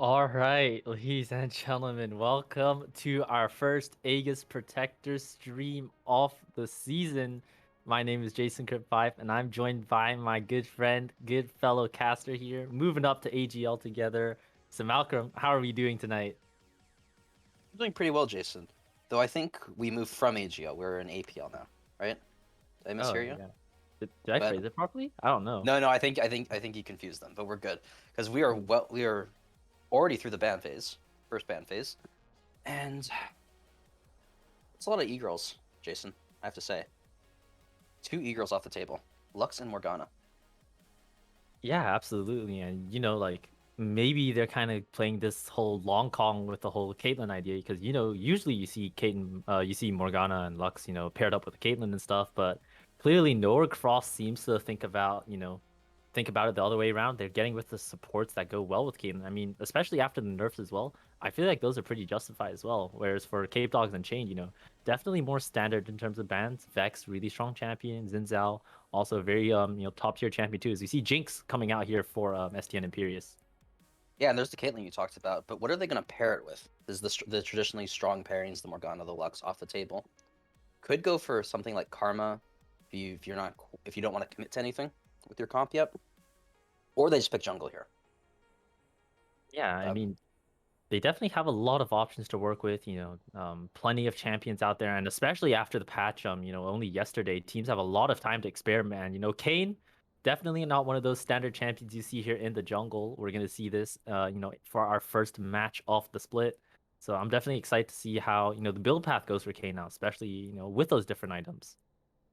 All right, ladies and gentlemen, welcome to our first Aegis Protector stream of the season. My name is Jason Crip 5, and I'm joined by my good friend, good fellow caster here, moving up to AGL together. So, Malcolm, how are we doing tonight? I'm doing pretty well, Jason. Though I think we moved from AGL. We're in APL now, right? Did I Oh, mishear you? yeah. Did I But phrase it properly? I don't know. no, I think you confused them. But we're good because we are already through the ban phase, first ban phase, and it's a lot of e-girls, Jason. I have to say, two e-girls off the table, Lux and Morgana. Yeah, absolutely. And like maybe they're kind of playing this whole long Kong with the whole Caitlyn idea because usually you see you see Morgana and Lux, paired up with Caitlyn and stuff, but clearly Norg Frost seems to think about it the other way around. They're getting with the supports that go well with Caitlyn. I mean, especially after the nerfs as well. I feel like those are pretty justified as well. Whereas for Capedogs and Chained, definitely more standard in terms of bans. Vex, really strong champion. Xin also a very top tier champion too. As we see Jinx coming out here for STN Imperius. Yeah, and there's the Caitlyn you talked about. But what are they going to pair it with? Is the traditionally strong pairings, the Morgana, the Lux, off the table? Could go for something like Karma, if you don't want to commit to anything with your comp yet. Or they just pick jungle here. Yeah, I Um, mean, they definitely have a lot of options to work with, plenty of champions out there, and especially after the patch, only yesterday, teams have a lot of time to experiment. And, Kane, definitely not one of those standard champions you see here in the jungle. We're gonna see this, for our first match off the split. So I'm definitely excited to see how, the build path goes for Kane now, especially, with those different items.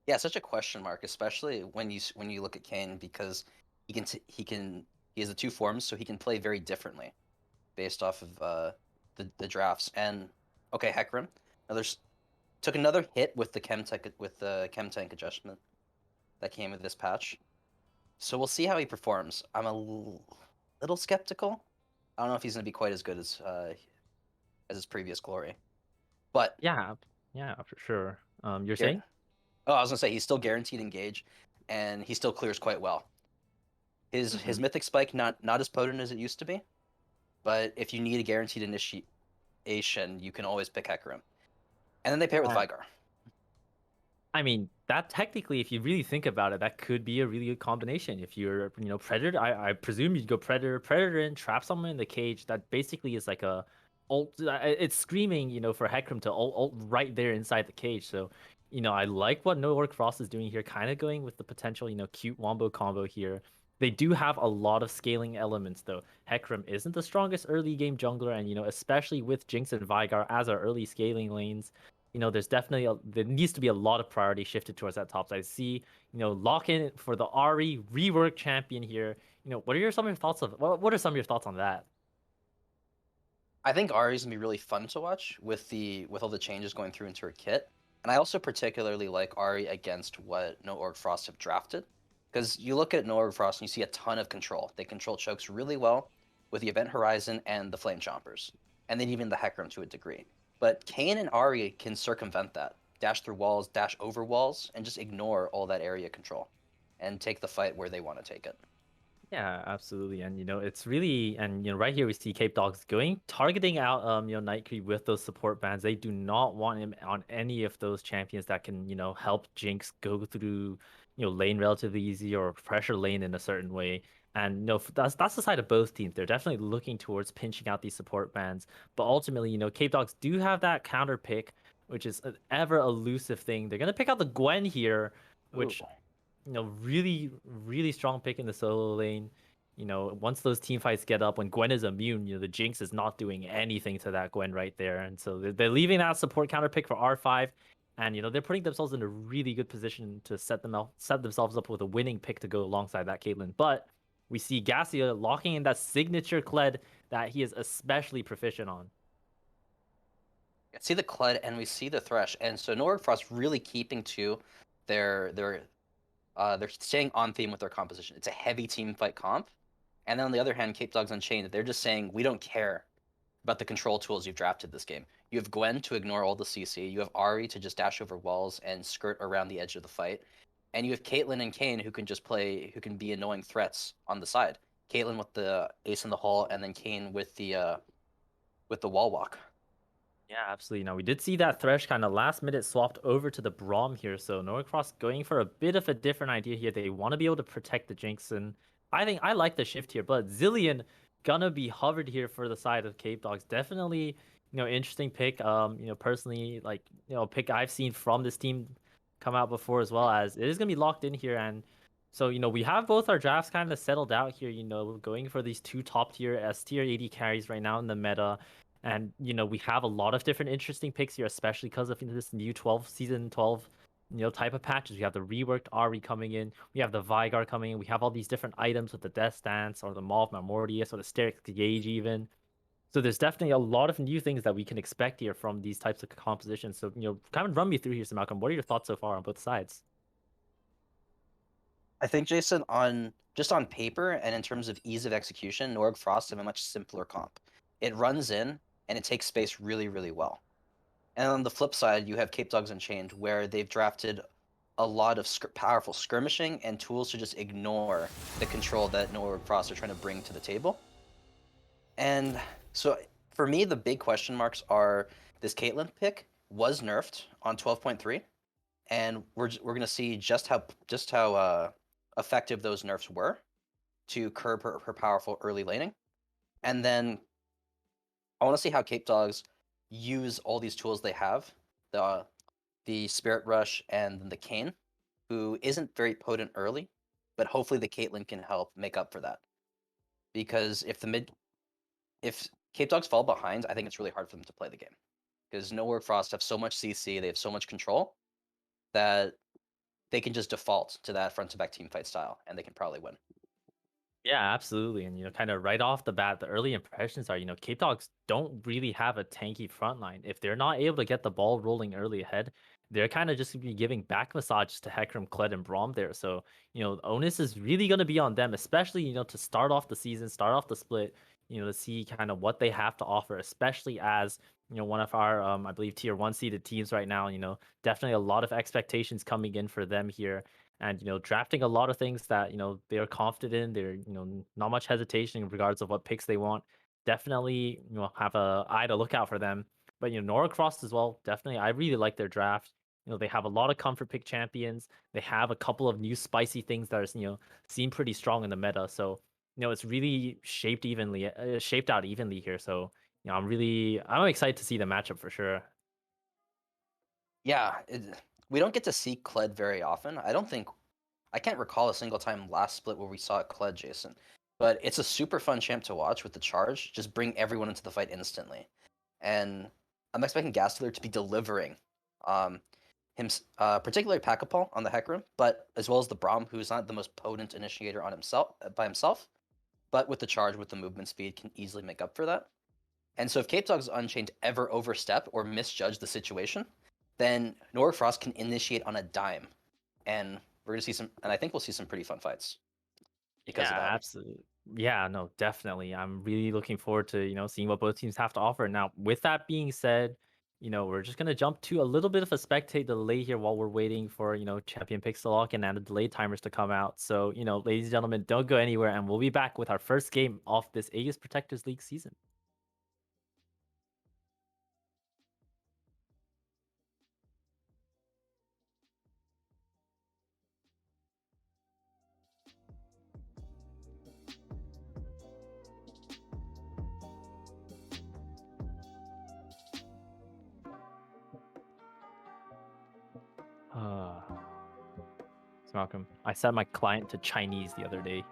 yeah, such a question mark, especially when you look at Kane because he has the two forms, so he can play very differently based off of the drafts. And okay, Hecarim. Now there's took another hit with the chem tank adjustment that came with this patch. So we'll see how he performs. I'm a little skeptical. I don't know if he's going to be quite as good as his previous glory. But Yeah, yeah, for sure. You're Gar- saying? oh, I was gonna say he's still guaranteed engage, and he still clears quite well. His Hmm. mythic spike not as potent as it used to be, but if you need a guaranteed initiation, you can always pick Hecarim, and then they pair it with Vigar. I mean, that technically, if you really think about it, that could be a really good combination. If you're, Predator, I presume you'd go Predator in, trap someone in the cage. That basically is like a ult. It's screaming, for Hecarim to ult right there inside the cage. So, I like what No Work Frost is doing here, kind of going with the potential, cute wombo combo here. They do have a lot of scaling elements, though. Hecarim isn't the strongest early game jungler, and especially with Jinx and Vigar as our early scaling lanes, there needs to be a lot of priority shifted towards that top side. See, lock in for the Ari rework champion here. What are some of your thoughts what are some of your thoughts on that? I think Ari's gonna be really fun to watch with all the changes going through into her kit, and I also particularly like Ari against what No Org Frost have drafted, because you look at No Org Frost and you see a ton of control. They control chokes really well with the Event Horizon and the Flame Chompers, and then even the Hecarim to a degree. But Kayn and Ari can circumvent that, dash through walls, dash over walls, and just ignore all that area control, and take the fight where they want to take it. Yeah, absolutely. And it's really, and right here we see Capedogs targeting out Night Creep with those support bans. They do not want him on any of those champions that can, help Jinx go through, lane relatively easy or pressure lane in a certain way. And that's the side of both teams. They're definitely looking towards pinching out these support bans. But ultimately, Capedogs do have that counter pick, which is an ever elusive thing. They're gonna pick out the Gwen here, Ooh. which really, really strong pick in the solo lane. Once those team fights get up, when Gwen is immune, the Jinx is not doing anything to that Gwen right there. And so they're leaving that support counter pick for R5. And, they're putting themselves in a really good position to set themselves up with a winning pick to go alongside that Caitlyn. But we see Garcia locking in that signature Kled that he is especially proficient on. See the Kled and we see the Thresh, and so Norg Frost really keeping to their they're staying on theme with their composition. It's a heavy team fight comp, and then on the other hand, Cape Dogs Unchained, they're just saying we don't care about the control tools you've drafted this game. You have Gwen to ignore all the CC. You have Ari to just dash over walls and skirt around the edge of the fight, and you have Caitlyn and Kane who can just play, who can be annoying threats on the side. Caitlyn with the ace in the hole, and then Kane with the wall walk. Yeah, absolutely. Now we did see that Thresh kind of last minute swapped over to the Braum here, so Norcross going for a bit of a different idea here. They want to be able to protect the Jinx, and I think I like the shift here, but Zillion gonna be hovered here for the side of Capedogs. Definitely, interesting pick. Personally, like, pick I've seen from this team come out before, as well as it is gonna be locked in here. And so, we have both our drafts kind of settled out here, going for these two top tier S tier AD carries right now in the meta. And we have a lot of different interesting picks here, especially because of this new 12 season 12 type of patches. We have the reworked Ari coming in, we have the Vigar coming in, we have all these different items with the Death Dance or the Maw of Mortius or the Sterix Gauge even. So there's definitely a lot of new things that we can expect here from these types of compositions. So kind of run me through here, so Malcolm. What are your thoughts so far on both sides? I think Jason, on just on paper and in terms of ease of execution, Norg Frost have a much simpler comp. It runs in and it takes space really, really well. And on the flip side, you have Capedogs Unchained, where they've drafted a lot of powerful skirmishing and tools to just ignore the control that Norg Frost are trying to bring to the table. And so for me, the big question marks are this Caitlyn pick was nerfed on 12.3, and we're gonna see just how effective those nerfs were to curb her powerful early laning. And then I want to see how Capedogs use all these tools they have, the Spirit Rush and the Cane, who isn't very potent early, but hopefully the Caitlyn can help make up for that. Because if Capedogs fall behind, I think it's really hard for them to play the game. Because Nowhere Frost have so much CC, they have so much control that they can just default to that front to back team fight style, and they can probably win. Yeah, absolutely. And kind of right off the bat, the early impressions are, Cape Dogs don't really have a tanky front line. If they're not able to get the ball rolling early ahead, they're kind of just gonna be giving back massages to Hecarim, Kled, and Braum there. So, the onus is really gonna be on them, especially, to start off the season, start off the split, to see kind of what they have to offer, especially as one of our I believe tier one seeded teams right now, definitely a lot of expectations coming in for them here, and drafting a lot of things that they are confident in. They're not much hesitation in regards of what picks they want. Definitely have a eye to look out for them. But Nora Cross as well, definitely I really like their draft. They have a lot of comfort pick champions. They have a couple of new spicy things that are seem pretty strong in the meta. So it's really shaped out evenly here. So I'm excited to see the matchup for sure. Yeah, we don't get to see Kled very often. I can't recall a single time last split where we saw Kled, Jason. But it's a super fun champ to watch with the charge. Just bring everyone into the fight instantly. And I'm expecting Gasteler to be delivering um, him, particularly Pakapal on the Hecarim, but as well as the Braum, who's not the most potent initiator on himself by himself, but with the charge, with the movement speed, can easily make up for that. And so if Cape Dogs Unchained ever overstep or misjudge the situation, then Nora Frost can initiate on a dime. And we're gonna see some, and I think we'll see some pretty fun fights because of Yeah, that. absolutely. Yeah, no, definitely. I'm really looking forward to, seeing what both teams have to offer. Now, with that being said, we're just gonna jump to a little bit of a spectate delay here while we're waiting for, champion picks to lock in and the delay timers to come out. So, ladies and gentlemen, don't go anywhere, and we'll be back with our first game of this Aegis Protectors League season. Uh, so Malcolm, I set my client to Chinese the other day.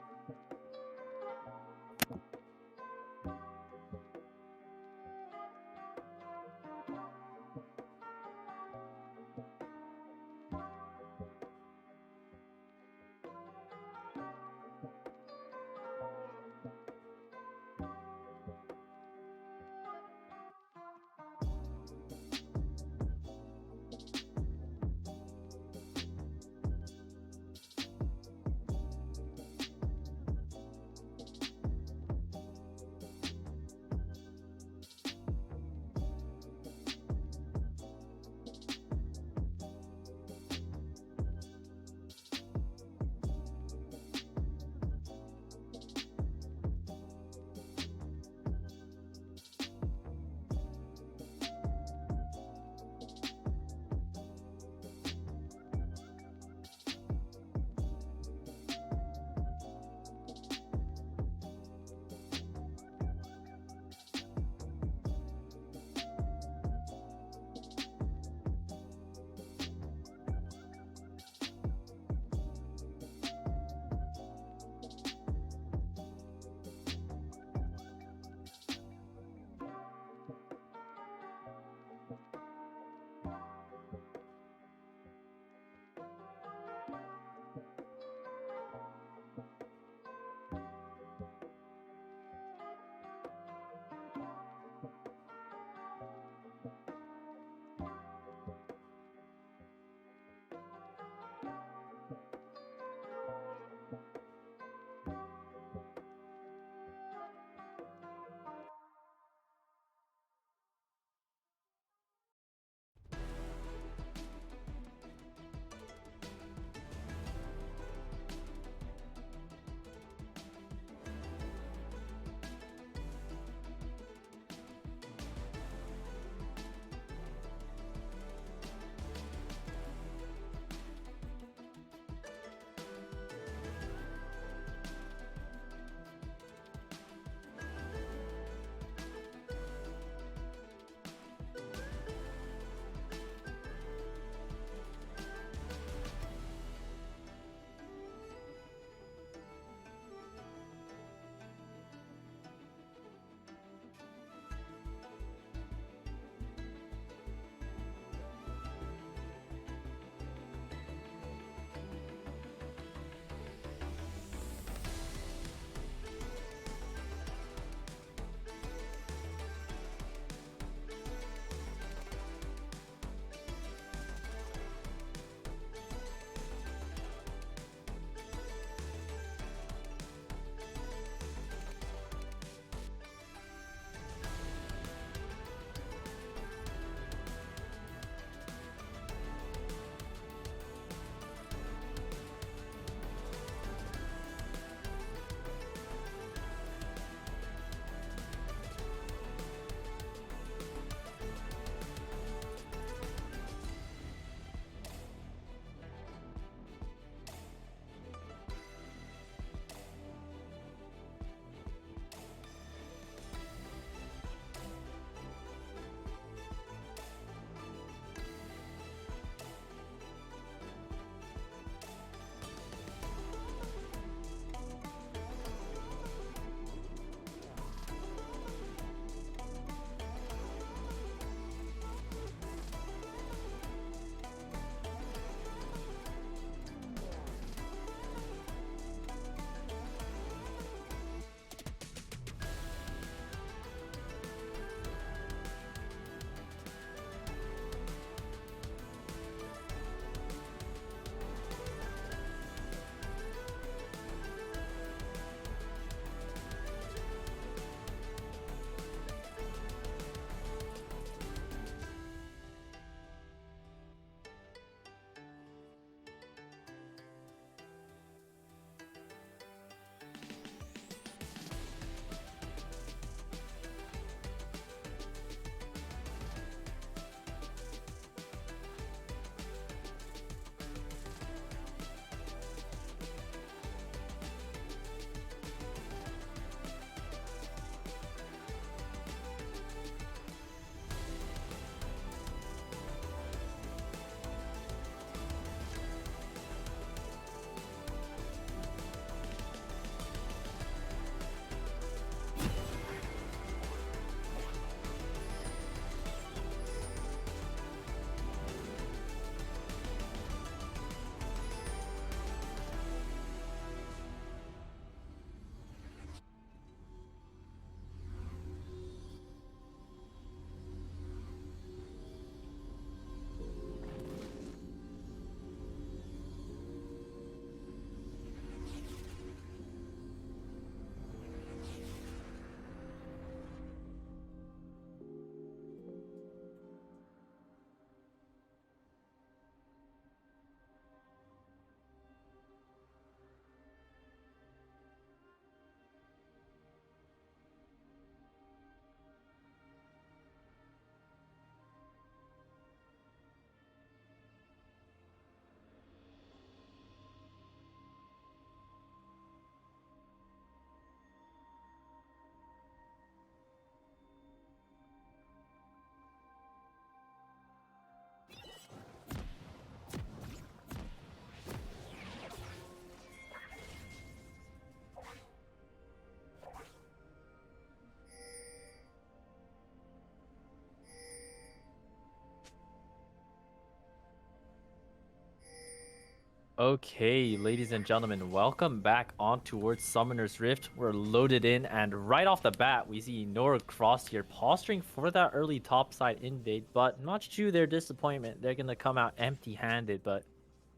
Okay, ladies and gentlemen, welcome back on towards Summoner's Rift. We're loaded in, and right off the bat, we see Nora Cross here posturing for that early topside invade, but much to their disappointment, they're gonna come out empty-handed. But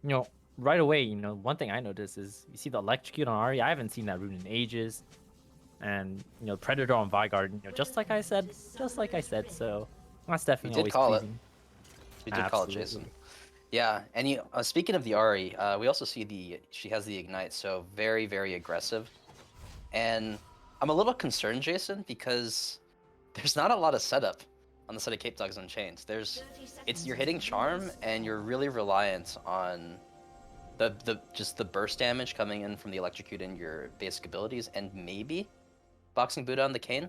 you know, right away, one thing I noticed is you see the electrocute on Ari. I haven't seen that rune in ages, and Predator on Vigard. Just like I said. So that's You definitely did always call it. pleasing. You did call it, Jason. Absolutely. Yeah, and speaking of the Ari, we also see she has the ignite, so very very aggressive. And I'm a little concerned, Jason, because there's not a lot of setup on the side of Capedogs Unchained. You're hitting charm, and you're really reliant on the burst damage coming in from the electrocute and your basic abilities, and maybe boxing Buddha on the Kane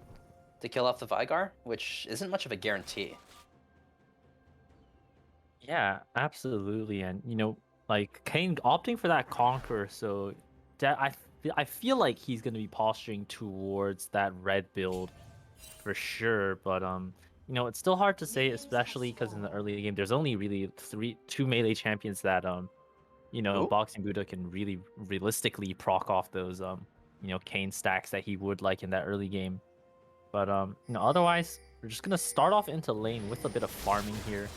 to kill off the Vigar, which isn't much of a guarantee. Yeah, absolutely. And like Kane opting for that conqueror, so that I feel like he's gonna be posturing towards that red build for sure. But it's still hard to say, especially because in the early game, there's only really two melee champions that Who? Boxing Buddha can really realistically proc off those Kane stacks that he would like in that early game. But otherwise, we're just gonna start off into lane with a bit of farming here.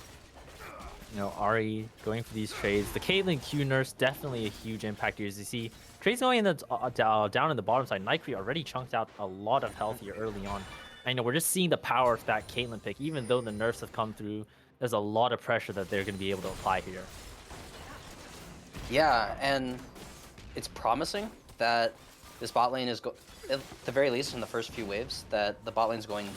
Ari going for these trades. The Caitlyn Q nurse definitely a huge impact here. As you see, trades going in the down in the bottom side. Nightcree already chunked out a lot of health here early on. I know we're just seeing the power of that Caitlyn pick. Even though the nerfs have come through, there's a lot of pressure that they're going to be able to apply here. Yeah, and it's promising that this bot lane is at the very least in the first few waves that the bot lane is going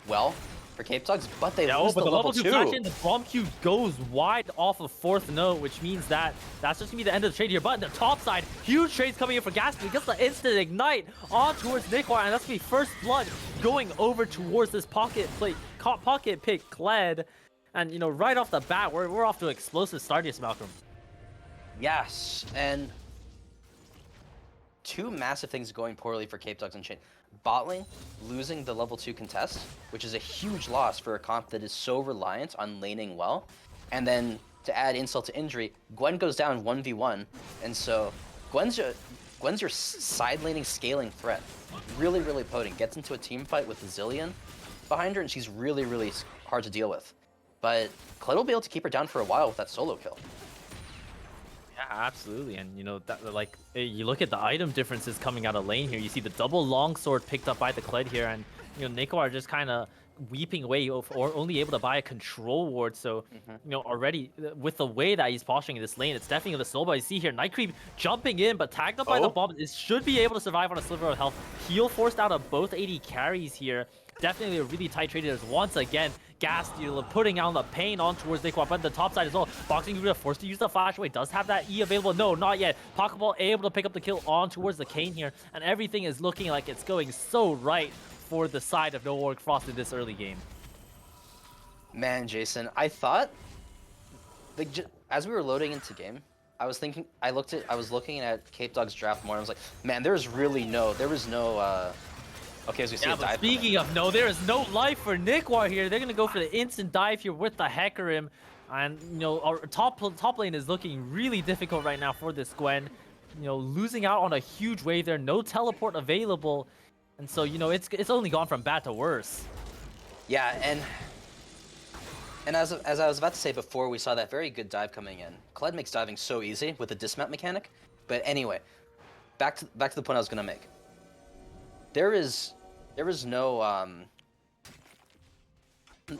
well for Capedogs, but they lose But the the level level 2 two. flash in, the bomb Q goes wide off of fourth note, which means that's just gonna be the end of the trade here. But the top side, huge trades coming in for Gaspy. Gets the instant ignite on towards Nikwar, and that's gonna be first blood going over towards this pocket pick Kled. And right off the bat, we're off to an explosive start here, Malcolm. Yes, and two massive things going poorly for Capedogs Unchained. Bot lane losing the level 2 contest, which is a huge loss for a comp that is so reliant on laning well. And then to add insult to injury, Gwen goes down 1v1, and so Gwen's your side laning scaling threat. Really, really potent. Gets into a team fight with Zillion behind her, and she's really, really hard to deal with. But Kled will be able to keep her down for a while with that solo kill. Yeah, absolutely. And that, like, you look at the item differences coming out of lane here. You see the double longsword picked up by the Kled here, and Nikwar just kind of weeping away, or only able to buy a control ward. So already with the way that he's posturing in this lane, it's definitely the snowball. You see here Night Creep jumping in, but tagged up by the bomb. It should be able to survive on a sliver of health. Heal forced out of both AD carries here. Definitely a really tight trade. There's once again Gas putting out the pain on towards Nikwar, but the top side as well. Boxing Buddha forced to use the flash away. Does have that E available? No, not yet. Pokeball able to pick up the kill on towards the Kane here, and everything is looking like it's going so right for the side of Nora Cross in this early game. Man, Jason, I thought, like, as we were loading into game, I was looking at Capedogs draft more, and I was like, man, there was no. Okay, as we see a dive. Speaking of there is no life for Nikwar here. They're gonna go for the instant dive here with the Hecarim, and our top lane is looking really difficult right now for this Gwen. Losing out on a huge wave there, no teleport available. And so, it's only gone from bad to worse. Yeah, and as I was about to say before, we saw that very good dive coming in. Kled makes diving so easy with the dismount mechanic. But anyway, back to the point I was gonna make. There was no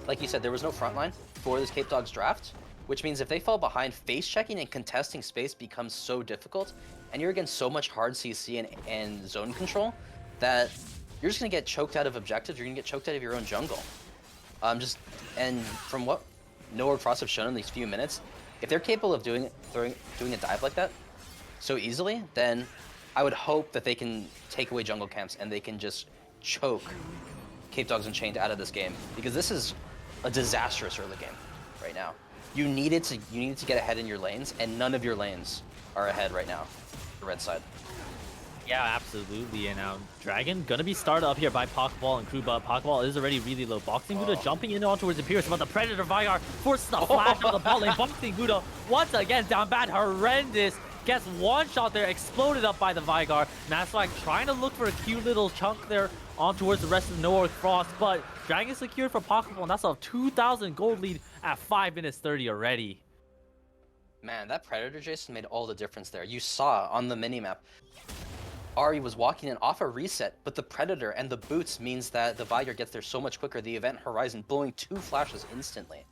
like you said, there was no front line for this Capedogs draft, which means if they fall behind, face checking and contesting space becomes so difficult, and you're against so much hard CC and zone control that you're just gonna get choked out of objectives. You're gonna get choked out of your own jungle. And from what Nora Cross have shown in these few minutes, if they're capable of doing a dive like that so easily, then I would hope that they can take away jungle camps and they can just choke Capedogs Unchained out of this game, because this is a disastrous early game right now. You needed to get ahead in your lanes, and none of your lanes are ahead right now. The red side. Yeah, absolutely. And now Dragon gonna be started up here by Pokeball and Crew, but Pokeball is already really low. Boxing Buddha jumping in on towards Imperius, but the Predator Vigar forces the flash of the bot lane. Boxing Buddha once again down bad, horrendous gets one shot there, exploded up by the Vigar. Naswag trying to look for a cute little chunk there on towards the rest of the Noah Frost, but Dragon secured for Pokeball, and that's a 2,000 gold lead at 5 minutes 30 already. Man, that Predator Jason made all the difference there. You saw on the minimap, Ari was walking in off a reset, but the Predator and the boots means that the Vigar gets there so much quicker, the event horizon blowing 2 flashes instantly.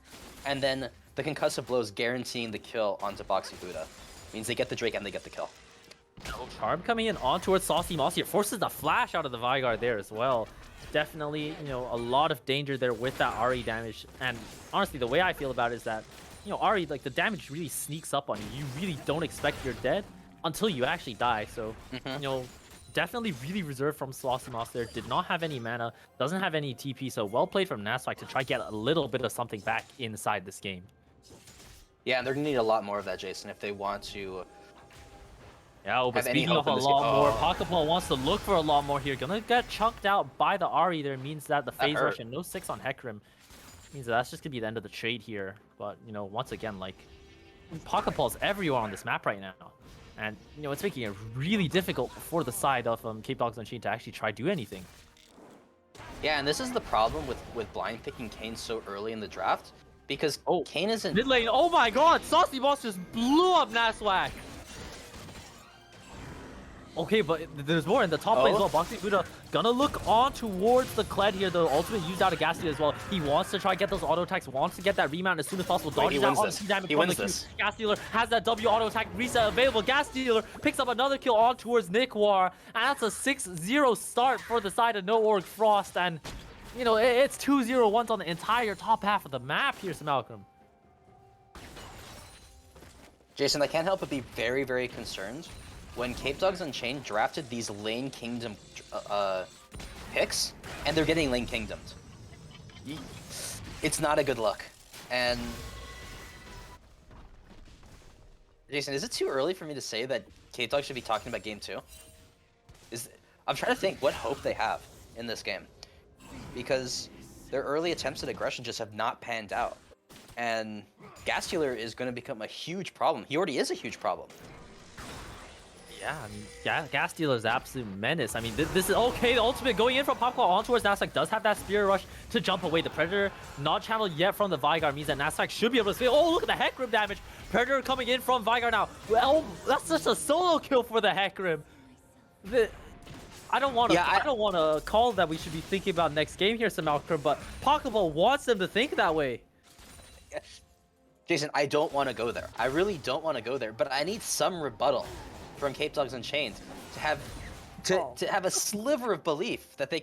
And then the concussive blows guaranteeing the kill onto Boxy Buddha. Means they get the Drake and they get the kill. Charm coming in on towards Saucy Moss here, forces the flash out of the Vigar there as well. Definitely, you know, a lot of danger there with that Ari damage. And honestly, the way I feel about it is that, you know, Ari, like, the damage really sneaks up on you. You really don't expect you're dead until you actually die. So, you know, definitely really reserved from Saucy Moss there. Did not have any mana, doesn't have any TP, so well played from Naswag to try get a little bit of something back inside this game. Yeah, and they're gonna need a lot more of that, Jason, if they want to. Yeah, but speaking of a lot more, Pokeball wants to look for a lot more here. Gonna get chunked out by the Ari there. Means that the phase rush and no 6 on Hecarim means that's just gonna be the end of the trade here. But, you know, once again, like, Pokeballs everywhere on this map right now. And, you know, it's making it really difficult for the side of Capedogs Unchained to actually try do anything. Yeah, and this is the problem with blind picking Kayn so early in the draft. Because Kayn isn't... Mid lane, oh my god! Saucy Boss just blew up Naswag! Okay, but there's more in the top lane as well. Boxy Buddha gonna look on towards the Kled here. The ultimate used out of Gastier as well. He wants to try get those auto attacks, wants to get that remount as soon as possible. Dodges out on the damage from the Q. Gastier has that W auto attack reset available. Gastier picks up another kill on towards Nikwar. And that's a 6-0 start for the side of No Frost. And, you know, it's 2-0-1s on the entire top half of the map here, Malcolm. Jason, I can't help but be very, very concerned when Capedogs Unchained drafted these lane kingdom picks, and they're getting lane kingdomed. It's not a good look. And Jason, is it too early for me to say that Capedogs should be talking about game 2? I'm trying to think what hope they have in this game, because their early attempts at aggression just have not panned out. And Gastier is going to become a huge problem. He already is a huge problem. Yeah, I mean, Gastier is absolute menace. I mean, this is okay. The ultimate going in from Popcorn on towards Naswag does have that Spirit Rush to jump away. The Predator not channeled yet from the Vigar means that Naswag should be able to spin. Oh, look at the Hecarim damage. Predator coming in from Vigar now. Well, that's just a solo kill for the Hecarim. I don't want to call that we should be thinking about next game here, Malcolm, but Pokeball wants them to think that way. Jason, I don't want to go there. I really don't want to go there, but I need some rebuttal from Capedogs Unchained to have a sliver of belief that they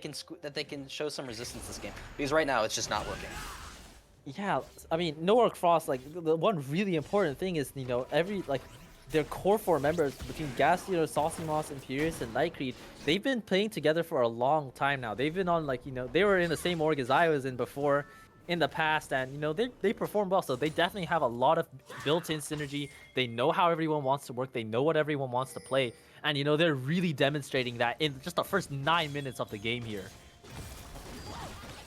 can show some resistance this game, because right now it's just not working. Yeah, I mean, No Frost, like, the one really important thing is, you know, their core 4 members between Gastier, Saucy Moss, Imperius, and Nightcreed, they've been playing together for a long time now. They've been on, like, you know, they were in the same org as I was in before in the past, and, you know, they perform well, so they definitely have a lot of built-in synergy. They know how everyone wants to work, they know what everyone wants to play, and, you know, they're really demonstrating that in just the first 9 minutes of the game here.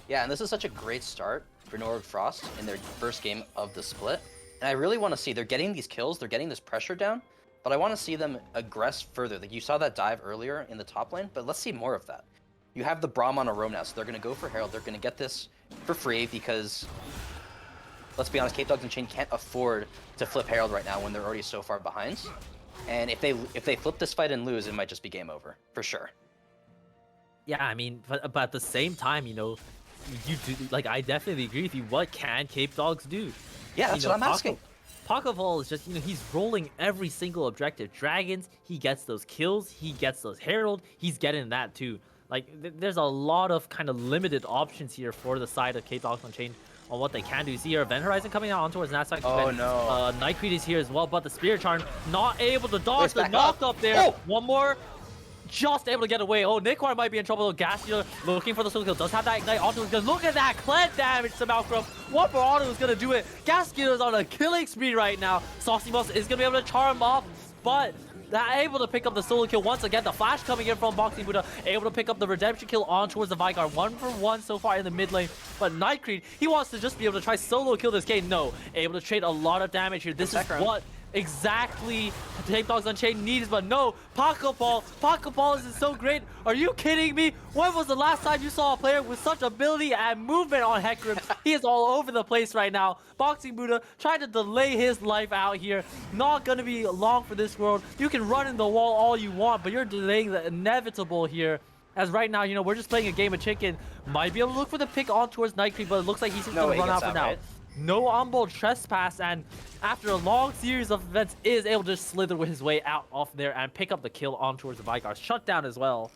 Yeah, and this is such a great start for Norwood Frost in their first game of the split, and I really want to see, they're getting these kills, they're getting this pressure down, but I want to see them aggress further. Like, you saw that dive earlier in the top lane, but let's see more of that. You have the Braum on a roam now, so they're going to go for Herald. They're going to get this for free because, let's be honest, Capedogs Unchained can't afford to flip Herald right now when they're already so far behind. And if they flip this fight and lose, it might just be game over, for sure. Yeah, I mean, but at the same time, you know, you do, like, I definitely agree with you. What can Capedogs do? Yeah, that's what I'm asking. Pokeball is just, you know, he's rolling every single objective. Dragons, he gets those kills, he gets those Herald, he's getting that too. Like, there's a lot of kind of limited options here for the side of Capedogs Unchained on what they can do. You see here, Event Horizon coming out on towards Naswag. Oh, no. Nightcreed is here as well, but the Spirit Charm not able to dodge the knock up there. Oh! One more. Just able to get away. Oh, Nikwar might be in trouble. Gastier looking for the solo kill. Does have that Ignite onto him. Look at that Kled damage to Malcolm. One for auto is going to do it. Gastier is on a killing spree right now. Saucy Moss is going to be able to charm off, but they're able to pick up the solo kill once again. The flash coming in from Boxy Buddha, able to pick up the redemption kill on towards the Vigar. 1 for 1 so far in the mid lane. But Nightcreed, he wants to just be able to try solo kill this game. No, able to trade a lot of damage here. This is what exactly Capedogs Unchained needs, but no, Pokeball isn't so great. Are you kidding me? When was the last time you saw a player with such ability and movement on Hecarim? He is all over the place right now. Boxing Buddha trying to delay his life out here. Not gonna be long for this world. You can run in the wall all you want, but you're delaying the inevitable here. As right now, you know, we're just playing a game of chicken. Might be able to look for the pick on towards Night Creep, but it looks like he's just No, gonna he run gets out for out, now. right? No onboard trespass, and after a long series of events, is able to slither with his way out off there and pick up the kill on towards the Vigar. Shut down as well.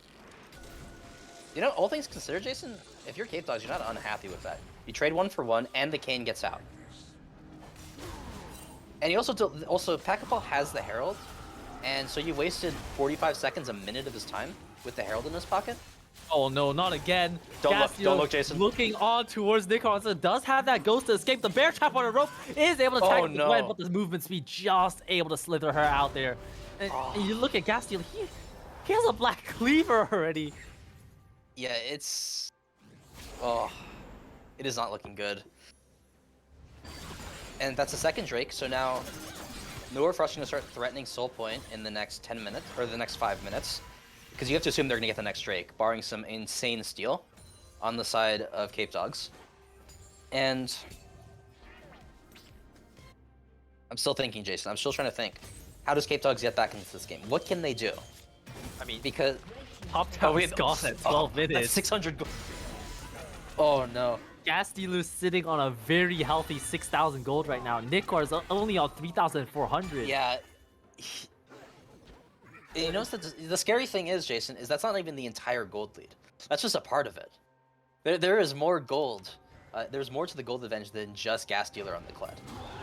You know, all things considered, Jason, if you're Capedogs, you're not unhappy with that. You trade 1 for 1, and the Kayn gets out. And you also Pacapal has the Herald, and so you wasted 45 seconds, a minute of his time with the Herald in his pocket. Oh no, not again. Don't look, Jason. Looking on towards Nicholas, does have that ghost to escape. The bear trap on a rope is able to tag the Gwen, but the movement speed just able to slither her out there. And you look at Gastiel, he has a black cleaver already. Yeah, it's... Oh, it is not looking good. And that's the second Drake, so now North Frost is going to start threatening Soul Point in the next 10 minutes, or the next 5 minutes. Because you have to assume they're going to get the next Drake, barring some insane steal on the side of Capedogs. And I'm still thinking, Jason. I'm still trying to think. How does Capedogs get back into this game? What can they do? I mean, Because... Top Town is gone at 12 minutes. That's 600 gold. Oh, no. Gastilu's sitting on a very healthy 6,000 gold right now. Nikor is only on 3,400. Yeah. You know, the scary thing is, Jason, is that's not even the entire gold lead. That's just a part of it. There is more gold. There's more to the gold advantage than just Gas Dealer on the Kled.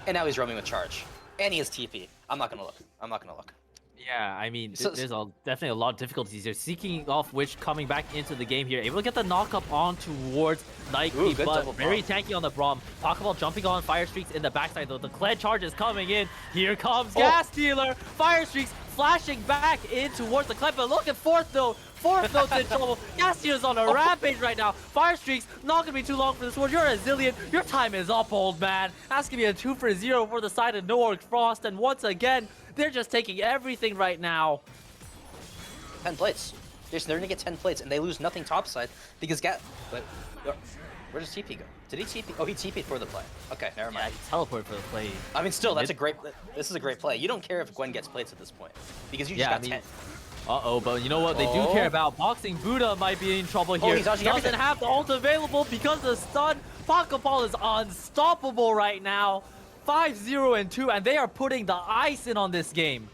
And now he's roaming with charge. And he has TP. I'm not gonna look. I'm not gonna look. Yeah, I mean, there's definitely a lot of difficulties here. Seeking off Witch coming back into the game here. Able to get the knock-up on towards Night Creep, but very tanky on the Braum. Pokeball jumping on Fire Streaks in the backside, though. The Kled charge is coming in. Here comes Gas Dealer. Fire Streaks flashing back in towards the Kled, but look at Fourth Note. Fourth Note's in trouble. Gas Dealer's on a rampage right now. Fire Streaks, not going to be too long for this one. You're a Zillion. Your time is up, old man. That's going to be a 2 for 0 for the side of Norg Frost, and once again, they're just taking everything right now. 10 plates. Jason, they're gonna get 10 plates, and they lose nothing topside because But where does TP go? Did he TP? Oh, he TP'd for the play. Okay, never mind. Yeah, he teleported for the play. I mean, still, that's a great. This is a great play. You don't care if Gwen gets plates at this point because you just got 10. Uh-oh, but you know what they do care about? Boxing Buddha might be in trouble here. He's dodging everything. Doesn't have the ult available because of the stun. Pokeball is unstoppable right now. 5-0 and 2, and they are putting the ice in on this game.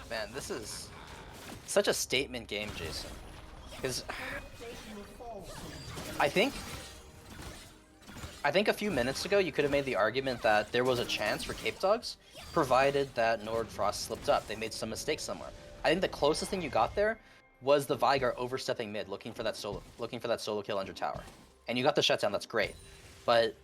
Man, this is such a statement game, Jason. Because I think a few minutes ago you could have made the argument that there was a chance for Capedogs, provided that Nord Frost slipped up. They made some mistakes somewhere. I think the closest thing you got there was the Vigar overstepping mid, looking for that solo kill under tower, and you got the shutdown. That's great, but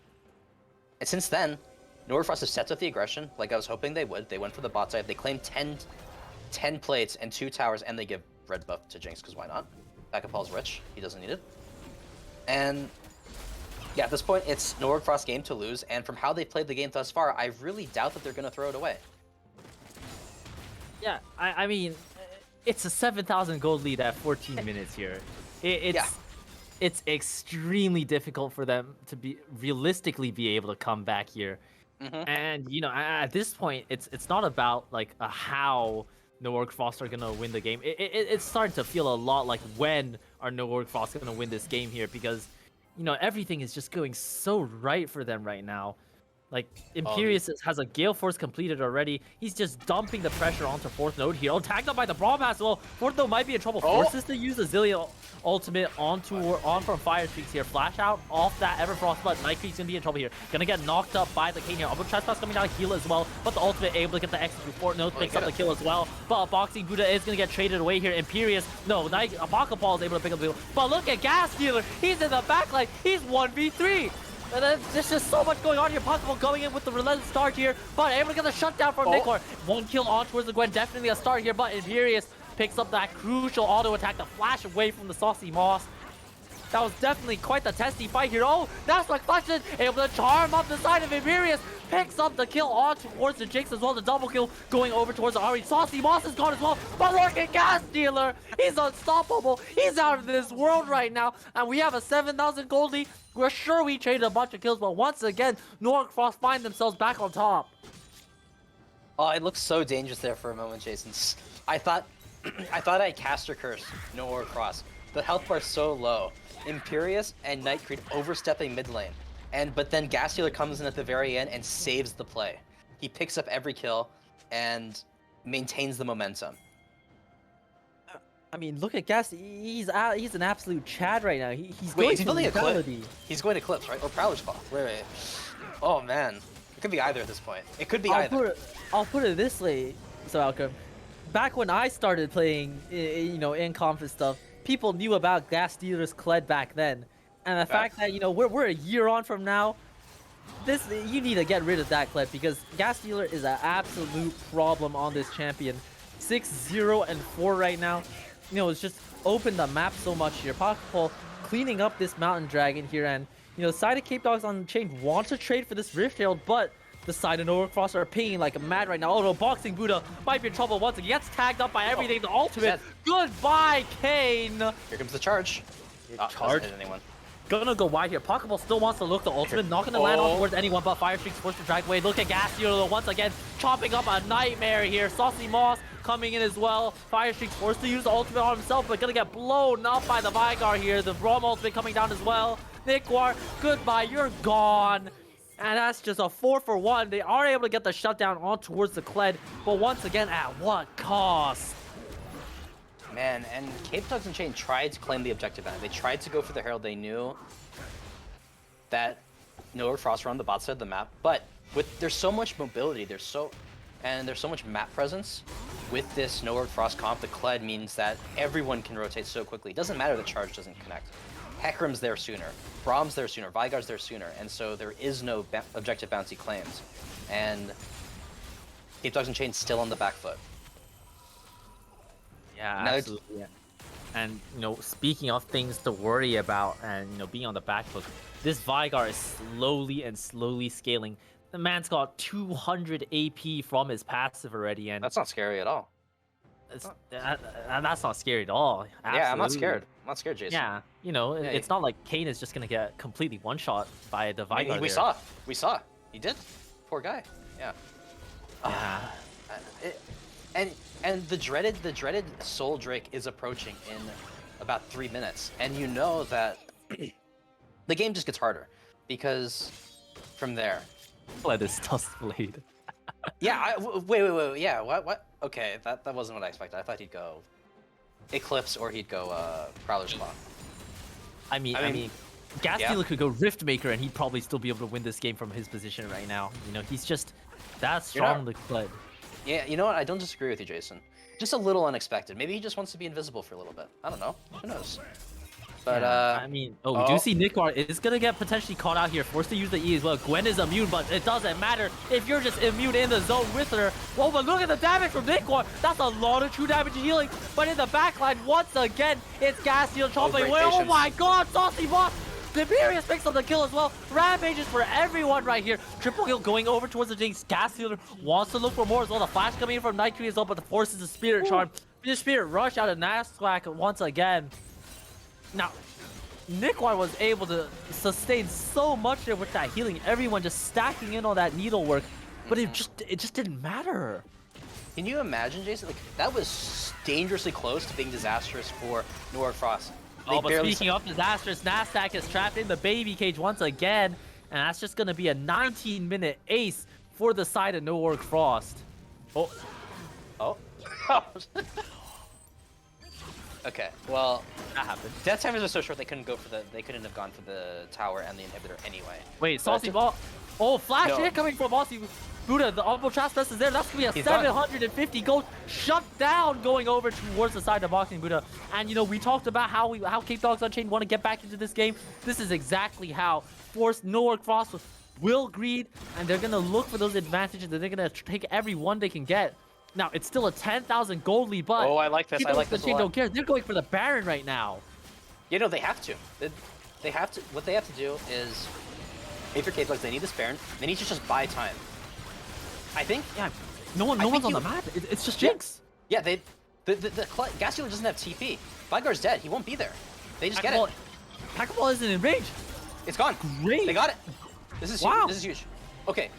since then, Nord Frost has stepped up the aggression like I was hoping they would. They went for the bot side. They claimed 10 plates and 2 towers, and they give red buff to Jinx, because why not? Pacapal's rich. He doesn't need it. And yeah, at this point, it's Nord Frost's game to lose, and from how they played the game thus far, I really doubt that they're going to throw it away. Yeah, I mean, it's a 7,000 gold lead at 14 minutes here. It's extremely difficult for them to be realistically be able to come back here. And you know, at this point, it's not about like how Norg Frost are gonna win the game. It's starting to feel a lot like when are Norg Frost gonna win this game here, because you know everything is just going so right for them right now. Like, Imperius has a Gale Force completed already. He's just dumping the pressure onto Fourth Node here. Oh, tagged up by the Braum as well. Fourth Node might be in trouble. Forces to use the Zillion ultimate on from Fire Streaks here. Flash out off that Everfrost, but Night Creep's gonna be in trouble here. Gonna get knocked up by the Kayn here. But Trespass coming down, heal as well. But the ultimate able to get the exit through. Fourth Node picks up the kill as well. But Boxing Buddha is gonna get traded away here. Imperius, no, Pokeball is able to pick up the kill. But look at Gas Dealer. He's in the backline. He's 1v3. And then there's just so much going on here. Pokeball going in with the relentless start here, but able to get the shutdown from Nikor. 1 kill on towards the Gwen, definitely a start here, but Imperius picks up that crucial auto attack to flash away from the Saucy Moss. That was definitely quite the testy fight here. Oh, that's reflection, able to charm up the side of Imperius. Picks up the kill on towards the Jinx as well. The double kill going over towards the Ari. Saucy Moss is gone as well. But look at Gas Dealer. He's unstoppable. He's out of this world right now. And we have a 7,000 gold lead. We're sure we traded a bunch of kills, but once again, Nordic Frost find themselves back on top. Oh, it looked so dangerous there for a moment, Jason. I thought I cast her curse, no or cross. The health bar so low. Imperius and Night Creed overstepping mid lane. But then Gas Dealer comes in at the very end and saves the play. He picks up every kill and maintains the momentum. I mean, look at Gas. He's an absolute Chad right now. He's Wait, going is he building a clip? mentality. He's going to clips, right? Or Prowler's Claw. Wait. Oh man, it could be either at this point. It could be either. I'll put it this way, so Alchem. Back when I started playing, in conf and stuff, people knew about Gas Dealer's Kled back then, and the fact that we're a year on from now, you need to get rid of that Kled because Gas Dealer is an absolute problem on this champion. 6-0 and 4 right now. It's just opened the map so much here. Pocketful cleaning up this Mountain Dragon here, and side of Capedogs Unchained want to trade for this Rift Herald, but the side of Nordic Frost are pinging like mad right now. Oh no, Boxing Buddha might be in trouble once again. Gets tagged up by everything. The ultimate. Goodbye, Kane. Here comes the charge. Charge. Doesn't hit anyone. Gonna go wide here. Pocketball still wants to look the ultimate. Not gonna land on towards anyone, but Fire Streak's forced to drag away. Look at Gas Dealer once again, chopping up a nightmare here. Saucy Moss coming in as well. Fire Streak's forced to use the ultimate on himself, but gonna get blown up by the Vigar here. The Braum ultimate coming down as well. Nikwar, goodbye, you're gone. And that's just a 4-for-1. They are able to get the shutdown on towards the Kled, but once again, at what cost? Man, and Capedogs Unchained tried to claim the objective end. They tried to go for the Herald. They knew that Nordic Frost were on the bot side of the map, but there's so much mobility, there's so much map presence with this Nordic Frost comp. The Kled means that everyone can rotate so quickly. It doesn't matter the charge doesn't connect. Hecarim's there sooner, Braum's there sooner, Vigar's there sooner, and so there is no objective bounty claims. And Capedogs Unchained still on the back foot. Yeah, absolutely. And speaking of things to worry about and being on the back foot, this Vigar is slowly scaling. The man's got 200 AP from his passive already, and that's not scary at all. That's not scary at all. Absolutely. Yeah, I'm not scared. I'm not scared, Jason. Yeah, it's not like Kane is just gonna get completely one-shot by the Vigar. I mean, we saw. He did. Poor guy. Yeah. Yeah. And the dreaded Soul Drake is approaching in about 3 minutes, and you know that the game just gets harder because from there. Let this dust blade. Yeah. Wait. Yeah. What? Okay, that wasn't what I expected. I thought he'd go Eclipse or he'd go Prowler's Claw. I mean, Gas Dealer could go Riftmaker and he'd probably still be able to win this game from his position right now. He's just that strong with Kled. Yeah, you know what? I don't disagree with you, Jason. Just a little unexpected. Maybe he just wants to be invisible for a little bit. I don't know. Who knows? But we do see Nikwar is gonna get potentially caught out here, forced to use the E as well. Gwen is immune, but it doesn't matter if you're just immune in the zone with her. Well, but look at the damage from Nikwar. That's a lot of true damage healing. But in the backline, once again, it's Gas Dealer chopping away. Oh my God, Saucy Boss! Tiberius picks up the kill as well. Rampages for everyone right here. Triple kill going over towards the Jinx. Gas Dealer wants to look for more as well. The flash coming in from Night Creed as well, but the forces the Spirit Charm. The Spirit Rush out of Nasquack once again. Now, Nikwar was able to sustain so much there with that healing. Everyone just stacking in on that needlework, but it just didn't matter. Can you imagine, Jason? Like, that was dangerously close to being disastrous for Nordic Frost. Oh, but speaking of disastrous, Nasdaq is trapped in the baby cage once again, and that's just going to be a 19-minute ace for the side of Nordic Frost. Oh. Okay, well, that happened. Death timers are so short they couldn't have gone for the tower and the inhibitor anyway. Wait, Saucy Ball. Oh, flash hit coming from Bossy Buddha. The Umbo Traspest is there. That's gonna be a 750 gold shut down going over towards the side of Boxing Buddha. And we talked about how Capedogs Unchained want to get back into this game. This is exactly how forced Nordic Frost will greed, and they're gonna look for those advantages, and they're gonna take every one they can get. Now, it's still a 10,000 gold lead, but I like this. I like this a lot. Don't care. They're going for the Baron right now. You know, they have to. They have to. What they have to do is, if you're Capedogs, they need this Baron. They need to just buy time. I think. Yeah, no one's on the map. It's just Jinx. Yeah, the gas dealer doesn't have TP. Vigar's dead. He won't be there. They just get it. Packleball isn't in range. It's gone. Great. They got it. This is wow. huge. This is huge. Okay,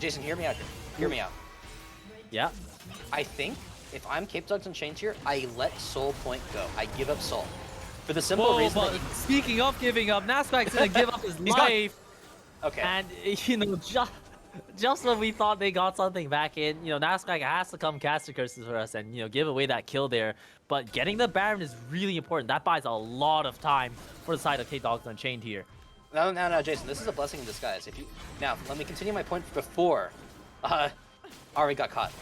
Jason, hear me out here. Hear me out. Yeah. I think if I'm Capedogs Unchained here, I let Soul Point go. I give up Soul. For the simple reason that speaking of giving up, Nasquak's gonna give up his life. Gone. Okay. And you know, just when we thought they got something back in, you know, Nasquak has to come cast the curses for us and, you know, give away that kill there. But getting the Baron is really important. That buys a lot of time for the side of Capedogs Unchained here. No, Jason. This is a blessing in disguise. Now, let me continue my point before Ari got caught.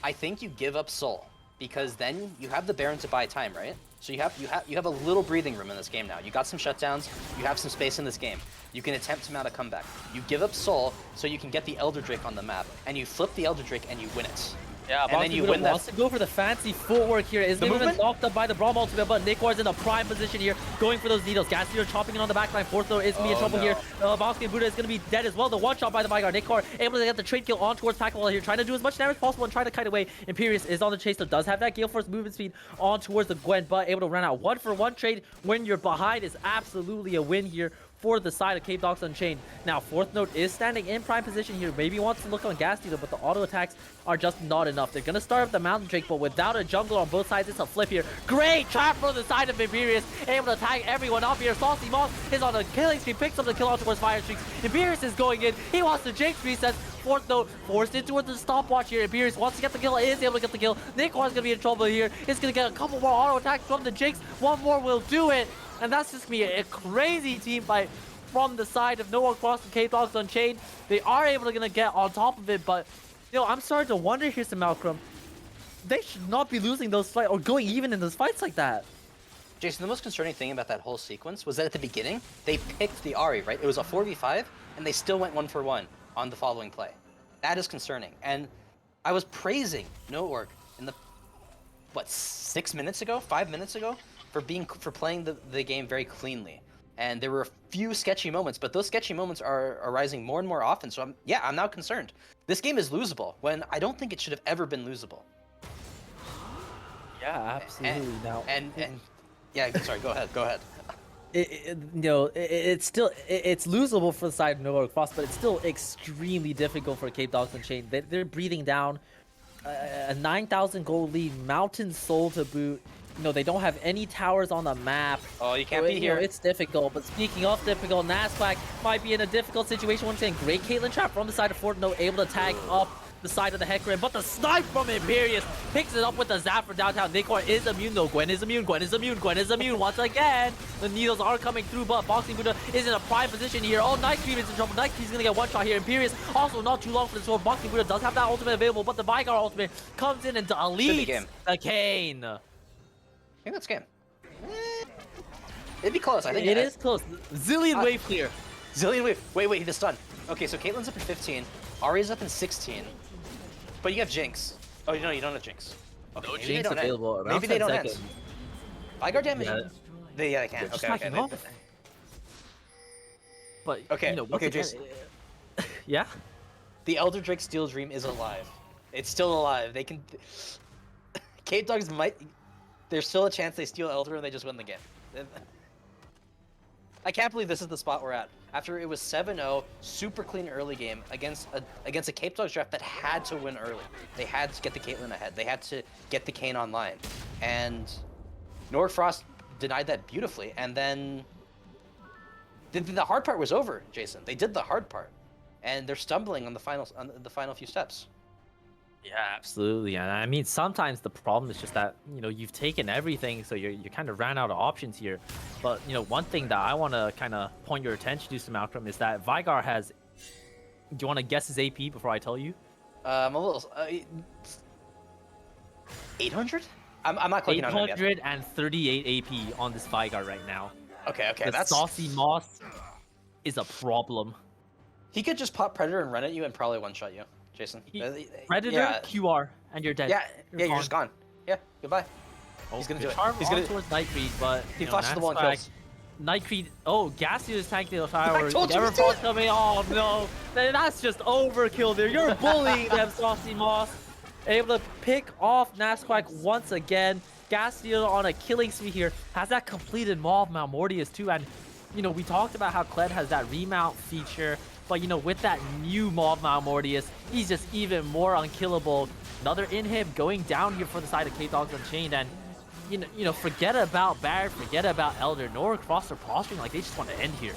I think you give up Soul because then you have the Baron to buy time, right? So you have a little breathing room in this game now. You got some shutdowns. You have some space in this game. You can attempt to mount a comeback. You give up Soul so you can get the Elder Drake on the map, and you flip the Elder Drake and you win it. Yeah, and then you win that. Wants to go for the fancy footwork here. Isn't even locked up by the Braum ultimate, but Nikor's in a prime position here, going for those needles. Gastier chopping it on the backline. Fourth though is gonna be in trouble here. Bo3 and Buddha is gonna be dead as well. The one shot by the Vigar. Nikor able to get the trade kill on towards Packleball here, trying to do as much damage as possible and trying to kite away. Imperius is on the chase, so does have that Gale Force movement speed on towards the Gwen, but able to run out. 1-for-1 trade when you're behind is absolutely a win here for the side of Capedogs Unchained. Now, Fourth Note is standing in prime position here. Maybe wants to look on Gas Dealer, but the auto attacks are just not enough. They're going to start up the Mountain Drake, but without a jungle on both sides, it's a flip here. Great trap from the side of Imperius, able to tag everyone up here. Saucy Moss is on a killing spree, picks up the kill on towards Fire Streaks. Imperius is going in. He wants to Jinx resets. Fourth Note forced into the stopwatch here. Imperius wants to get the kill, is able to get the kill. Nikor's going to be in trouble here. It's going to get a couple more auto attacks from the Jinx. One more will do it. And that's just going to be a crazy team fight from the side of No One Cross and Capedogs Unchained. They are able to get on top of it, but you know, I'm starting to wonder here, some Malcolm. They should not be losing those fights or going even in those fights like that. Jason, the most concerning thing about that whole sequence was that at the beginning, they picked the Ahri, right? It was a 4v5, and they still went 1-for-1 on the following play. That is concerning. And I was praising NoOrg in the, 5 minutes ago, for playing the game very cleanly. And there were a few sketchy moments, but those sketchy moments are arising more and more often. So I'm now concerned. This game is losable when I don't think it should have ever been losable. Yeah, absolutely. Yeah, sorry, go ahead. It's losable for the side of No Cross, but it's still extremely difficult for Capedogs Unchained. They're breathing down a 9,000 gold lead, Mountain Soul to boot. You know, they don't have any towers on the map. Oh, you can't be here. It's difficult. But speaking of difficult, Nasquak might be in a difficult situation once again. Great Caitlyn trap from the side of Fort No, able to tag up the side of the Hecarim. But the snipe from Imperius picks it up with the zap from downtown. Nikor is immune though. Gwen is immune once again. The needles are coming through, but Boxing Buddha is in a prime position here. Oh, Night Creep is in trouble. Night Creep's gonna get one shot here. Imperius also not too long for the sword. Boxing Buddha does have that ultimate available, but the Vigar ultimate comes in and deletes the Kayn. I think that's game. It'd be close. I think it is close. Zillion wave clear. Zillion wave. Wait, the stun. Okay, so Caitlyn's up in 15. Ari's up in 16. But you have Jinx. Oh, no, you don't have Jinx. Okay, no Jinx available. Around maybe they don't seconds. end. Vigar damage. Yeah, they can. Okay. But okay, you know, okay, Jason. Yeah. The Elder Drake Steel Dream is alive. It's still alive. They can. Capedogs might. There's still a chance they steal Elder and they just win the game. I can't believe this is the spot we're at. After it was 7-0, super clean early game against a Capedogs draft that had to win early. They had to get the Caitlyn ahead. They had to get the Kayn online. And Nord Frost denied that beautifully. And then the hard part was over, Jason. They did the hard part. And they're stumbling on the final few steps. Yeah, absolutely. And I mean, sometimes the problem is just that, you know, you've taken everything, so you kind of ran out of options here. But, you know, one thing that I want to kind of point your attention to, some Malcolm, is that Vigar has... Do you want to guess his AP before I tell you? A little... 800? I'm not clicking on him yet. 838 AP on this Vigar right now. Okay, the Saucy Moss is a problem. He could just pop Predator and run at you and probably one-shot you. Jason. Predator, yeah. QR, and you're dead. You're just gone. Yeah, goodbye. Oh, he's gonna do it. He's gonna towards Nightbreed, but he flashes the wall and kills. Night Creed. Oh, Gassio is tanking the I tower. told you to do Everfrost it! coming. Oh no, that's just overkill there. You're bullying them, Saucy Moss. Able to pick off Nasquack once again. Gassio on a killing spree here. Has that completed Maw of Malmortius too. And, we talked about how Kled has that remount feature. But, with that new Maw of Malmortius, he's just even more unkillable. Another inhib going down here for the side of Capedogs Unchained. And, forget about Barret, forget about Elder, nor Cross or Posturing. Like, they just want to end here.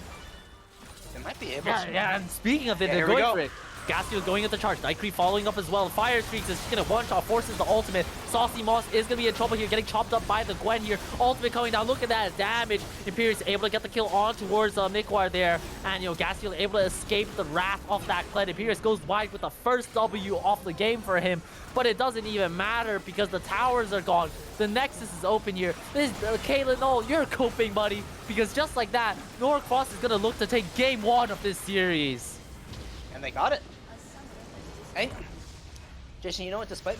They might be able to. Yeah, and speaking of it, Yeah, they're here we going go. for it. Gassio going at the charge. Night Creep following up as well. Fire Streaks is going to one-shot, forces the ultimate. Saucy Moss is going to be in trouble here, getting chopped up by the Gwen here. Ultimate coming down. Look at that damage. Imperius able to get the kill on towards Mikwar there. And, Gassio able to escape the wrath of that Kled. Imperius goes wide with the first W off the game for him. But it doesn't even matter because the towers are gone. The Nexus is open here. This Kalen Null, you're coping, buddy. Because just like that, Nora Cross is going to look to take game 1 of this series. And they got it. Hey, Jason, you know what? Despite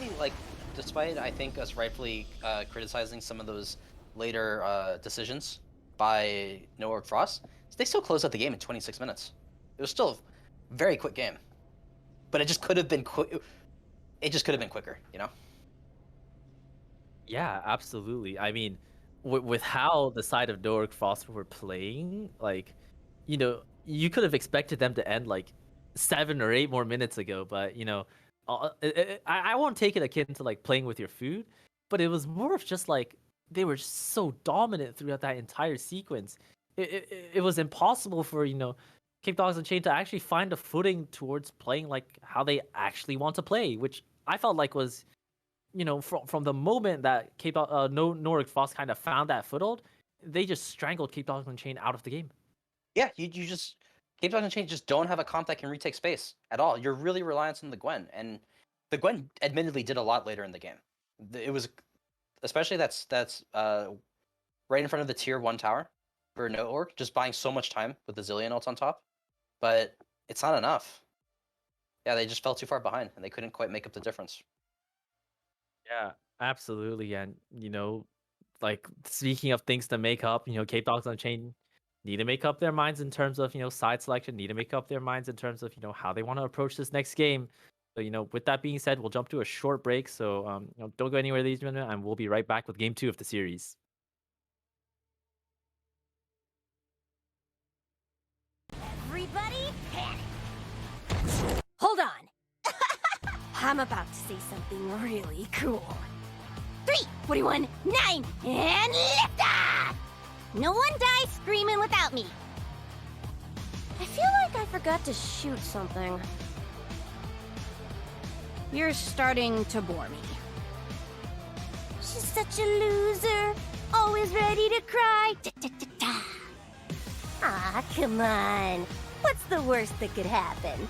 I think us rightfully criticizing some of those later decisions by Noah Frost, they still closed out the game in 26 minutes. It was still a very quick game, but it just could have been It just could have been quicker, you know. Yeah, absolutely. I mean, with how the side of Doric Frost were playing, like, you could have expected them to end like 7 or 8 more minutes ago, but I won't take it akin to like playing with your food, but it was more of just like they were just so dominant throughout that entire sequence. It was impossible for Kick Dogs Unchained to actually find a footing towards playing like how they actually want to play, which I felt like was from the moment that Nordic Frost kind of found that foothold, they just strangled Capedogs Unchained out of the game. Yeah, you just Capedogs Unchained just don't have a comp that can retake space at all. You're really reliant on the Gwen, and the Gwen admittedly did a lot later in the game. It was especially that's right in front of the tier 1 tower for no orc, just buying so much time with the Zillion ult on top, but it's not enough. Yeah, they just fell too far behind and they couldn't quite make up the difference. Yeah, absolutely. And, like speaking of things to make up, Capedogs Unchained need to make up their minds in terms of, side selection, need to make up their minds in terms of, how they want to approach this next game. So, with that being said, we'll jump to a short break. So, don't go anywhere, ladies and gentlemen, and we'll be right back with game 2 of the series. Everybody panic. Hold on. I'm about to say something really cool. 3, 41, 9, and lift off! No one dies screaming without me. I feel like I forgot to shoot something. You're starting to bore me. She's such a loser. Always ready to cry. Da-da-da-da. Aw, come on. What's the worst that could happen?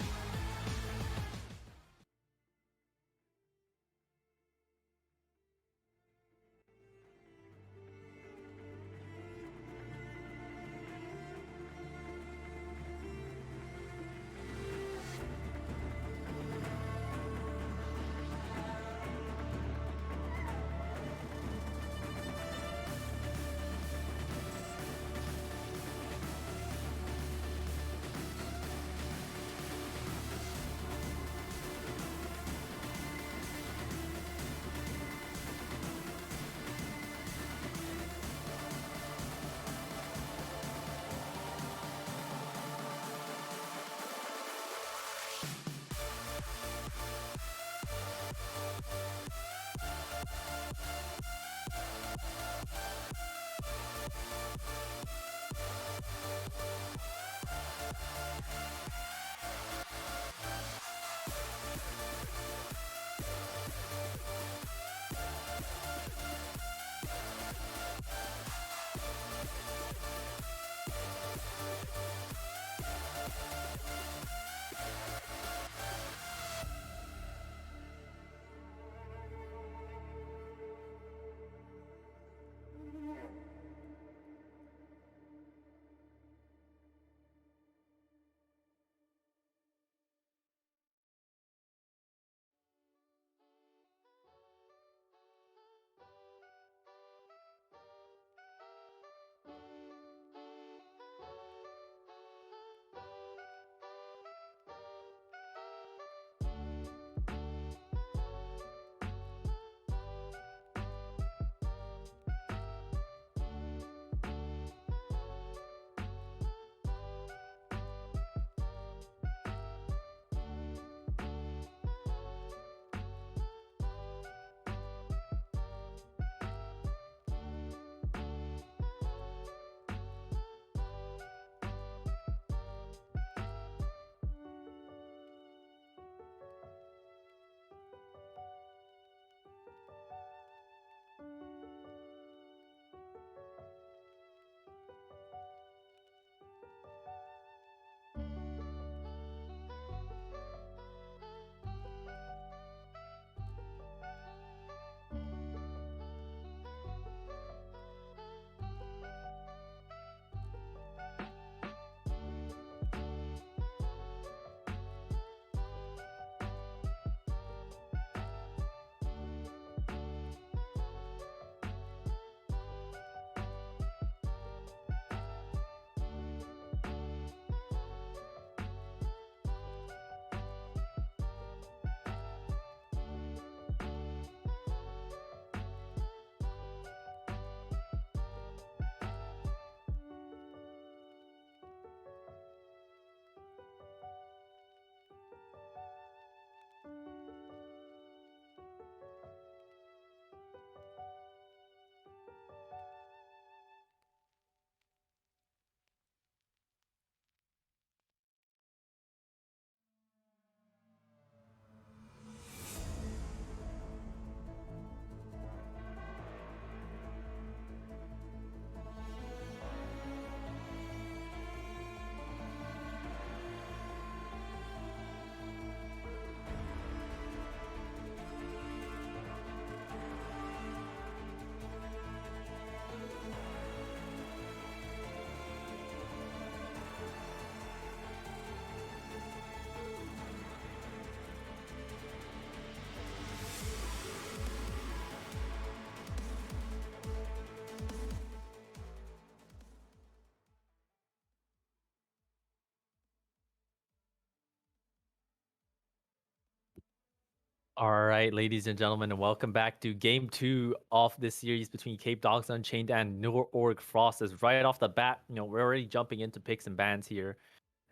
All right, ladies and gentlemen, and welcome back to game two of this series between Capedogs Unchained and Org Frost. As right off the bat, we're already jumping into picks and bans here.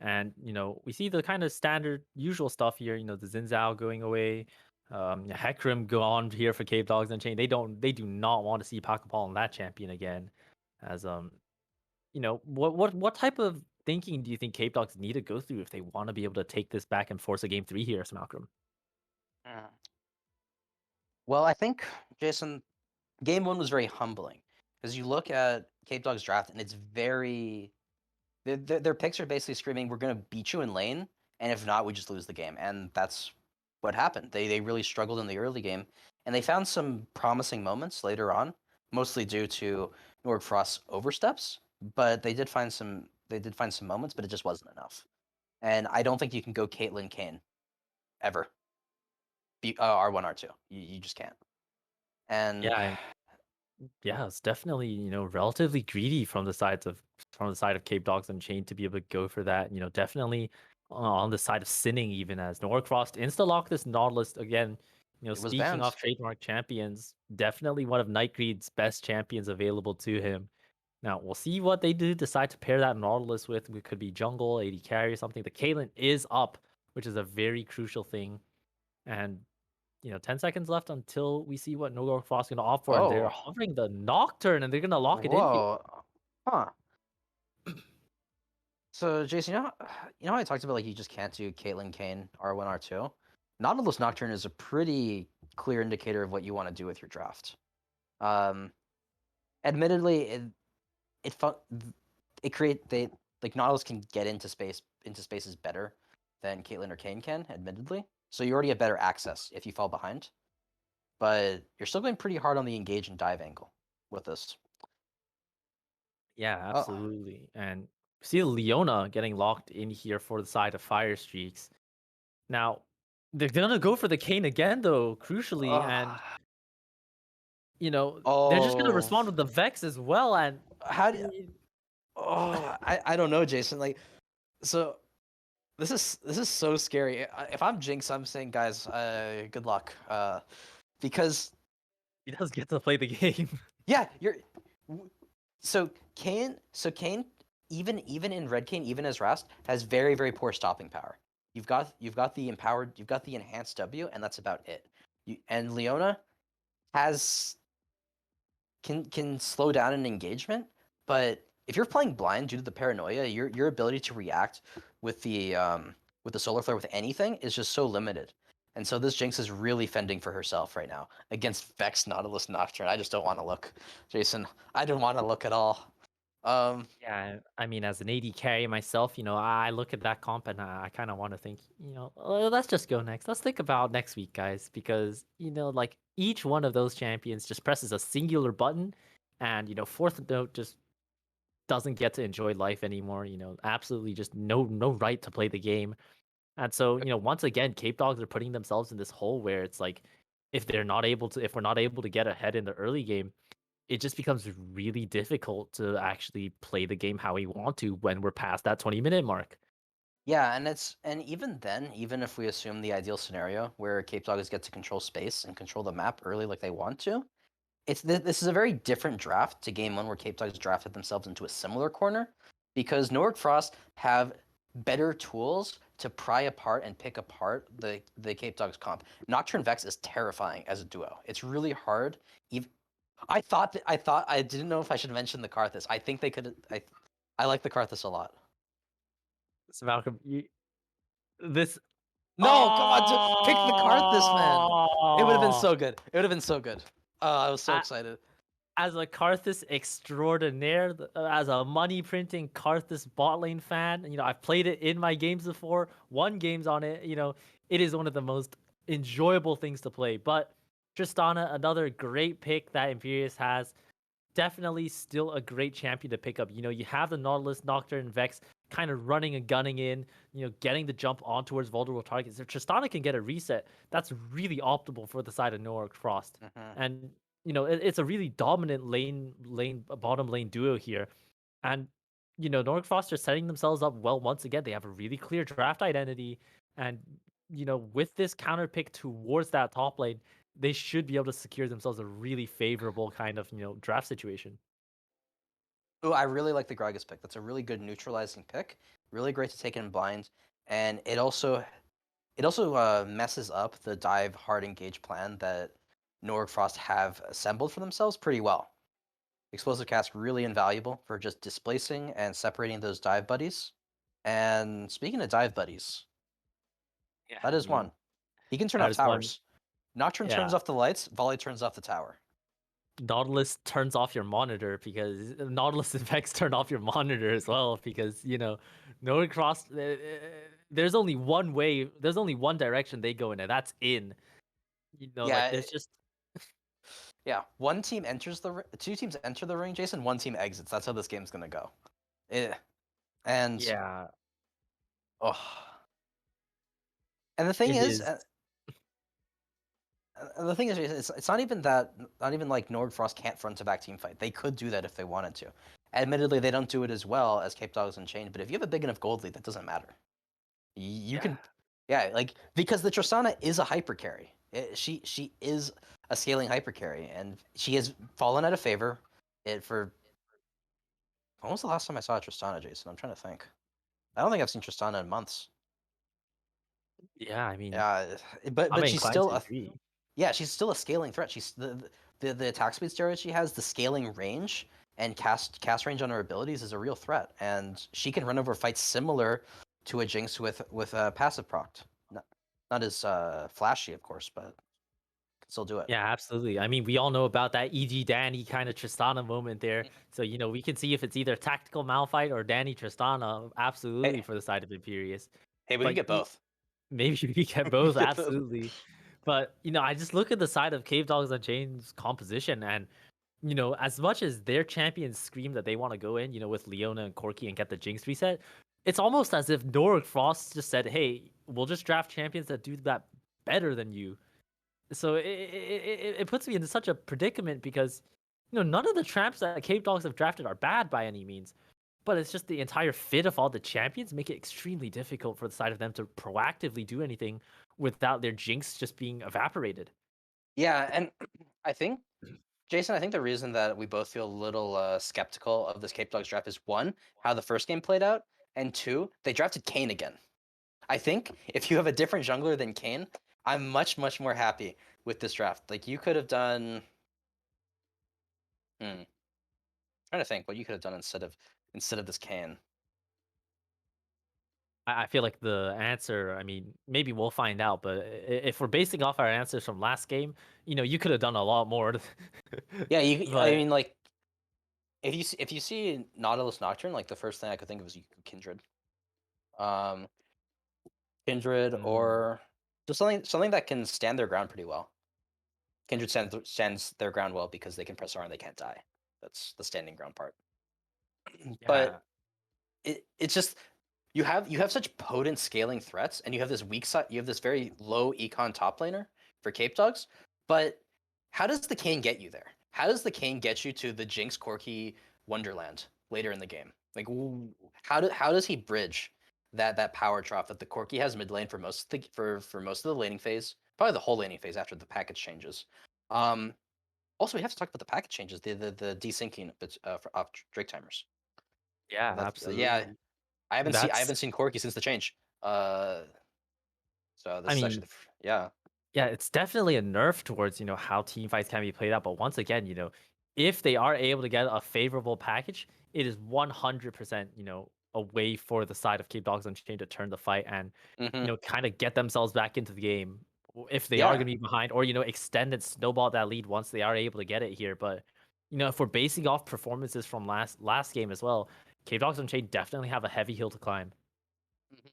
And, we see the kind of standard, usual stuff here, the Zinzao going away, Hecarim go on here for Capedogs Unchained. They do not want to see Pakapal on that champion again. As, what type of thinking do you think Capedogs need to go through if they want to be able to take this back and force a game three here, Malcolm? Mm. Well, I think, Jason, game one was very humbling because you look at Cape Dog's draft and it's very. Their picks are basically screaming, "We're going to beat you in lane, and if not, we just lose the game." And that's what happened. They really struggled in the early game, and they found some promising moments later on, mostly due to Norg Frost's oversteps. But they did find some moments, but it just wasn't enough. And I don't think you can go Caitlyn Kane ever. R1 R2. You just can't. And Yeah, yeah, it's definitely, relatively greedy from the side of Cape Dogs Unchained to be able to go for that. Definitely on the side of sinning, even as Norcross insta lock this Nautilus again. it was Speaking banned. of trademark champions, definitely one of Nightgreed's best champions available to him. Now we'll see what they do decide to pair that Nautilus with. It could be jungle, AD carry, or something. The Caitlyn is up, which is a very crucial thing. And 10 seconds left until we see what No Go Frost going to offer, and they're Oh, hovering the Nocturne, and they're going to lock it in here. whoa, huh? So, Jason, you know how I talked about like you just can't do Caitlyn Kane R1 R2. Nautilus Nocturne is a pretty clear indicator of what you want to do with your draft. Um, admittedly, it fun, it create they like Nautilus can get into spaces better than Caitlyn or Kane can. Admittedly, so you already have better access if you fall behind, but you're still going pretty hard on the engage and dive angle with this. Yeah, Oh, absolutely. And see Leona getting locked in here for the side of Fire Streaks. Now, they're going to go for the Kane again, though, crucially, and, uh, they're just going to oh, respond with the Vex as well, and how do eh, I don't know, Jason. Like, so this is so scary. If I'm Jinx, I'm saying, guys, good luck. Because he does get to play the game. yeah, so Kane, even in Red Kane, even as Rast, has very very poor stopping power. You've got the empowered, you've got the enhanced W, and that's about it. And Leona has can slow down an engagement, but if you're playing blind due to the paranoia, your ability to react with the solar flare with anything is just so limited. And so this Jinx is really fending for herself right now against Vex Nautilus Nocturne. I just don't want to look, Jason. I don't want to look at all. Um, Yeah, I mean, as an AD carry myself, I look at that comp and I kind of want to think, let's just go next. Let's think about next week, guys, because, like each one of those champions just presses a singular button and, fourth note just doesn't get to enjoy life anymore, absolutely just no right to play the game. And so, once again, Cape Dogs are putting themselves in this hole where it's like if we're not able to get ahead in the early game, it just becomes really difficult to actually play the game how we want to when we're past that 20-minute mark. yeah, and even then, even if we assume the ideal scenario where Cape Dogs get to control space and control the map early like they want to, this is a very different draft to game one where Cape Dogs drafted themselves into a similar corner because Norg Frost have better tools to pry apart and pick apart the Cape Dogs comp. Nocturne Vex is terrifying as a duo. It's really hard. I didn't know if I should mention the Karthus. I think they could. I like the Karthus a lot. So Malcolm, this No, come on, pick the Karthus, man. It would have been oh, so good. It would have been so good. I was so I, excited. as a Karthus extraordinaire, as a money printing Karthus bot lane fan, I've played it in my games before, won games on it. It is one of the most enjoyable things to play. But Tristana, another great pick that Imperius has. Definitely still a great champion to pick up. You have the Nautilus, Nocturne, Vex kind of running and gunning in, getting the jump on towards vulnerable targets. If Tristana can get a reset, that's really optimal for the side of Noah Frost. Hmm. And, it's a really dominant bottom lane duo here. And, Nordic Frost are setting themselves up well once again. They have a really clear draft identity. And, with this counter pick towards that top lane, they should be able to secure themselves a really favorable kind of, draft situation. Oh, I really like the Gragas pick. That's a really good neutralizing pick. Really great to take in blind, and it also messes up the dive hard engage plan that Norg Frost have assembled for themselves pretty well. Explosive cast really invaluable for just displacing and separating those dive buddies. And speaking of dive buddies, Yeah, that I is mean, one. He can turn that off is one. towers. Nocturne turns Yeah, off the lights. Volley turns off the tower. Nautilus turns off your monitor because Nautilus effects turn off your monitor as well because no cross. There's only one way. There's only one direction they go in, and that's in. Like Yeah, there's just yeah. Two teams enter the ring, Jason. One team exits. That's how this game's gonna go. It, and yeah, oh, and the thing it is, is. the thing is, it's not even like Nordfrost can't front to back team fight. They could do that if they wanted to. Admittedly, they don't do it as well as Capedogs Unchained. But if you have a big enough gold lead, that doesn't matter. You Yeah, can, yeah, like because the Tristana is a hyper carry. She is a scaling hyper carry, and she has fallen out of favor. For when was the last time I saw a Tristana, Jason? I'm trying to think. I don't think I've seen Tristana in months. yeah. I mean, Yeah, but I'm she's inclined still to a agree. yeah, she's still a scaling threat. She's the attack speed steroid she has, the scaling range and cast range on her abilities is a real threat, and she can run over fights similar to a Jinx with a passive proc. Not as flashy, of course, but can still do it. Yeah, absolutely. I mean, we all know about that EG Danny kind of Tristana moment there. Mhm. So, we can see if it's either tactical Malphite or Danny Tristana, absolutely Hey, for the side of Imperius. hey, we can But get both. maybe we get We can both, get both. absolutely. But, I just look at the side of Capedogs Unchained's composition, and, as much as their champions scream that they want to go in, with Leona and Corki and get the Jinx reset, it's almost as if Noric Frost just said, hey, we'll just draft champions that do that better than you. So it puts me into such a predicament because none of the traps that Capedogs have drafted are bad by any means, but it's just the entire fit of all the champions make it extremely difficult for the side of them to proactively do anything without their jinx just being evaporated. Yeah, and I think Jason, I think the reason that we both feel a little skeptical of this Cape Dogs draft is one, how the first game played out, and two, they drafted Kane again. I think if you have a different jungler than Kane, I'm much, much more happy with this draft. Like you could have done. Trying to think what you could have done instead of this Kane. I feel like the answer, I mean, maybe we'll find out, but if we're basing off our answers from last game, you could have done a lot more. Yeah, you. I But mean, like if you see Nautilus Nocturne, like the first thing I could think of was Kindred. Um, Kindred mm, or just something that can stand their ground pretty well. Kindred stands their ground well because they can press R and they can't die. That's the standing ground part. yeah, But it's just you have such potent scaling threats, and you have this weak side. You have this very low econ top laner for Cape Dogs. But how does the Kane get you there? How does the Kane get you to the Jinx Corki Wonderland later in the game? Like how does he bridge that power trough that the Corki has mid lane for most of the for most of the laning phase, probably the whole laning phase after the package changes. Um, Also, we have to talk about the package changes, the desyncing of Drake timers. yeah, That's yeah. absolutely. I That's, haven't seen Corki since the change. So I this is actually mean, yeah. yeah, it's definitely a nerf towards, how team fights can be played out. But once again, if they are able to get a favorable package, it is 100%, a way for the side of Cape Dogs Unchained to turn the fight and, Hmm. kind of get themselves back into the game if they are Yeah. going to be behind or, extend and snowball that lead once they are able to get it here. But, if we're basing off performances from last game as well, Cape Dogs Unchained definitely have a heavy hill to climb. Mhm.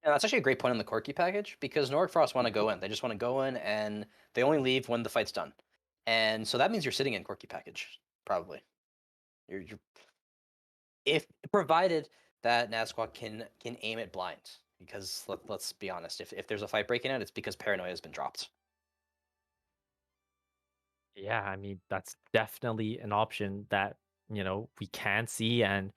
And that's actually a great point in the Corki package because Nordic Frost want to go in. They just want to go in and they only leave when the fight's done. And so that means you're sitting in Corki package, probably. You're if provided that Nasquak can aim it blind. Because let's be honest, if there's a fight breaking out, it's because paranoia has been dropped. Yeah, I mean, that's definitely an option that, we can see. And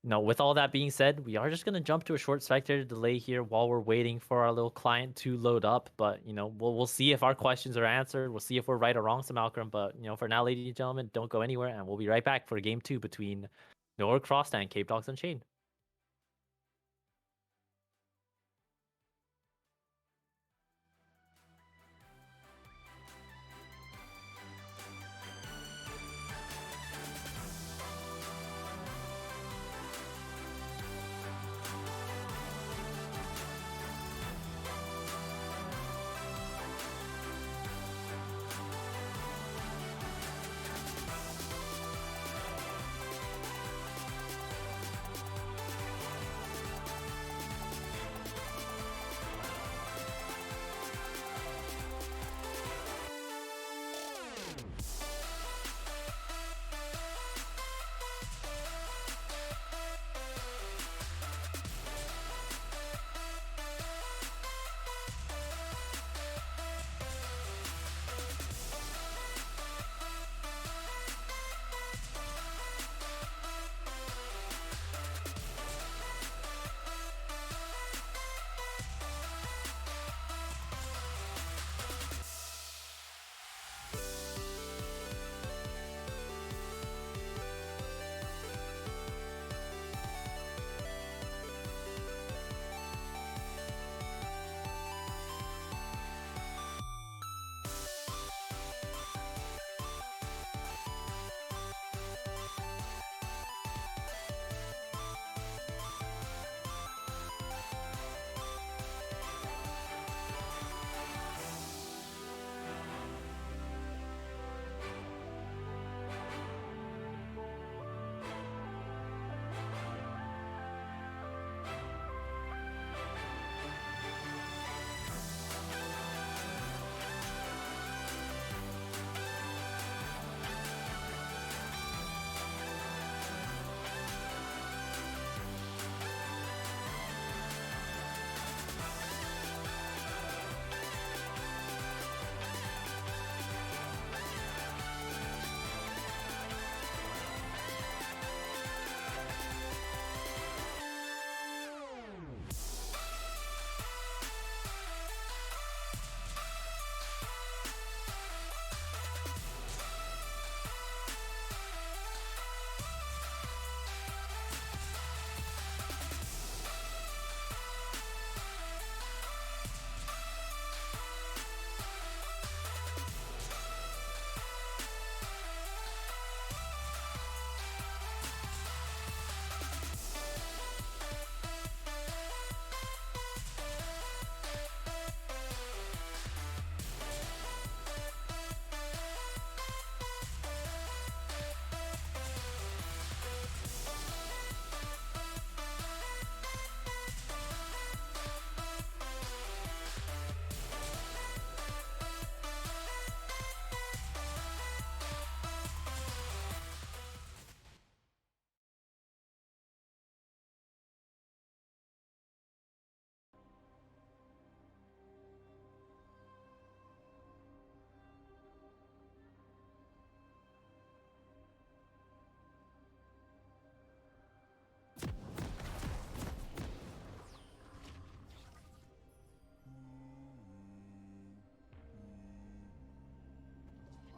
No, with all that being said, we are just gonna jump to a short spectator delay here while we're waiting for our little client to load up. But we'll see if our questions are answered. We'll see if we're right or wrong, some Malcolm. But for now, ladies and gentlemen, don't go anywhere, and we'll be right back for game 2 between Noah Cross and Capedogs Unchained.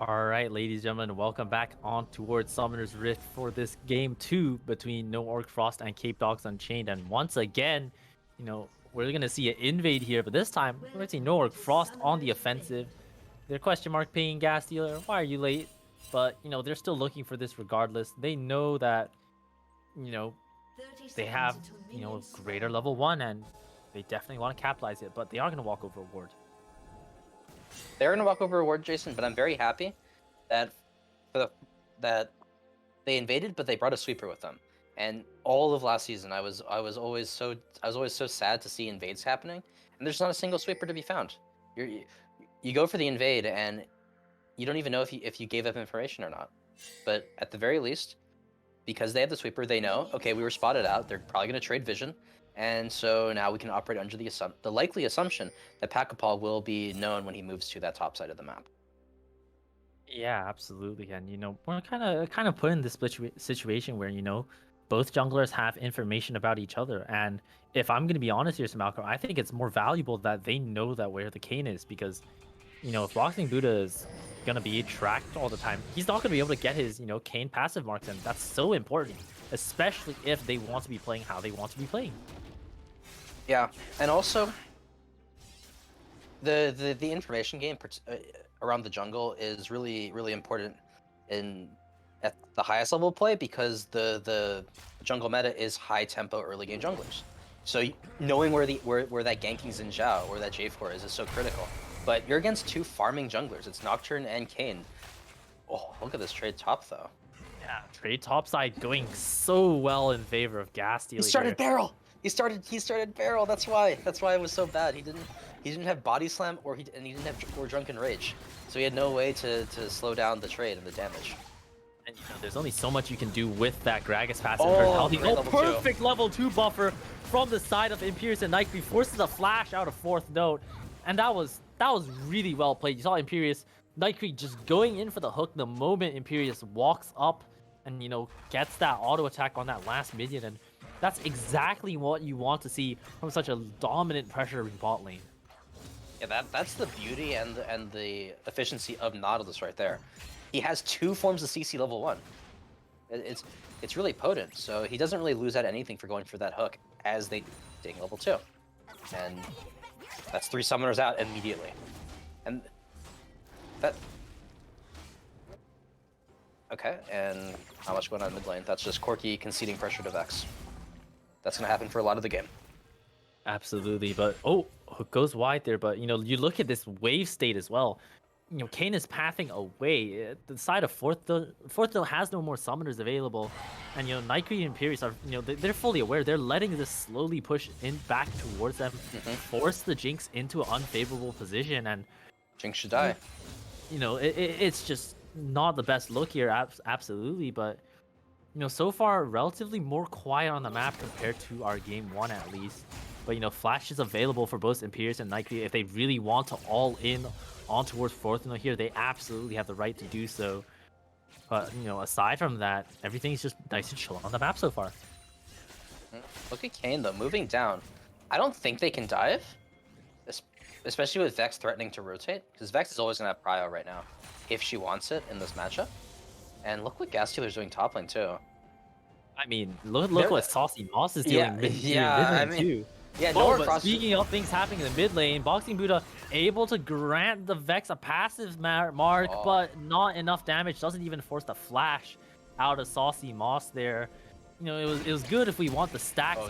All right, ladies and gentlemen, welcome back on towards Summoner's Rift for this game 2 between No Orc Frost and Capedogs Unchained. And once again, we're gonna see an invade here, but this time we're gonna see No Orc Frost on the offensive. Their question mark pinging gas dealer, why are you late? But they're still looking for this regardless. They know that you know they have greater level 1, and they definitely want to capitalize it, but they are gonna walk over a ward. They're gonna walk over a ward, Jason, but I'm very happy that that they invaded, but they brought a sweeper with them. And all of last season, I was always so sad to see invades happening, and there's not a single sweeper to be found. You go for the invade, and you don't even know if you gave up information or not. But at the very least, because they have the sweeper, they know, okay, we were spotted out. They're probably going to trade vision, and so now we can operate under the likely assumption that Pakapal will be known when he moves to that top side of the map. Yeah, absolutely. And we're kind of put in this situation where both junglers have information about each other. And if I'm going to be honest here, Malcolm, I think it's more valuable that they know that where the Kayn is, because if Boxing Buddha is going to be tracked all the time, he's not going to be able to get his Kayn passive marks, and that's so important, especially if they want to be playing how they want to be playing. Yeah, and also the information game around the jungle is really important at the highest level of play, because the jungle meta is high tempo early game junglers. So knowing where that ganking Xin Zhao or that J4 is so critical. But you're against two farming junglers. It's Nocturne and Kayn. Oh, look at this trade top though. Yeah, trade topside going so well in favor of gas dealing. He started barrel. He started barrel. That's why it was so bad. He didn't have body slam or he didn't have drunken rage. So he had no way to slow down the trade and the damage. And there's only so much you can do with that Gragas passive. Perfect level 2 buffer from the side of Imperius, and Nike forces a flash out of 4th note. And that was really well played. You saw Imperius, Nike just going in for the hook the moment Imperius walks up and gets that auto attack on that last minion, and that's exactly what you want to see from such a dominant pressure bot lane. Yeah, that's the beauty and the efficiency of Nautilus right there. He has 2 forms of CC level 1. It's really potent, so he doesn't really lose out anything for going for that hook as they ding level 2. And that's 3 summoners out immediately. And that... Okay, and not much going on in mid lane. That's just Corki conceding pressure to Vex. That's going to happen for a lot of the game. Absolutely, but hook goes wide there, but you look at this wave state as well. Kayn is pathing away. The side of fourth though has no more summoners available, and Nike and Imperius are they're fully aware. They're letting this slowly push in back towards them, force the Jinx into an unfavorable position, and Jinx should die. It's just not the best look here, absolutely, but so far relatively more quiet on the map compared to our game 1 at least. But Flash is available for both Imperius and Nike if they really want to all in on towards 4th here. They absolutely have the right to do so. But aside from that, everything's just nice and chill on the map so far. Look at Kayn though, moving down. I don't think they can dive, especially with Vex threatening to rotate, because Vex is always gonna have prio right now if she wants it in this matchup. And look what Gastealer's doing top lane too. I mean, look what Saucy Moss is doing mid lane too. Yeah, but speaking of things happening in the mid lane, Boxing Buddha able to grant the Vex a passive mark, but not enough damage. Doesn't even force the flash out of Saucy Moss there. It was good if we want the stacks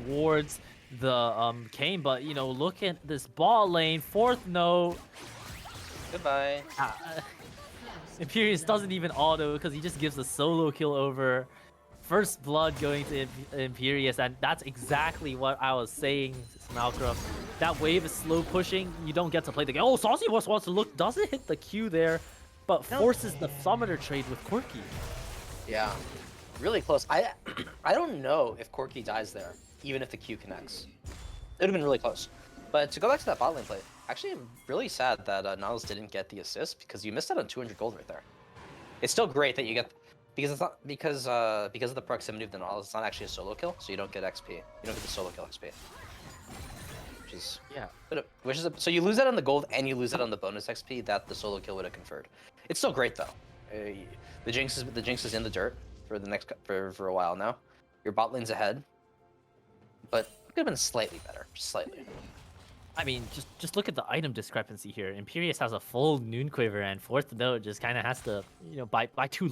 towards the Kayn, but look at this bot lane, 4th note. Goodbye. Imperius doesn't even auto because he just gives a solo kill over. First blood going to Imperius, and that's exactly what I was saying, Malcolm. That wave is slow pushing. You don't get to play the game. Oh, Saucy Moss wants to look. Doesn't hit the Q there, but forces the summoner trade with Corki. Yeah, really close. I don't know if Corki dies there, even if the Q connects. It would have been really close. But to go back to that bot lane play, actually, I'm really sad that Nautilus didn't get the assist, because you missed out on 200 gold right there. It's still great that you get, because it's not because of the proximity of the Nautilus. It's not actually a solo kill, so you don't get XP. You don't get the solo kill XP. So you lose that on the gold and you lose it on the bonus XP that the solo kill would have conferred. It's still great though. The Jinx is in the dirt for the next for a while now. Your bot lane's ahead, but it could have been slightly better, just slightly. I mean, just look at the item discrepancy here. Imperius has a full Noon Quiver, and 4th note just kind of has to, buy two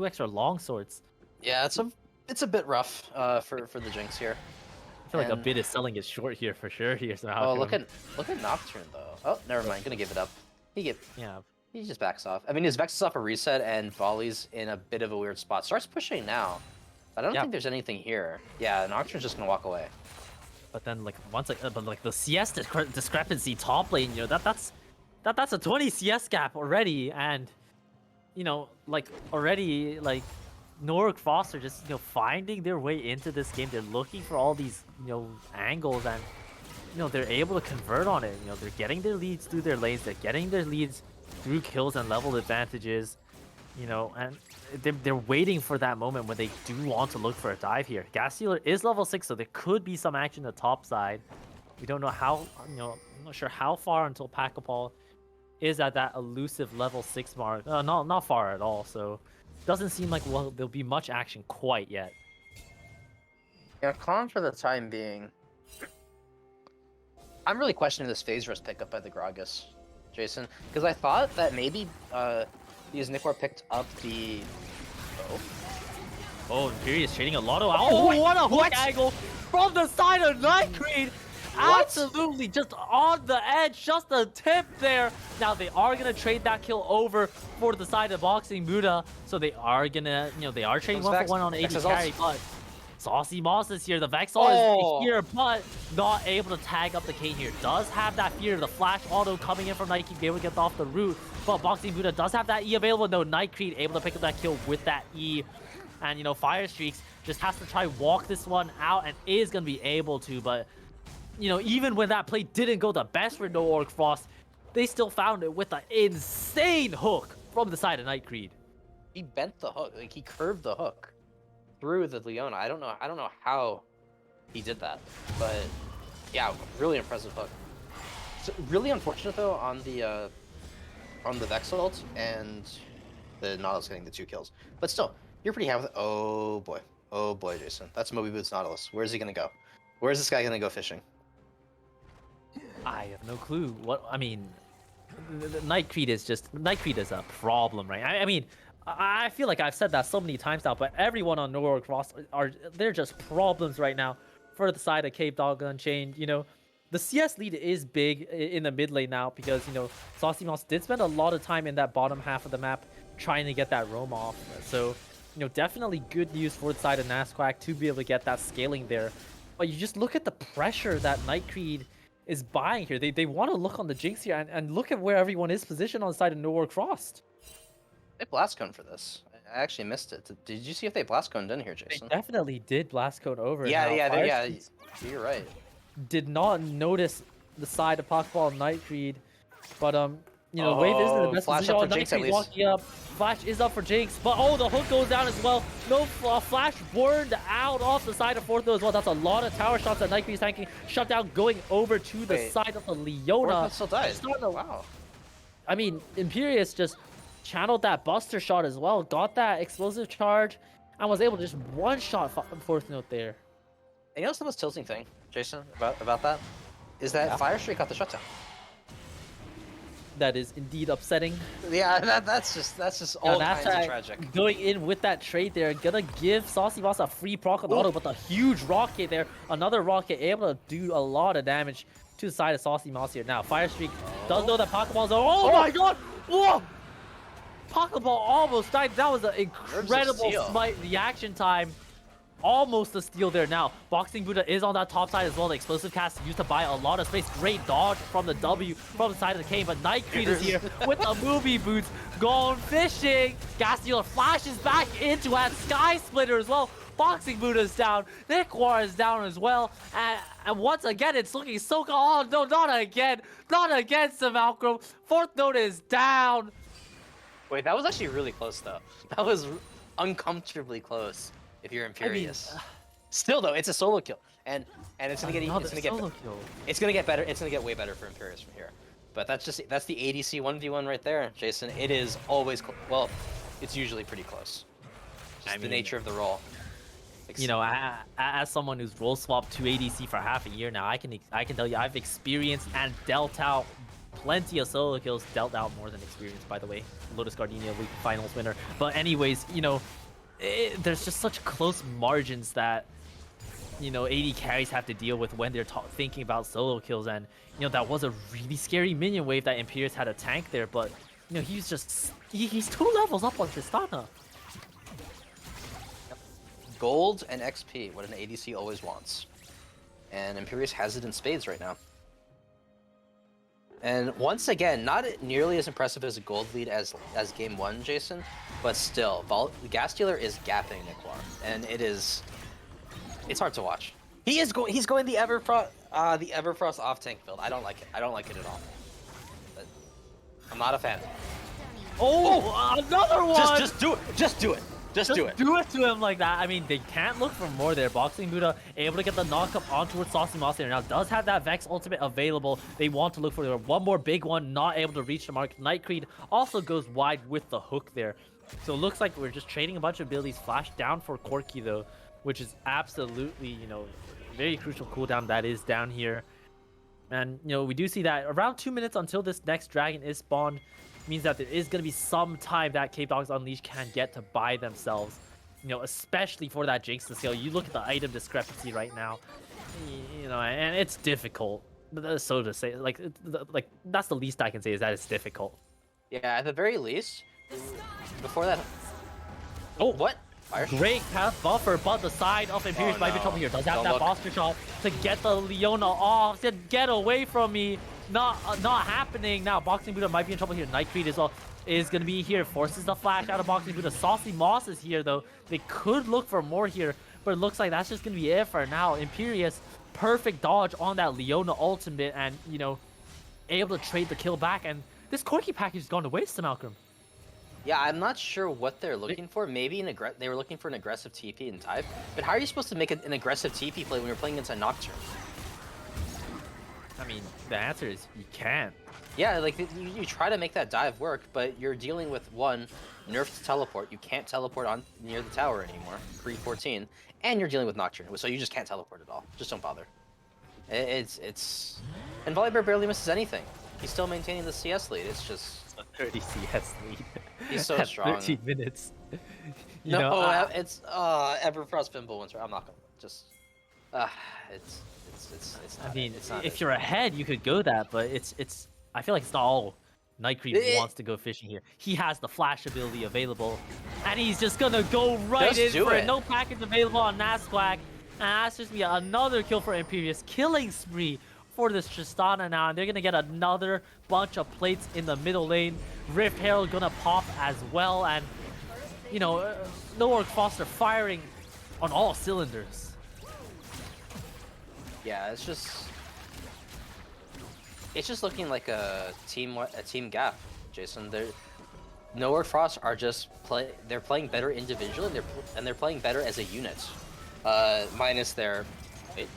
extra long swords. Yeah, it's a bit rough for the Jinx here. I feel like a bit is selling it short here for sure. Here, so look at Nocturne though. Oh, never mind. Gonna give it up. He just backs off. I mean, his Vex is off a reset, and Volley's in a bit of a weird spot. Starts pushing now, but I don't think there's anything here. Yeah, Nocturne's just gonna walk away. But then but the CS discrepancy top lane, that's a 20 CS gap already, and already Nork Foster just finding their way into this game. They're looking for all these angles, and they're able to convert on it. They're getting their leads through their lanes. They're getting their leads through kills and level advantages. You know, and they're waiting for that moment when they do want to look for a dive here. Gas Stealer is level 6, so there could be some action on the top side. We don't know how, I'm not sure how far until Pack-a-Paul is at that elusive level 6 mark. Not far at all, so doesn't seem like there'll be much action quite yet. Yeah, calm for the time being. I'm really questioning this phase rush pickup by the Gragas, Jason, because I thought that maybe because Nickor picked up the. Oh, Imperius trading a lot of. Oh, what a hook angle from the side of Night Creed! Absolutely, just on the edge, just a tip there. Now they are gonna trade that kill over for the side of Boxing Buddha, so they are gonna, they are trading 1-for-1 on AD carry, but Saucy Moss is here. The Vexal is here, but not able to tag up the Kane here. Does have that fear, the flash auto coming in from Night Creed, be able to get off the root, but Boxing Buddha does have that E available. No, Night Creed able to pick up that kill with that E. And, Fire Streaks just has to try walk this one out and is going to be able to. But, even when that play didn't go the best for No Orc Frost, they still found it with an insane hook from the side of Night Creed. He bent the hook, like he curved the hook through the Leona. I don't know how he did that, but yeah, really impressive hook. So really unfortunate though on the Vex ult and the Nautilus getting the 2 kills. But still, you're pretty happy with it. Oh boy, Jason. That's Moby Boots Nautilus. Where's he gonna go? Where's this guy gonna go fishing? I have no clue. Night Creed is a problem, right? I mean, I feel like I've said that so many times now, but everyone on No Orc Frost they're just problems right now for the side of Capedogs Unchained. The CS lead is big in the mid lane now because, Saucy Moss did spend a lot of time in that bottom half of the map trying to get that roam off. So, definitely good news for the side of Nasquack to be able to get that scaling there. But you just look at the pressure that Night Creed is buying here. They want to look on the Jinx here and look at where everyone is positioned on the side of No Orc Frost. They blast cone for this. I actually missed it. Did you see if they blast coned in here, Jason? They definitely did blast code over. Yeah, you're right. Did not notice the side of Pac-Ball Night Creed, but Wave isn't in the best flash position. up for Night Jinx at Creed least. walking up. Flash is up for Jinx, but the hook goes down as well. No flash burned out off the side of Fortho as well. That's a lot of tower shots that Night Creed is tanking. Shut down going over to the side of the Leona. Fortho still dies. Wow. I mean, Imperius just channeled that Buster shot as well, got that explosive charge, and was able to just one-shot Fourth Note there. And you know the most tilting thing, Jason, about that? Is that Fire Streak got the shutdown. That is indeed upsetting. Yeah, that's just all kinds of tragic. Going in with that trade there, gonna give Saucy Boss a free proc on auto, but the huge rocket there, another rocket able to do a lot of damage to the side of Saucy Moss here. Now, Fire Streak does know that Pokeball's oh my god! Whoa! Pokeball almost died. That was an incredible smite reaction time. Almost a steal there. Now, Boxing Buddha is on that top side as well. The explosive cast used to buy a lot of space. Great dodge from the W from the side of the Kane, but Night Creed is here with the movie boots going fishing. Gas Stealer flashes back into a Sky Splitter as well. Boxing Buddha is down. Nickor is down as well. And once again, it's looking so... Oh, no, not again. Not again, Sammalcro. Fourth Note is down. Wait, that was actually really close, though. That was uncomfortably close. If you're Imperious, I mean, still though, it's a solo kill, and it's gonna get better. It's gonna get way better for Imperious from here. But that's the ADC 1v1 right there, Jason. It is always well, it's usually pretty close. Just the nature of the role. As someone who's role swapped to ADC for half a year now, I can tell you I've experienced and dealt out plenty of solo kills. Dealt out more than experienced, by the way. Lotus Gardenia League Finals winner. But anyways, there's just such close margins that AD carries have to deal with when they're thinking about solo kills, and that was a really scary minion wave that Imperius had a tank there, but he's just he's 2 levels up on Tristana. Gold and XP, what an ADC always wants, and Imperius has it in spades right now. And once again, not nearly as impressive as a gold lead as game 1, Jason, but still, Gas Stealer is gapping Nickor, and it's hard to watch. He's going the Everfrost off tank build. I don't like it. I don't like it at all. But I'm not a fan. Oh, another one! Just do it. Just do it. Just do it. Do it to him like that. I mean, they can't look for more there. Boxing Buddha able to get the knock up on towards Saucy Moss here. Now does have that Vex ultimate available. They want to look for one more big one, not able to reach the mark. Night Creed also goes wide with the hook there. So it looks like we're just trading a bunch of abilities. Flash down for Corki though, which is absolutely, you know, very crucial cooldown that is down here. And, you know, we do see that around 2 minutes until this next dragon is spawned. Means that there is going to be some time that Capedogs Unleashed can get to buy themselves. You know, especially for that Jinx to scale. You look at the item discrepancy right now. You know, and it's difficult. So to say, like that's the least I can say is that it's difficult. Yeah, at the very least, before that... Oh, what? Great path buffer, but the side of Imperious might be trouble here. Does have that Buster shot to get the Leona off. Said, get away from me. Not happening. Now Boxing Buddha might be in trouble here. Night Creed as well is going to be here. Forces the flash out of Boxing Buddha. Saucy Moss is here though. They could look for more here, but it looks like that's just going to be it for now. Imperious, perfect dodge on that Leona ultimate and, you know, able to trade the kill back. And this Corki package has gone to waste to Malcolm. Yeah, I'm not sure what they're looking for. Maybe they were looking for an aggressive TP and type. But how are you supposed to make an aggressive TP play when you're playing against a Nocturne? I mean, the answer is you can't. Yeah, like you try to make that dive work, but you're dealing with one nerfed teleport. You can't teleport on near the tower anymore, pre-14, and you're dealing with Nocturne, so you just can't teleport at all. Just don't bother. It's and Volibear barely misses anything. He's still maintaining the CS lead. It's just a 30 CS lead. He's so at strong. 13 minutes. You no, know, it's Everfrost Pinball Winter. I'm not gonna just. It's not. I mean, it's not if you're ahead, you could go that, but it's. I feel like it's not all. Night Creed wants to go fishing here. He has the flash ability available, and he's just gonna go right in for it. No package available on Nasquack, and that's just be another kill for Imperious. Killing spree for this Tristana now, and they're gonna get another bunch of plates in the middle lane. Rift Herald gonna pop as well, and you know, Noorg Foster firing on all cylinders. Yeah, it's just looking like a team gap, Jason. Noorg Frost are just they're playing better individually, and they're playing better as a unit. Minus their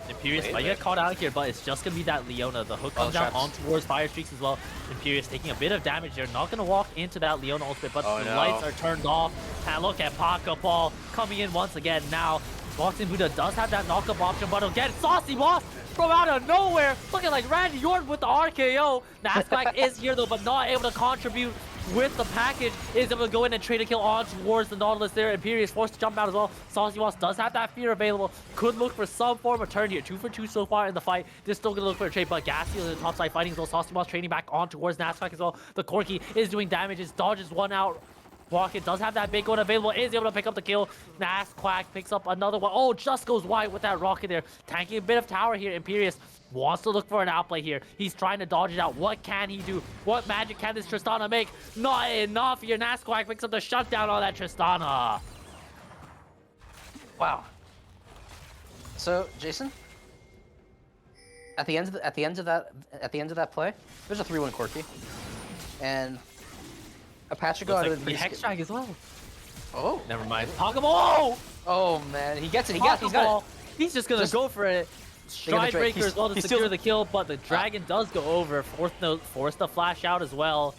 Imperious might get caught out here, but it's just gonna be that Leona. The hook comes down on towards Fire Streaks as well. Imperious taking a bit of damage there. Not gonna walk into that Leona ultimate, but the lights are turned off. And look at Pokeball coming in once again now. Boxing Buddha does have that knockup option, but again, Saucy Moss from out of nowhere, looking like Randy Orton with the RKO. Nasquack is here though, but not able to contribute with the package. Is able to go in and trade a kill on towards the Nautilus there. Imperious forced to jump out as well. Saucy Moss does have that fear available. Could look for some form of turn here. 2 for 2 so far in the fight. They're still gonna look for a trade, but Gassy on the top side fighting as well. Saucy Moss trading back on towards Nasquack as well. The Corki is doing damages, dodges one out. Rocket does have that big one available, is able to pick up the kill. Nasquack picks up another one. Oh, just goes wide with that rocket there. Tanking a bit of tower here. Imperious wants to look for an outplay here. He's trying to dodge it out. What can he do? What magic can this Tristana make? Not enough here. Nasquack picks up the shutdown on that Tristana. Wow. So, Jason, at the end of that play, there's a 3-1 Corki, and Apache got like the Hex Drag as well. Oh, never mind. Pokeball! Oh man, he gets it. He got it. He's just gonna go for it. Stride Breaker as well to secure the kill, but the Dragon does go over. Force the flash out as well.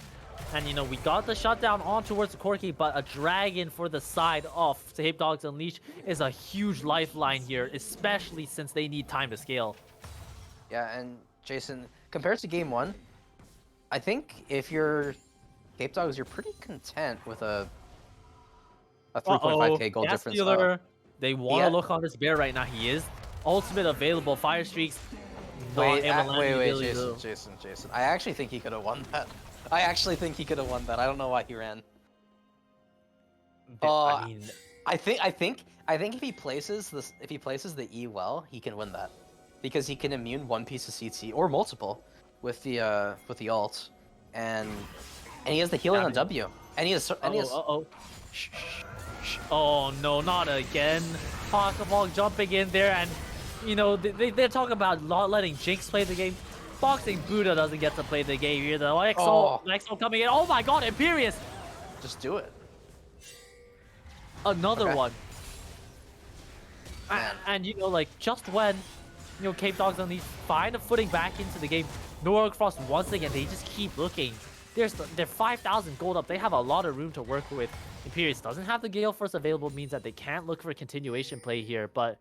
And you know, we got the shutdown on towards the Corki, but a Dragon for the side of Capedogs Unleashed is a huge lifeline here, especially since they need time to scale. Yeah, and Jason, compared to game 1, I think if you're Capedogs, you're pretty content with a 3.5k gold difference. Dealer, they want to look on this bear right now. He is ultimate available. Fire Streaks. Wait, Jason. I actually think he could have won that. I don't know why he ran. I mean, I think if he places the E well, he can win that, because he can immune one piece of CT or multiple with the ult, and he has the healing on W, and he has Oh no, not again. Pokeball jumping in there, and you know, they're talking about not letting Jinx play the game. Boxing Buddha doesn't get to play the game either. Exo coming in. Oh my god, Imperious Just do it. Another Okay. one. Man. And you know, like just when Capedogs Unleashed find a footing back into the game, Norg Frost once again they just keep looking. They're 5,000 gold up. They have a lot of room to work with. Imperius doesn't have the Gale Force available, means that they can't look for a continuation play here. But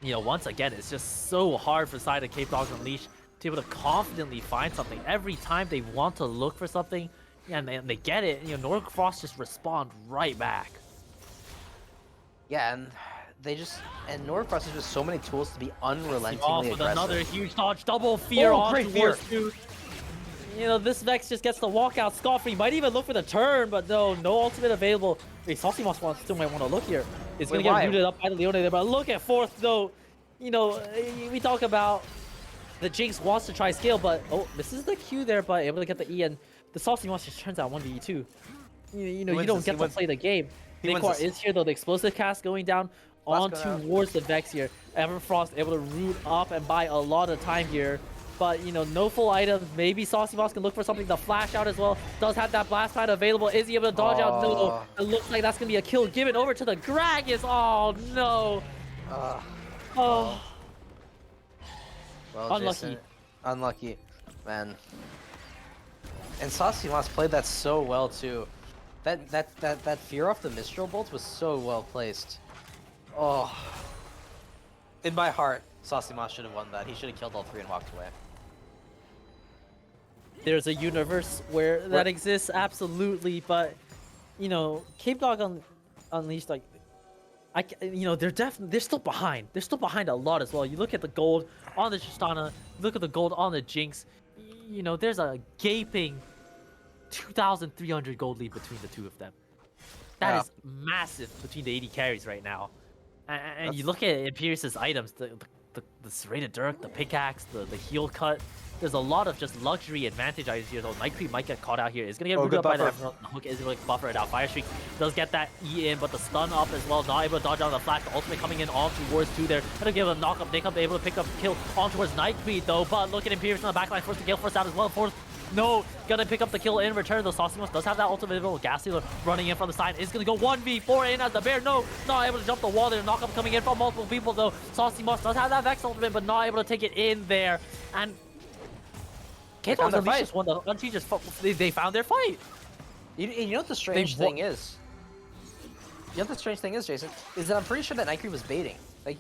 once again, it's just so hard for side of Capedogs Unleashed to be able to confidently find something every time they want to look for something, and they get it. Norg Frost just respond right back. Yeah, and Norg Frost has just so many tools to be unrelentingly Off with aggressive. another huge dodge, double fear Oh, on great towards fear. 2. This Vex just gets the walkout. Scot-free might even look for the turn, but no ultimate available. Wait, Saucy Moss still might want to look here. It's going to get rooted up by the Leone there, but look at fourth though. We talk about the Jinx wants to try scale, but this is the Q there, but able to get the E, and the Saucy Moss just turns out 1v2. You don't get to play the game. Naqor is here though, the explosive cast going down on towards the Vex here. Everfrost able to root up and buy a lot of time here. But, no full items. Maybe Saucy Moss can look for something to flash out as well. Does have that blast pad available. Is he able to dodge out? No. It looks like that's going to be a kill. Given over to the Gragas. Oh, no. Well, Unlucky. Jason, unlucky, man. And Saucy Moss played that so well too. That fear off the Mistral bolts was so well placed. Oh, in my heart, Saucy Moss should have won that. He should have killed all three and walked away. There's a universe where that exists, absolutely. But, Capedog Unleashed, like, they're still behind. They're still behind a lot as well. You look at the gold on the Tristana, look at the gold on the Jinx. There's a gaping 2,300 gold lead between the two of them. That is massive between the 80 carries right now. And you look at Imperius's items, the serrated dirk, the pickaxe, the heel cut. There's a lot of just luxury advantage items here. So Night Creep might get caught out here. It's gonna get rooted up by the Emerald. The hook is able to buffer it out. Fire Streak does get that E in, but the stun up as well. Not able to dodge out the flash. The ultimate coming in on towards 2 there. Gonna give a knock up. They come able to pick up kill on towards Night Creep though. But look at Imperius on the backline. Force the Gale Force out as well. No, gonna pick up the kill in return. The Saucy Moss does have that ultimate available. Gas Stealer running in from the side is gonna go 1v4 in as the bear. No, not able to jump the wall there. Knock up coming in from multiple people though. Saucy Moss does have that Vex ultimate, but not able to take it in there. And Capedogs Unleashed just won the they found their fight. You know what the strange thing is? You know what the strange thing is, Jason? Is that I'm pretty sure that Night Creep was baiting. Like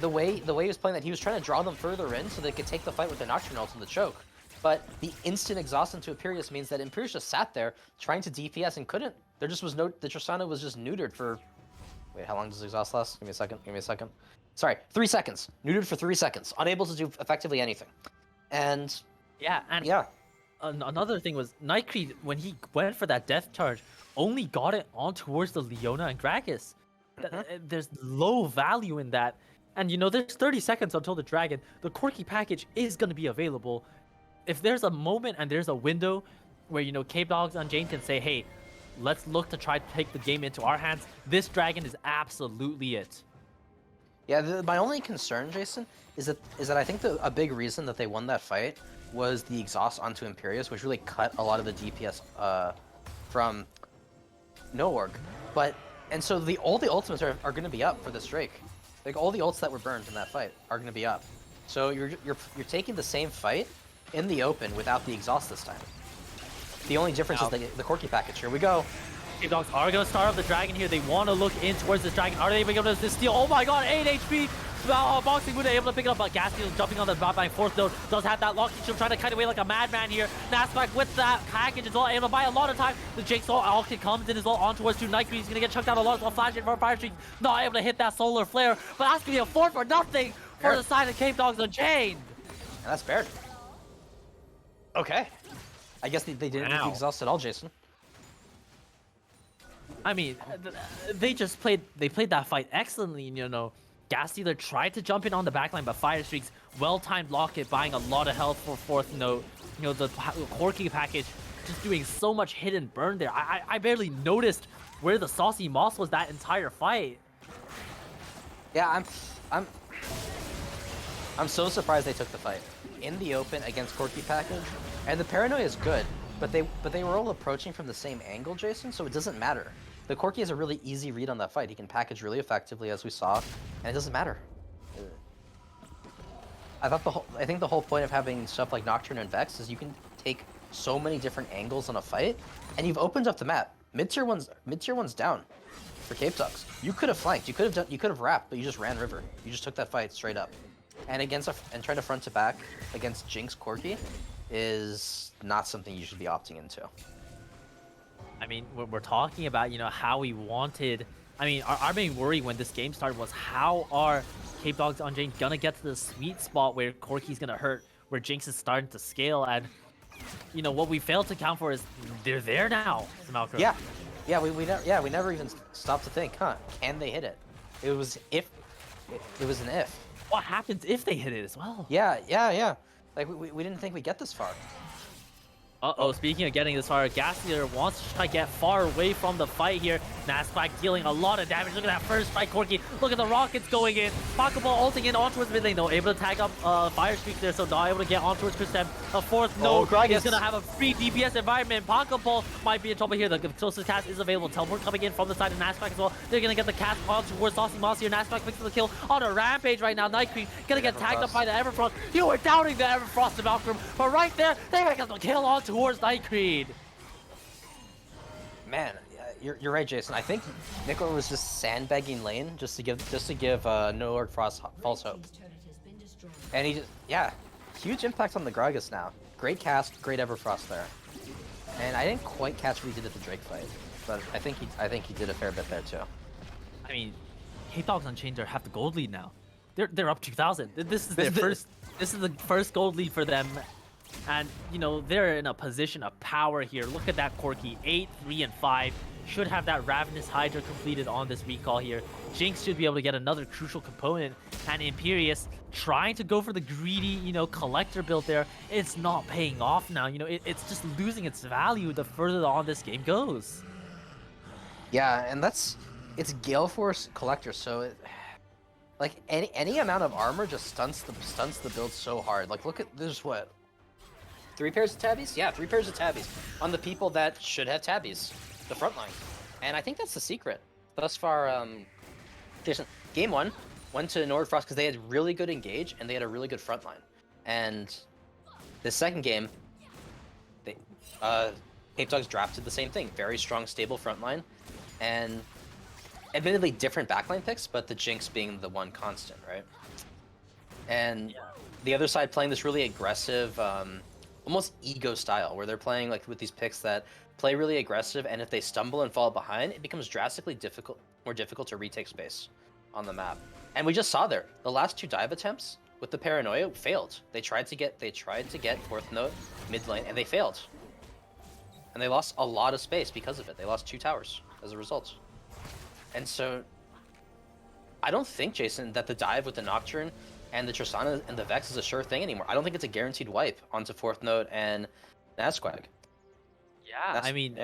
the way he was playing that, he was trying to draw them further in so they could take the fight with their Nocturne ult and the choke. But the instant exhaust into Imperius means that Imperius just sat there trying to DPS and couldn't. There just was no. The Tristana was just neutered for. Wait, how long does exhaust last? Give me a second. Sorry, 3 seconds. Neutered for 3 seconds. Unable to do effectively anything. And another thing was Night Creep, when he went for that death charge, only got it on towards the Leona and Gragas. There's low value in that. And there's 30 seconds until the dragon. The Quirky package is going to be available. If there's a moment and there's a window where Capedogs Unchained can say, hey, let's look to try to take the game into our hands, this dragon is absolutely it. Yeah, my only concern, Jason, is that I think a big reason that they won that fight was the exhaust onto Imperius, which really cut a lot of the DPS from Noorg. And so all the ultimates are going to be up for this Drake. Like all the ults that were burned in that fight are going to be up. So you're taking the same fight in the open without the exhaust this time. The only difference is the Quirky package. Here we go. Capedogs are going to start off the dragon here. They want to look in towards this dragon. Are they able to steal? Oh my god, 8 HP. Boxing Buddha able to pick it up, but Gastiel jumping on the bot line. Fourth node does have that lock. She'll try to kite away like a madman here. Nasback with that package as well, able to buy a lot of time. The Jinx all comes in as well on towards 2. Night Creep. He's going to get chucked out a lot as well. Flash in for Fire Streak. Not able to hit that solar flare, but that's going to be a 4 for nothing for the side of Capedogs Unchained. And that's fair. Okay. I guess they didn't exhaust at all, Jason. I mean, they played that fight excellently. Gas Stealer tried to jump in on the backline, but Fire Streak's well-timed locket buying a lot of health for fourth note. The Quirky package just doing so much hit and burn there. I barely noticed where the Saucy Moss was that entire fight. Yeah, I'm so surprised they took the fight in the open against Quirky package. And the paranoia is good. but they were all approaching from the same angle, Jason. So it doesn't matter. The Corki has a really easy read on that fight. He can package really effectively, as we saw, and it doesn't matter. I think the whole point of having stuff like Nocturne and Vex is you can take so many different angles on a fight, and you've opened up the map. Mid-tier one's down for Capedogs. You could have flanked, you could have wrapped, but you just ran river. You just took that fight straight up. And and trying to front to back against Jinx Corki is not something you should be opting into. I mean, we're talking about, you know, how we wanted. I mean, our main worry when this game started was how are Capedogs Unchained gonna get to the sweet spot where Corki's gonna hurt, where Jinx is starting to scale, and you know what we failed to account for is they're there now. Malcolm. Yeah, we never even stopped to think, huh? Can they hit it? It was an if. What happens if they hit it as well? Yeah. Like we didn't think we'd get this far. Speaking of getting this far, Gastier wants to try to get far away from the fight here. Nasquak dealing a lot of damage. Look at that first strike, Corki. Look at the rockets going in. Pokeball ulting in on towards mid lane, though. Able to tag up Fire Streak there, so not able to get on towards Christem. A fourth node is going to have a free DPS environment. Pokeball might be in trouble here. The closest cast is available. Teleport coming in from the side of Nasquak as well. They're going to get the cast on towards Saucy Moss here. Nasquak picks up the kill on a rampage right now. Night Queen going to get tagged up by the Everfrost. You were doubting the Everfrost to Malcolm, but right there, they make the kill on towards Night Creed. Man, you're right, Jason. I think Nico was just sandbagging lane just to give Noord Frost false hope. And he just, huge impact on the Gragas now. Great cast, great Everfrost there. And I didn't quite catch what he did at the Drake fight, but I think he did a fair bit there too. I mean, Capedogs Unchained have the gold lead now. They're up 2,000. This is their first. This is the first gold lead for them. And, you know, they're in a position of power here. Look at that Corki. 8, 3, and 5. Should have that Ravenous Hydra completed on this recall here. Jinx should be able to get another crucial component. And Imperius trying to go for the greedy, you know, collector build there. It's not paying off now. You know, it's just losing its value the further on this game goes. Yeah, and it's Gale Force collector, so like any amount of armor just stunts the build so hard. Like look at this, what? 3 pairs of tabbies? Yeah, 3 pairs of tabbies on the people that should have tabbies, the front line. And I think that's the secret. Thus far, Jason, game 1 went to Nordfrost because they had really good engage and they had a really good front line. And the second game, Capedogs drafted the same thing. Very strong, stable front line. And admittedly different backline picks, but the Jinx being the one constant, right? And the other side playing this really aggressive, almost ego style, where they're playing like with these picks that play really aggressive, and if they stumble and fall behind, it becomes drastically more difficult to retake space on the map. And we just saw there, the last 2 dive attempts with the Paranoia failed. They tried to get 4th node mid lane, and they failed. And they lost a lot of space because of it. They lost 2 towers as a result. And so, I don't think, Jason, that the dive with the Nocturne and the Tristana and the Vex is a sure thing anymore. I don't think it's a guaranteed wipe onto 4th node and Nasquag. Yeah, I mean,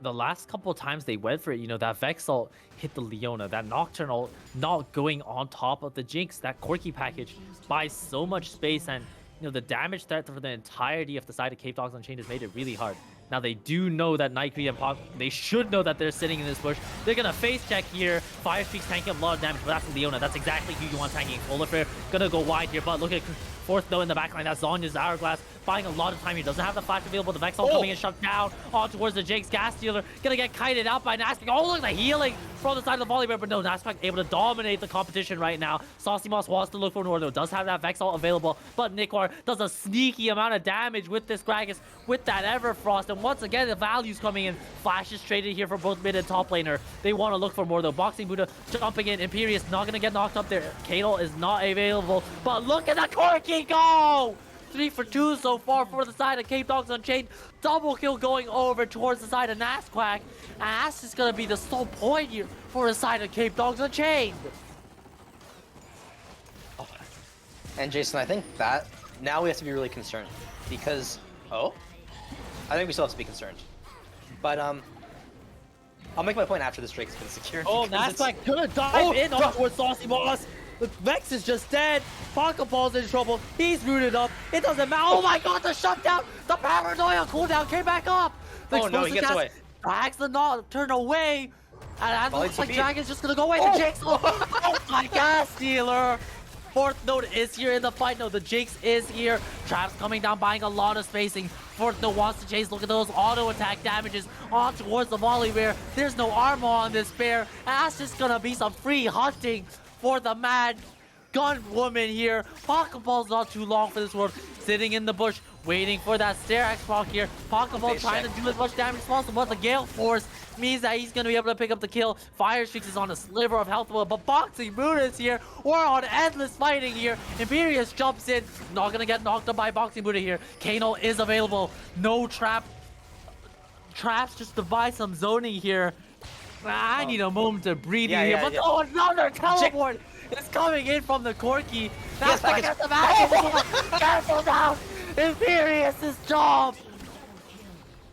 the last couple of times they went for it, you know, that Vex ult hit the Leona, that Nocturne ult not going on top of the Jinx, that Corki package buys so much space, and, you know, the damage threat for the entirety of the side of Capedogs Unchained has made it really hard. Now they do know that Night Creed and Pog, they should know that they're sitting in this bush. They're gonna face check here. Fire Streak's tanking a lot of damage, but that's Leona. That's exactly who you want tanking. Olafir gonna go wide here, but look at 4th node in the backline. That's Zonya's Hourglass buying a lot of time. He doesn't have the flash available. The Vex ult coming in, shut down on towards the Jinx. Gas Stealer gonna get kited out by Nasquak. Oh, look at the healing from the side of the volley bear, but no, Nasquak able to dominate the competition right now. Saucy Moss wants to look for Nordo, does have that Vex ult available, but Nikwar does a sneaky amount of damage with this Gragas, with that Everfrost, and once again, the value's coming in. Flash is traded here for both mid and top laner. They want to look for more though. Boxing Buddha jumping in. Imperius not gonna get knocked up there. Kato is not available, but look at the Corki go! 3 for 2 so far for the side of Capedogs Unchained. Double kill going over towards the side of Nasquak. And that's just going to be the sole point here for the side of Capedogs Unchained. Oh. And Jason, I think that now we have to be really concerned because, I think we still have to be concerned. But, I'll make my point after this Drake has been secured. Oh, Nasquak gonna dive in on towards Saucy Moss. The Vex is just dead. Pokeball's in trouble. He's rooted up. It doesn't matter. Oh my god, the shutdown The paranoia cooldown came back up. The Oh no, he gets away. drags the Nocturne away. And it looks like TP. Dragon's just gonna go away. The Jinx. Oh my god, Stealer. Fourth node is here in the fight. No, the Jinx is here. Traps coming down, buying a lot of spacing. Fourth node wants to chase. Look at those auto attack damages on towards the volley bear. There's no armor on this bear. And that's just gonna be some free hunting for the mad gun woman here. Pokeball's not too long for this world. Sitting in the bush, waiting for that Sterax proc here. Pokeball trying to do as much damage as possible, but the Gale Force means that he's going to be able to pick up the kill. Fire Streaks is on a sliver of health, but Boxing Buddha is here. We're on endless fighting here. Imperius jumps in, not going to get knocked up by Boxing Buddha here. Kano is available. No traps, just to buy some zoning here. I need a moment to breathe here, but oh, another teleport is coming in from the Corki. That's like the magic. Cancel down Imperius' job.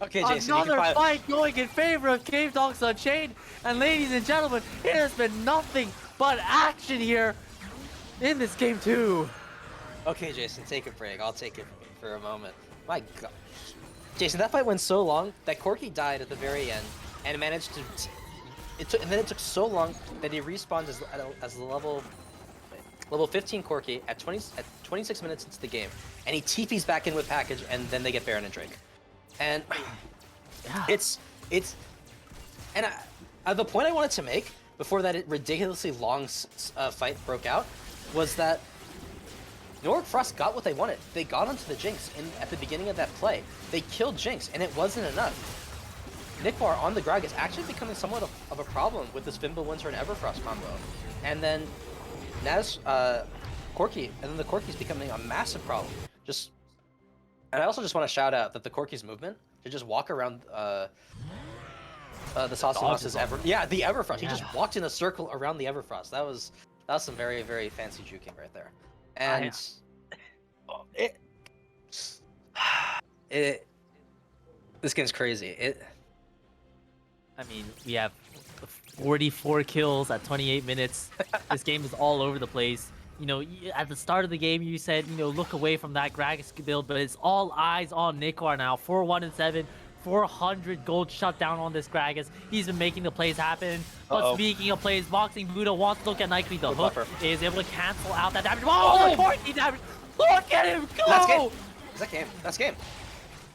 Okay, Jason, another fight going in favor of Capedogs Unchained. And ladies and gentlemen, it has been nothing but action here in this game too. Okay, Jason, take a break. I'll take it for a moment. My God, Jason, that fight went so long that Corki died at the very end and managed to. And then it took so long that he respawned as level 15 Corki at 26 minutes into the game, and he TP's back in with package, and then they get Baron and Drake, and it's and the point I wanted to make before that ridiculously long fight broke out was that Nordic Frost got what they wanted. They got onto the Jinx at the beginning of that play. They killed Jinx, and it wasn't enough. Nickbar on the Grog is actually becoming somewhat of a problem with this Fimbulwinter and Everfrost combo. And then Naz, Corki, and then the Corki's becoming a massive problem. And I also just want to shout out that the Corki's movement to just walk around the Saucy the Everfrost. He just walked in a circle around the Everfrost. That was some very, very fancy juking right there. And this game's crazy. I mean, we have 44 kills at 28 minutes. This game is all over the place. You know, at the start of the game, you said, you know, look away from that Gragas build, but it's all eyes on Nickar now. 4-1-7, 400 gold shut down on this Gragas. He's been making the plays happen. But speaking of plays, Boxing Buddha wants to look at Nike. The hook is able to cancel out that damage. Oh, the Corki damage! Look at him go! That's game. That's game. That's game.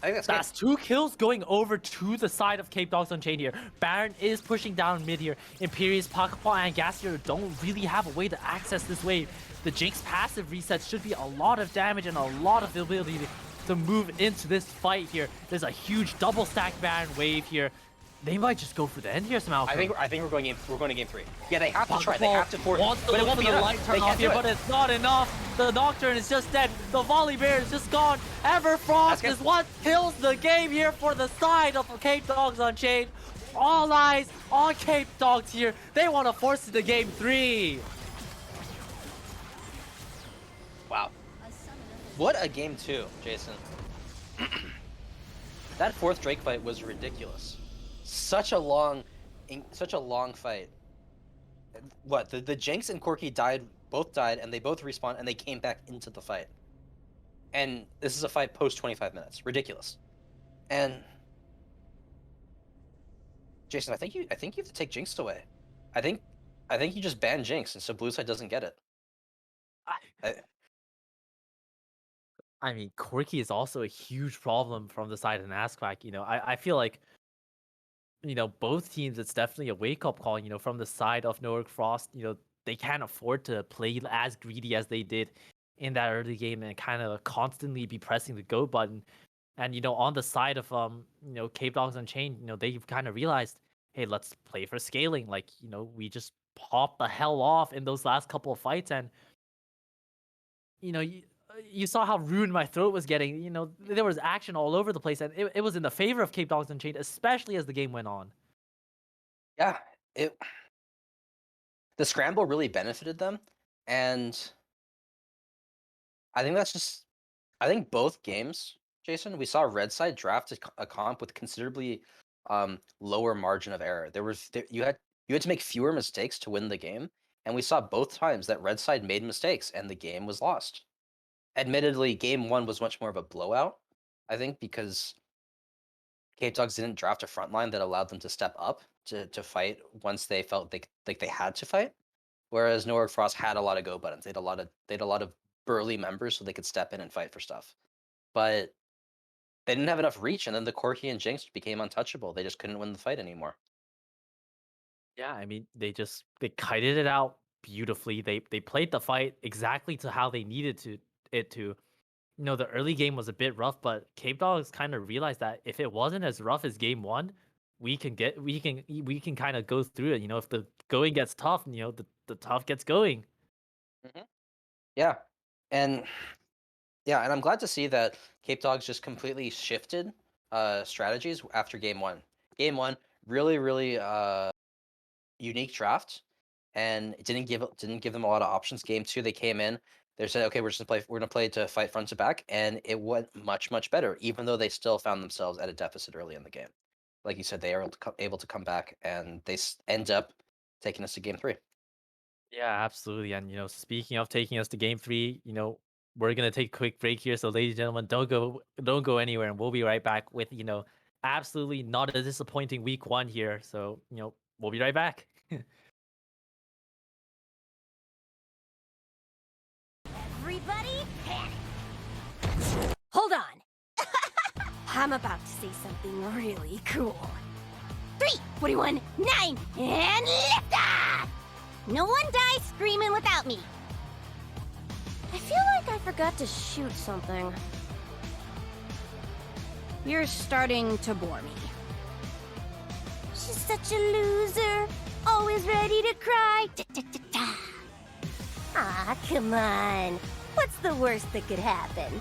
I think that's 2 kills going over to the side of Capedogs Unchained here. Baron is pushing down mid here. Imperius, Pokeball, and Gastier don't really have a way to access this wave. The Jinx passive reset should be a lot of damage and a lot of ability to move into this fight here. There's a huge double stack Baron wave here. They might just go for the end here somehow. I think we're going to game 3. Yeah, they have to try. They have to force. But it won't be a light turn off here, but it's not enough. The Nocturne is just dead. The Volley Bear is just gone. Everfrost is what kills the game here for the side of Capedogs Unchained. All eyes on Capedogs here. They want to force it to game 3. Wow. What a game 2, Jason. That 4th Drake fight was ridiculous. Such a long fight. What, the Jinx and Corki both died, and they both respawned, and they came back into the fight. And this is a fight post 25 minutes. Ridiculous. And Jason, I think you have to take Jinx away. I think you just ban Jinx, and so blue side doesn't get it. I mean, Corki is also a huge problem from the side of Nasquack. You know, I feel like, you know, both teams, it's definitely a wake-up call, you know, from the side of Nordic Frost. You know, they can't afford to play as greedy as they did in that early game and kind of constantly be pressing the go button. And, you know, on the side of, you know, Capedogs Unchained, you know, they've kind of realized, hey, let's play for scaling. Like, you know, we just popped the hell off in those last couple of fights. And, you know, you saw how ruined my throat was getting. You know, there was action all over the place, and it was in the favor of Capedogs Unchained, especially as the game went on. Yeah, the scramble really benefited them, and I think both games, Jason, we saw Red Side draft a comp with considerably lower margin of error. You had to make fewer mistakes to win the game, and we saw both times that Red Side made mistakes and the game was lost. Admittedly, game 1 was much more of a blowout, I think because Capedogs didn't draft a front line that allowed them to step up to fight once they felt they had to fight. Whereas Norwood Frost had a lot of go buttons. They had a lot of burly members so they could step in and fight for stuff. But they didn't have enough reach, and then the Corki and Jinx became untouchable. They just couldn't win the fight anymore. Yeah, I mean, they kited it out beautifully. They played the fight exactly to how they needed it to. The early game was a bit rough, but Cape Dogs kind of realized that if it wasn't as rough as game one, we can kind of go through it. If the going gets tough, the tough gets going. Hmm. Yeah, and yeah, and I'm glad to see that Capedogs just completely shifted strategies after game one. Game one, really, really unique draft, and it didn't give them a lot of options. Game two, they came in, they said, okay, we're gonna play to fight front to back, and it went much much better, even though they still found themselves at a deficit early in the game. Like you said, they are able to come back, and they end up taking us to game three. Yeah, absolutely. And speaking of taking us to game three, we're gonna take a quick break here. So, ladies and gentlemen, don't go anywhere, and we'll be right back with absolutely not a disappointing week one here. So, we'll be right back. Everybody panic! Hold on! I'm about to say something really cool. 3, 41, 9, and lift off! No one dies screaming without me. I feel like I forgot to shoot something. You're starting to bore me. She's such a loser. Always ready to cry. Da-da-da-da. Aw, come on. What's the worst that could happen?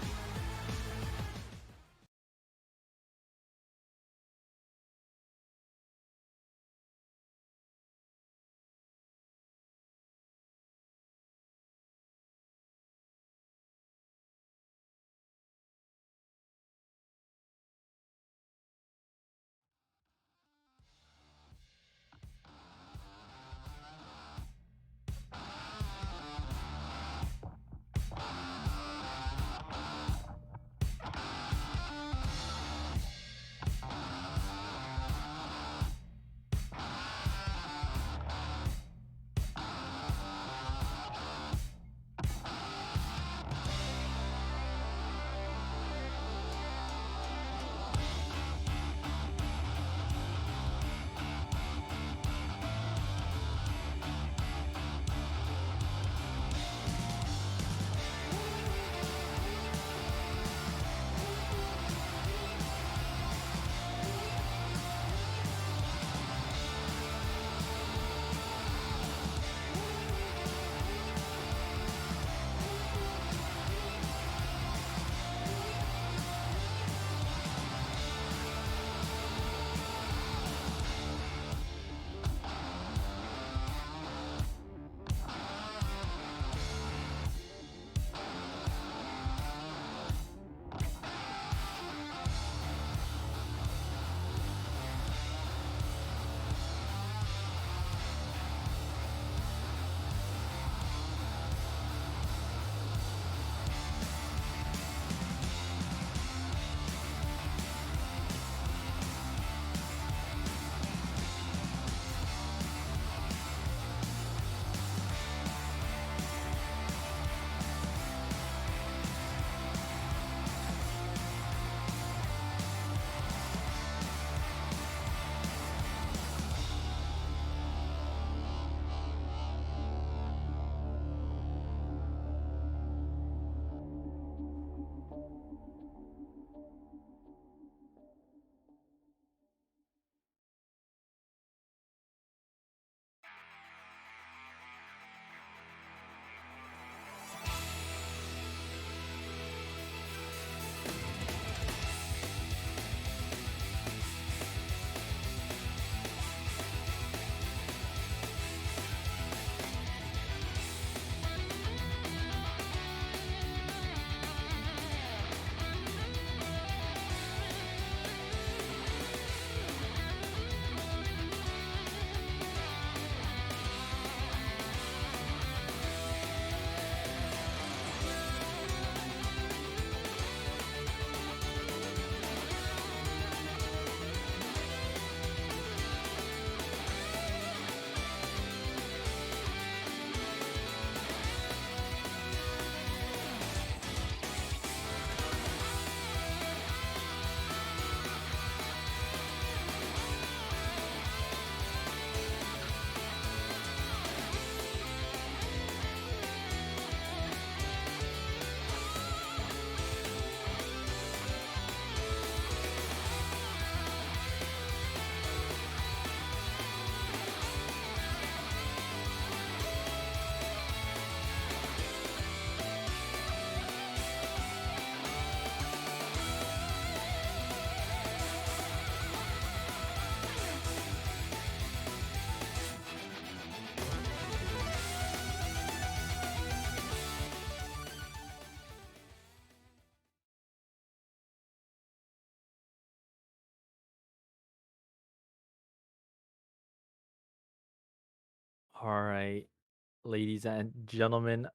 All right, ladies and gentlemen,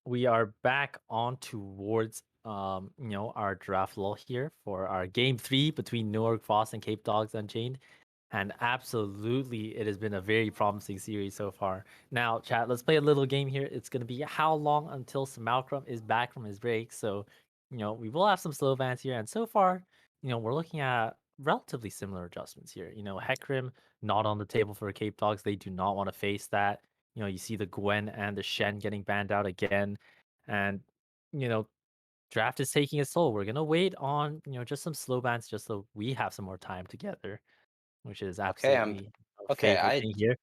we are back on towards our draft lull here for our game three between Newark Frost and Cape Dogs Unchained. And absolutely, it has been a very promising series so far. Now, chat, let's play a little game here. It's going to be how long until Malcolm is back from his break. So, we will have some slow vans here. And so far, we're looking at relatively similar adjustments here. Hecarim not on the table for Cape Dogs. They do not want to face that. You see the Gwen and the Shen getting banned out again. And, you know, draft is taking its toll. We're going to wait on, just some slow bans just so we have some more time together, which is Okay, absolutely a okay. favorite thing here.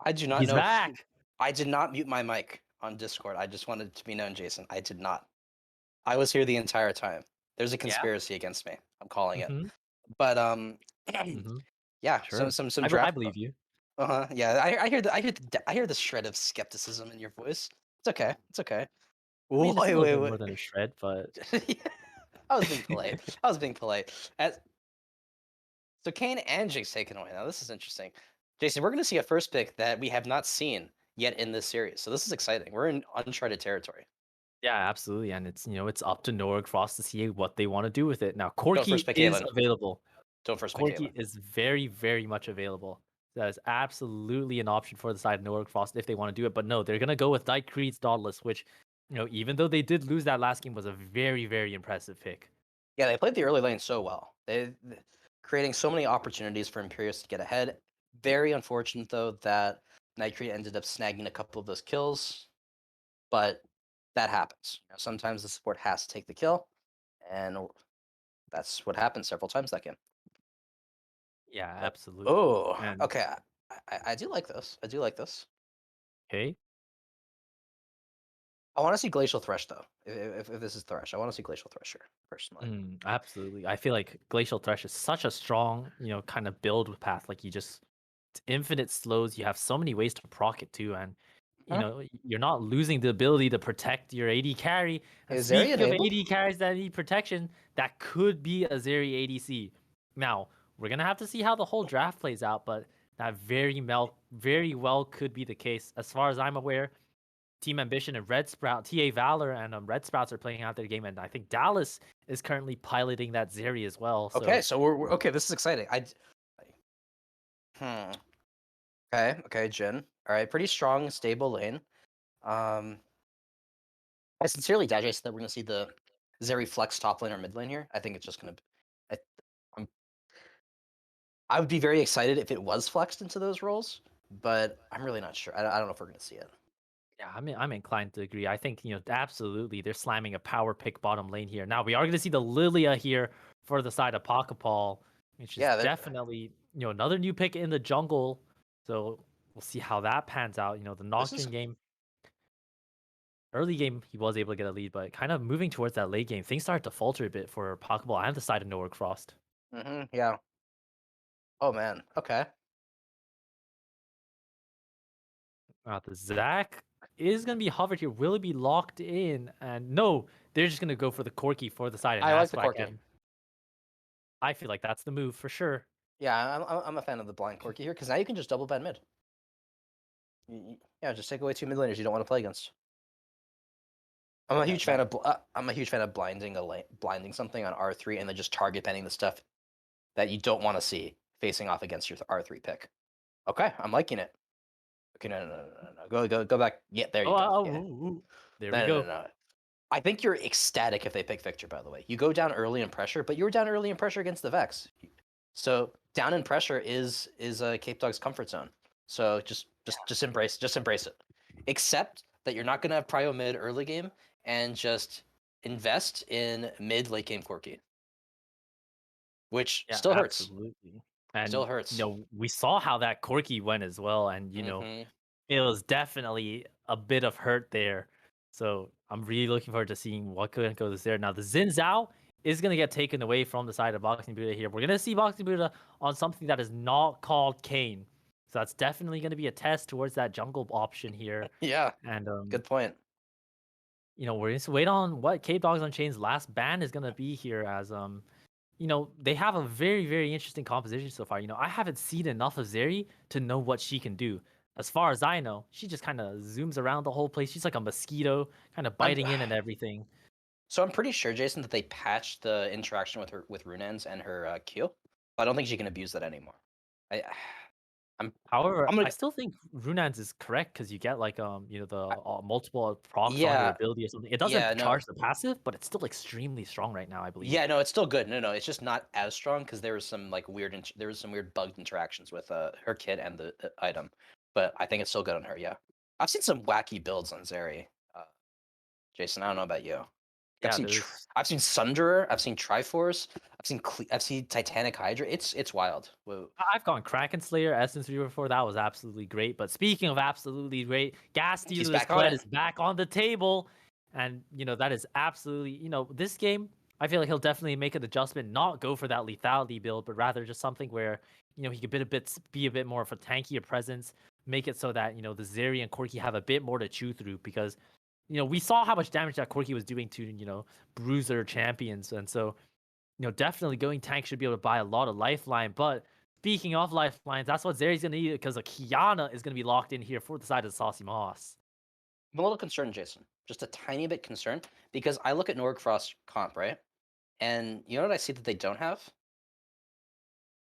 I do not He's know back. I did not mute my mic on Discord. I just wanted to be known, Jason. I did not. I was here the entire time. There's a Yeah. conspiracy against me. I'm calling it. Mm-hmm. But Mm-hmm. yeah, Sure. some I draft. believe you. Yeah, I hear the shred of skepticism in your voice. It's okay. It's okay. I mean, it's a little bit Wait. more than a shred, but I was being polite. I was being polite. So Kane and Jake's taken away. Now this is interesting. Jason, we're going to see a first pick that we have not seen yet in this series. So this is exciting. We're in uncharted territory. yeah, absolutely. And it's up to Norg Frost to see what they want to do with it. Now, Don't first Corky pick is Kalen. available. Don't first pick Corky Kalen. is very, very much available. That is absolutely an option for the side of Norg Frost if they want to do it. But no, they're gonna go with Dyke Creed's Dauntless, which, even though they did lose that last game, was a very, very impressive pick. Yeah, they played the early lane so well. They creating so many opportunities for Imperius to get ahead. Very unfortunate though that Nightcrete ended up snagging a couple of those kills, but that happens. Sometimes the support has to take the kill, and that's what happened several times that game. Yeah, absolutely. Oh, And okay. I do like this. I do like this. okay. I want to see Glacial Thresh though. If this is Thresh, I want to see Glacial Thresh here personally. Absolutely. I feel like Glacial Thresh is such a strong, kind of build path. Like it's infinite slows. You have so many ways to proc it too, and Huh? you're not losing the ability to protect your AD carry. And Is Zeri speaking of enabled? AD carries that need protection, that could be a Zeri ADC. Now we're gonna have to see how the whole draft plays out, but that very well could be the case. As far as I'm aware, Team Ambition and Red Sprout, TA Valor and Red Sprouts are playing out their game, and I think Dallas is currently piloting that Zeri as well. Okay, So so we're okay. This is exciting. Hmm. Okay, Jin. All right, pretty strong, stable lane. Um, I sincerely doubt, Jason, that we're gonna see the Zeri flex top lane or mid lane here. I think it's just gonna. I, I'm, I would be very excited if it was flexed into those roles, but I'm really not sure. I don't know if we're gonna see it. yeah, I'm inclined to agree. I think absolutely they're slamming a power pick bottom lane here. Now we are going to see the Lilia here for the side of Pokeball, which is Yeah, definitely another new pick in the jungle. So we'll see how that pans out. The this is. Nocturne game, early game he was able to get a lead, but kind of moving towards that late game, things started to falter a bit for Pokeball and the side of Nowhere Frost. Yeah. Oh man. Okay. The Zac is going to be hovered here. Will it be locked in? And no, they're just going to go for the Corky for the side of I like the Naswag. Corki. And I feel like that's the move for sure. Yeah, I'm a fan of the blind Corki here because now you can just double bend mid. Yeah, just take away 2 mid laners you don't want to play against. I'm a Yeah, huge fan of I'm a huge fan of blinding something on R3 and then just target banning the stuff that you don't want to see facing off against your R3 pick. Okay, I'm liking it. Okay, no. Go back. Yeah, there you go. Yeah. There we No. go. I think you're ecstatic if they pick Victor, by the way. You go down early in pressure, but you were down early in pressure against the Vex. So down in pressure is Cape Dog's comfort zone. So just embrace it. Except that you're not gonna have prio mid early game and just invest in mid late game Corki. Which Yeah, still hurts. absolutely. And Still hurts. we saw how that Corky went as well, and Mm-hmm. it was definitely a bit of hurt there. So I'm really looking forward to seeing what goes there. Now the Xin Zhao is gonna get taken away from the side of Boxing Buddha here. We're gonna see Boxing Buddha on something that is not called Kane. So that's definitely gonna be a test towards that jungle option here. Yeah. And Good point. we're going to wait on what Cape Dogs Unchained's last ban is gonna be here as they have a very, very interesting composition so far. I haven't seen enough of Zeri to know what she can do. as far as I know, she just kind of zooms around the whole place. She's like a mosquito, kind of I'm biting in and everything. so I'm pretty sure, Jason, that they patched the interaction with her with Runans and her Q. I don't think she can abuse that anymore. I I'm However, I'm gonna I still think Runans is correct because you get like the I, multiple procs on your yeah, ability or something. It yeah, doesn't no. charge the passive, but it's still extremely strong right now, I believe. Yeah, no, it's still good. No, it's just not as strong because there was some like there was some weird bugged interactions with her kit and the item, but I think it's still good on her. Yeah, I've seen some wacky builds on Zeri. Uh, Jason, I don't know about you. Yeah, there's I've seen Sunderer, I've seen Triforce, I've seen Titanic Hydra. It's wild. Whoa. I've gone Kraken Slayer, Essence Reaver before. That was absolutely great. But speaking of absolutely great, Gas He's Dealer's back on Kled it. is back on the table. And, that is absolutely, this game, I feel like he'll definitely make an adjustment, not go for that lethality build, but rather just something where, he could be a bit more of a tankier presence, make it so that, the Zeri and Corki have a bit more to chew through because, we saw how much damage that Corki was doing to, bruiser champions. And so, definitely going tank should be able to buy a lot of lifeline. But speaking of lifelines, that's what Zeri's gonna need because a Kiana is gonna be locked in here for the side of the Saucy Moss. I'm a little concerned, Jason. Just a tiny bit concerned because I look at Norgfrost comp, right? And you know what I see that they don't have?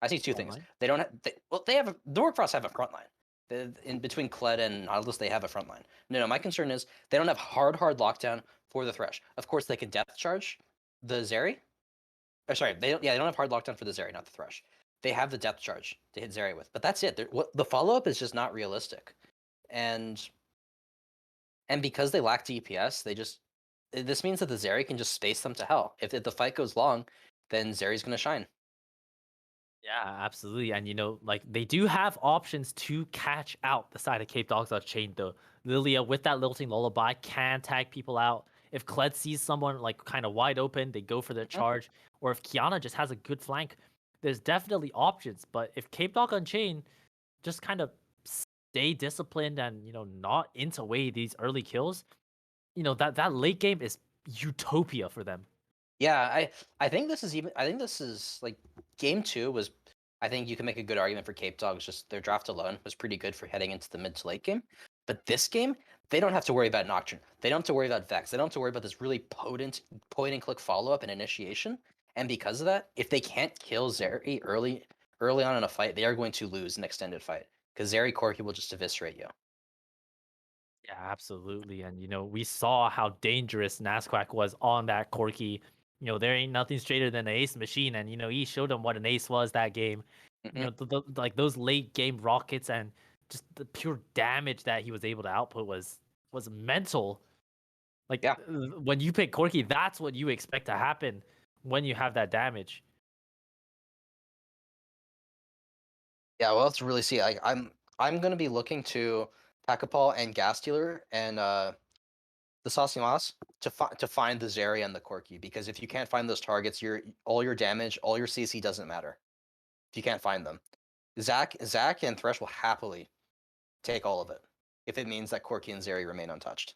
I see two things. Online. They don't have. They have the Norgfrost have a front line. In between Kled and Nautilus, they have a front line. No, my concern is they don't have hard lockdown for the Thresh. Of course, they can depth charge the Zeri. Or sorry, they don't have hard lockdown for the Zeri, not the Thresh. They have the depth charge to hit Zeri with, but that's it. What the follow up is just not realistic, and because they lack DPS, this means that the Zeri can just space them to hell. If the fight goes long, then Zeri's gonna shine. Yeah, absolutely. And like they do have options to catch out the side of Capedogs Unchained though. Lilia with that lilting lullaby can tag people out. If Kled sees someone like kind of wide open, they go for the Mhm. charge. Or if Kiana just has a good flank, there's definitely options. But if Capedog Unchained just kind of stay disciplined and not into way these early kills, that late game is utopia for them. Yeah, I think this is like game two was. I think you can make a good argument for Capedogs. Just their draft alone was pretty good for heading into the mid to late game. But this game, they don't have to worry about Nocturne. They don't have to worry about Vex. They don't have to worry about this really potent point and click follow up and initiation. And because of that, if they can't kill Zeri early on in a fight, they are going to lose an extended fight because Zeri Corki will just eviscerate you. Yeah, absolutely. And we saw how dangerous Nasquack was on that Corki. There ain't nothing straighter than an ace machine, and he showed him what an ace was that game. Hmm. Like those late game rockets and just the pure damage that he was able to output was mental. Like Yeah, when you pick Corki, that's what you expect to happen when you have that damage. yeah. We'll have to really see. I'm gonna be looking to Pacapal and Gas Dealer and the Saucy Moss to find the Zeri and the Corki, because if you can't find those targets, all your damage, all your CC doesn't matter if you can't find them. Zach and Thresh will happily take all of it if it means that Corki and Zeri remain untouched.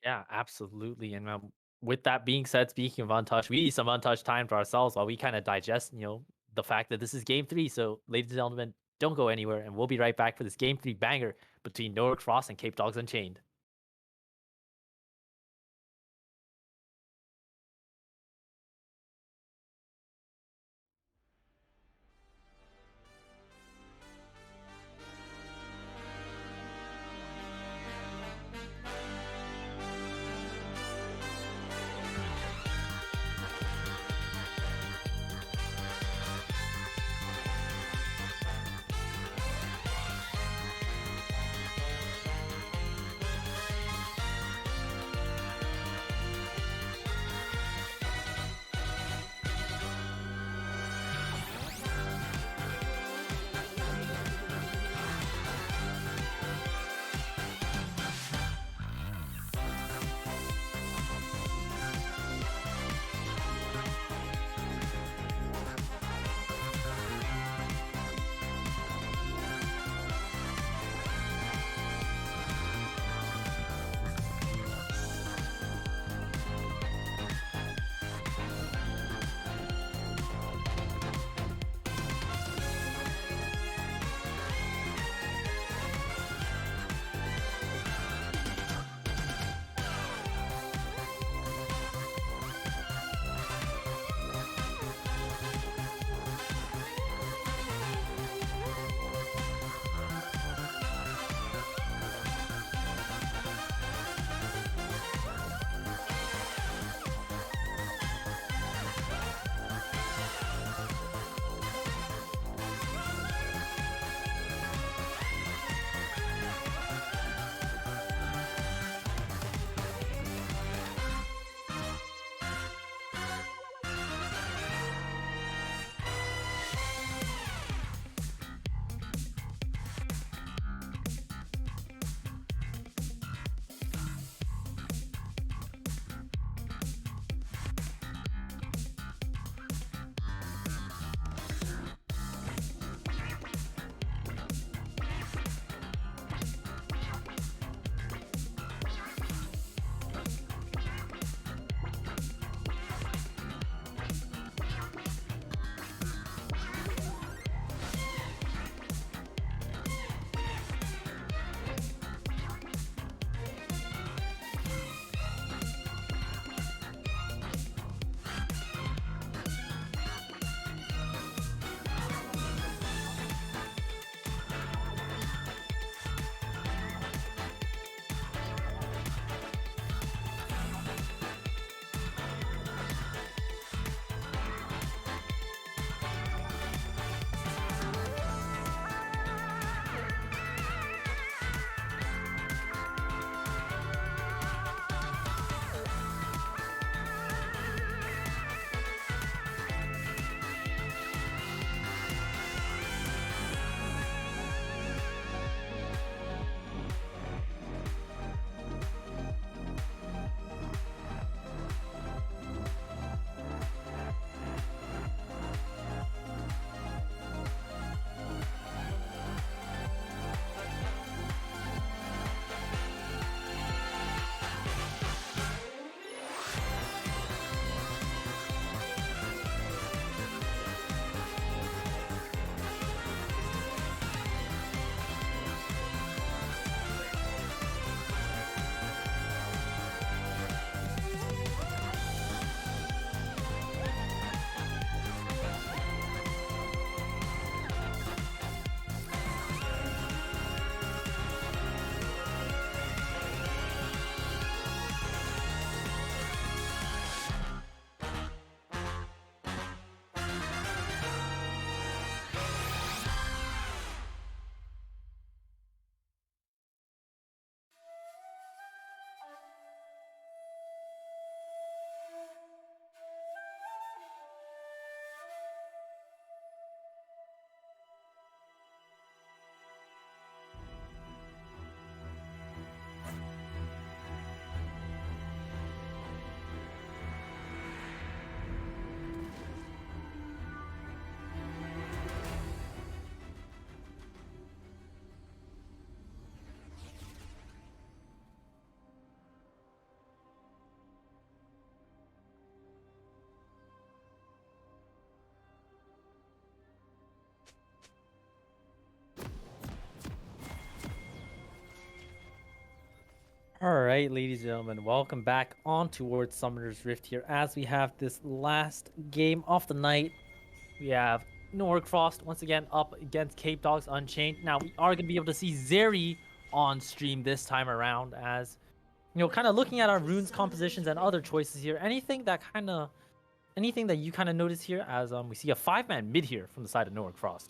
Yeah, absolutely. And with that being said, speaking of untouched, we need some untouched time for ourselves while we kind of digest, the fact that this is game three. So, ladies and gentlemen, don't go anywhere, and we'll be right back for this game three banger between Nordic Frost and Capedogs Unchained. All right, ladies and gentlemen, welcome back on towards Summoner's Rift here as we have this last game of the night. We have Norcross once again up against Capedogs Unchained. Now, we are going to be able to see Zeri on stream this time around as, kind of looking at our runes compositions and other choices here. Anything that you kind of notice here as we see a 5-man mid here from the side of Norcross.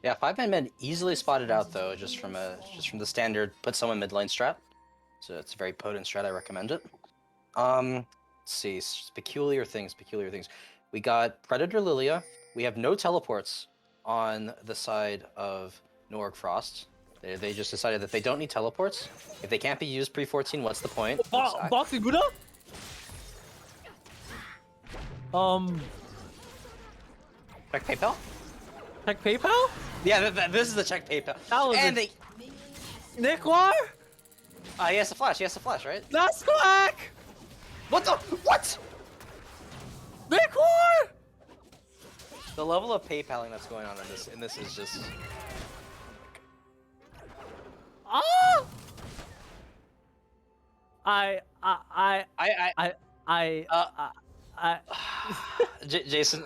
Yeah, 5-man mid easily spotted out though, just from the standard put someone mid lane strat. So it's a very potent strat. I recommend it. Let's see, peculiar things. We got Predator Lilia. We have no teleports on the side of Norg Frost. They just decided that they don't need teleports. If they can't be used pre-14, what's the point? Boxing Buddha? Check PayPal? Check PayPal? Yeah, this is the check PayPal. That was and they... Nicklar? He has to flash, right? That's quack! What the? What? Nicklar! The level of PayPaling that's going on in this is just... Ah! Jason,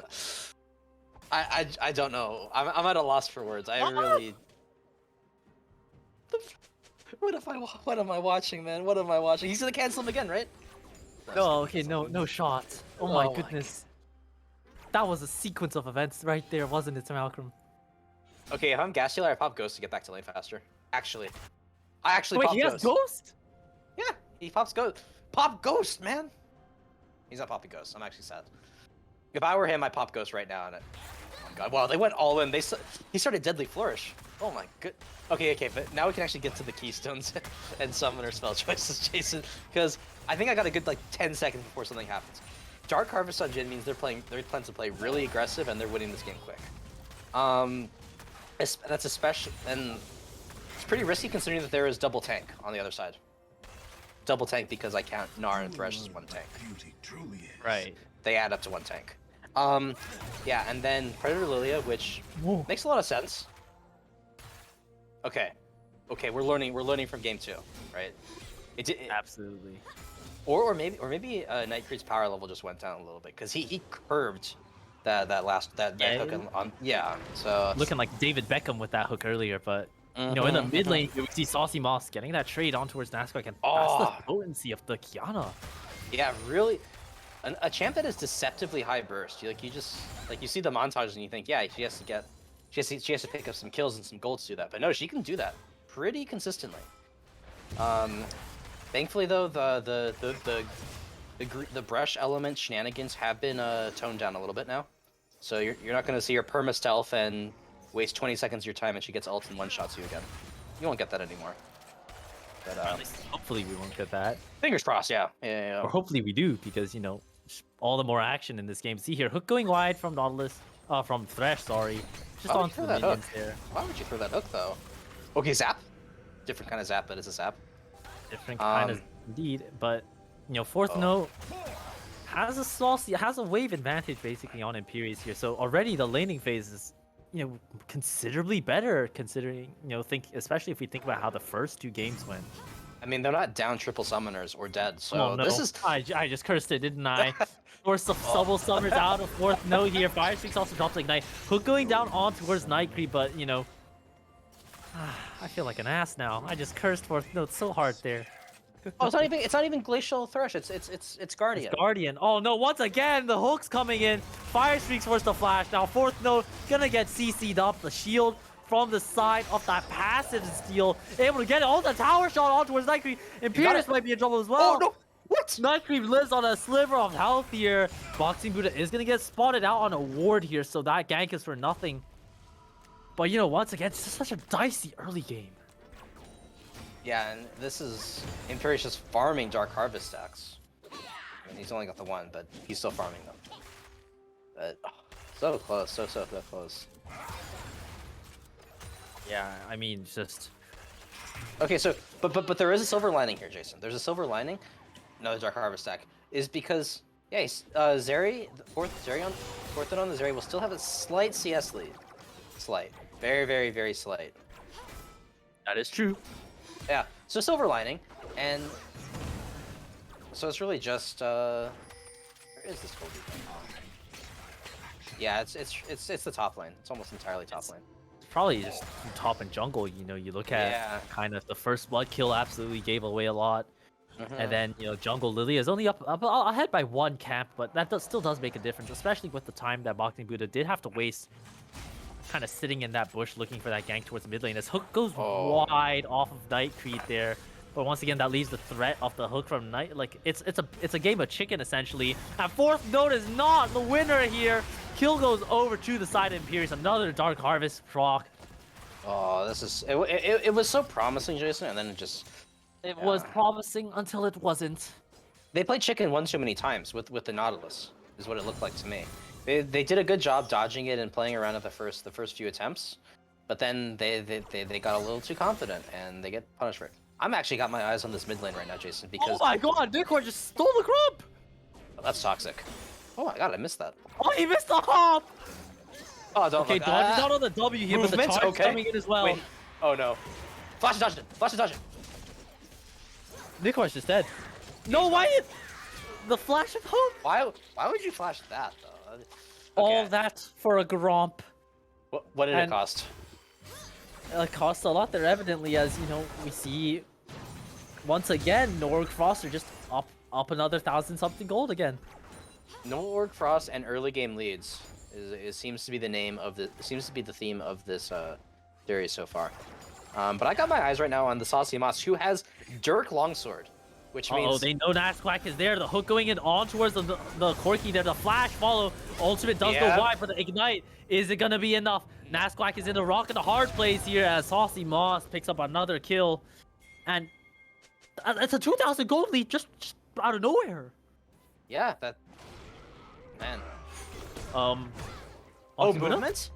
I don't know. I'm at a loss for words. I really... What am I watching, man? What am I watching? He's gonna cancel him again, right? No, okay, no shots. Oh my goodness. That was a sequence of events right there, wasn't it, Malcolm? Okay, if I'm gas healer, I pop Ghost to get back to lane faster. Actually. I actually Wait, pop he has Ghost? Yeah, he pops Ghost. Pop Ghost, man! He's not popping Ghost. I'm actually sad. If I were him, I'd pop Ghost right now. And oh my god, wow, they went all in. He started Deadly Flourish. Oh my good. Okay, but now we can actually get to the keystones and summoner spell choices, Jason. Because I think I got a good like 10 seconds before something happens. Dark Harvest on Jhin means they're planning to play really aggressive and they're winning this game quick. That's especially, and it's pretty risky considering that there is double tank on the other side. Double tank because I count Gnar and Thresh as one tank. Right. They add up to one tank. Yeah, and then Predator Lilia, which makes a lot of sense. Okay, we're learning from game 2, right? Absolutely. Or maybe Nightcreed's power level just went down a little bit because he curved that hook on yeah. So looking like David Beckham with that hook earlier, but in the mid lane we see Saucy Moss getting that trade on towards Nasquak, and that's the potency of the Kiana. Yeah, really. A champ that is deceptively high burst. You see the montages and you think, yeah, she has to pick up some kills and some gold to do that. But no, she can do that pretty consistently. Thankfully though, the brush element shenanigans have been toned down a little bit now. So you're not going to see her perma stealth and waste 20 seconds of your time and she gets ult and one-shots you again. You won't get that anymore. But at least hopefully we won't get that. Fingers crossed, yeah. Or hopefully we do, because all the more action in this game. See here, hook going wide from Nautilus, from Thresh, sorry. Just onto the minions there. Why would you throw that hook though? Okay, zap. Different kind of zap, but it's a zap. Different kind of indeed, but fourth note has a wave advantage basically on Imperius here. So already the laning phase is considerably better, considering especially if we think about how the first 2 games went. I mean, they're not down triple summoners or dead, so no. This is... I just cursed it, didn't I? Force the double summers out of fourth note here. Fire Streaks also drops Ignite. Hook going down on towards Nightcreep, but I feel like an ass now. I just cursed fourth note so hard there. Oh, it's not even Glacial Thresh. It's Guardian. It's Guardian. Oh no! Once again, the hook's coming in. Fire Streaks force the flash. Now fourth note gonna get CC'd up. The shield from the side of that passive steal, able to get it. Oh, the tower shot on towards Nightcreep. Imperius might be in trouble as well. Oh no! What? Nightcreep lives on a sliver of health here. Boxing Buddha is gonna get spotted out on a ward here, so that gank is for nothing. But once again, it's just such a dicey early game. Yeah, and this is Imperius just farming Dark Harvest stacks. I mean, he's only got the one, but he's still farming them. But so close, so close. Yeah, I mean, just okay. So, but there is a silver lining here, Jason. There's a silver lining. No, Dark Harvest stack is because Zeri, fourth and on the Zeri will still have a slight CS lead. Slight, very slight. That is true. Yeah, so silver lining. And so it's really just where is this gold lead? Yeah, it's the top lane. It's almost entirely top lane. It's probably just top and jungle. You know, you look at kind of the first blood kill absolutely gave away a lot. And then, you know, jungle Lily is only up ahead by 1 camp, but that still does make a difference, especially with the time that Boxing Buddha did have to waste kind of sitting in that bush looking for that gank towards the mid lane. His hook goes wide off of Nightcreed there. But once again, that leaves the threat of the hook from Night. Like, it's a game of chicken, essentially. And fourth note is not the winner here. Kill goes over to the side of Imperius. Another Dark Harvest proc. Oh, this is... It was so promising, Jason, and then it just... It was promising until it wasn't. They played chicken one too many times with the Nautilus, is what it looked like to me. They did a good job dodging it and playing around at the first few attempts, but then they got a little too confident and they get punished for it. I'm actually got my eyes on this mid lane right now, Jason, because... Oh my god, Nickor just stole the crop! Oh, that's toxic. Oh my god, I missed that. Oh, he missed the hop! Oh, don't okay, dodge is out on the W here, but the charge coming in as well. Wait. Oh no. Flash dodged it! Flash dodged it! Nikor's just dead. No, why? The flash of hope? Why would you flash that, though? Okay. All that for a Gromp. What did it cost? It cost a lot there, evidently, as, you know, we see... Once again, Norg Frost are just up another 1,000-something gold again. Norg Frost and early game leads seems to be the theme of this series so far. But I got my eyes right now on the Saucy Moss, who has Dirk Longsword, which means... Oh, they know Nasquack is there. The hook going in on towards the Corki there. The flash follow. Ultimate does go wide for the Ignite. Is it going to be enough? Nasquack is in a rock and a hard place here as Saucy Moss picks up another kill. And it's a 2,000 gold lead just out of nowhere. Yeah, that... Man. Movements?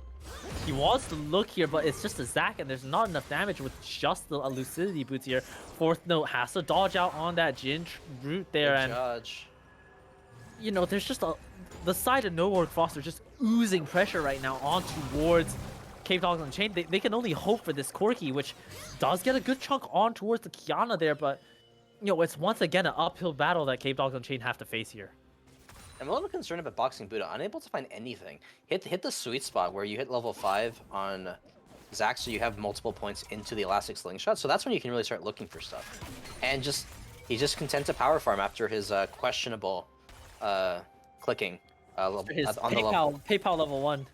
He wants to look here, but it's just a Zac, and there's not enough damage with just the Lucidity boots here. Fourth note has to dodge out on that Jin route there, and you know, there's just the side of Norg Frost are just oozing pressure right now on towards Capedogs Unchained. They can only hope for this Corki, which does get a good chunk on towards the Kiana there, but you know, it's once again an uphill battle that Capedogs Unchained have to face here. I'm a little concerned about Boxing Buddha. Unable to find anything. Hit the sweet spot where you hit level 5 on Zac, so you have multiple points into the Elastic Slingshot. So that's when you can really start looking for stuff. And he's just content to power farm after his questionable clicking on the level. PayPal level 1.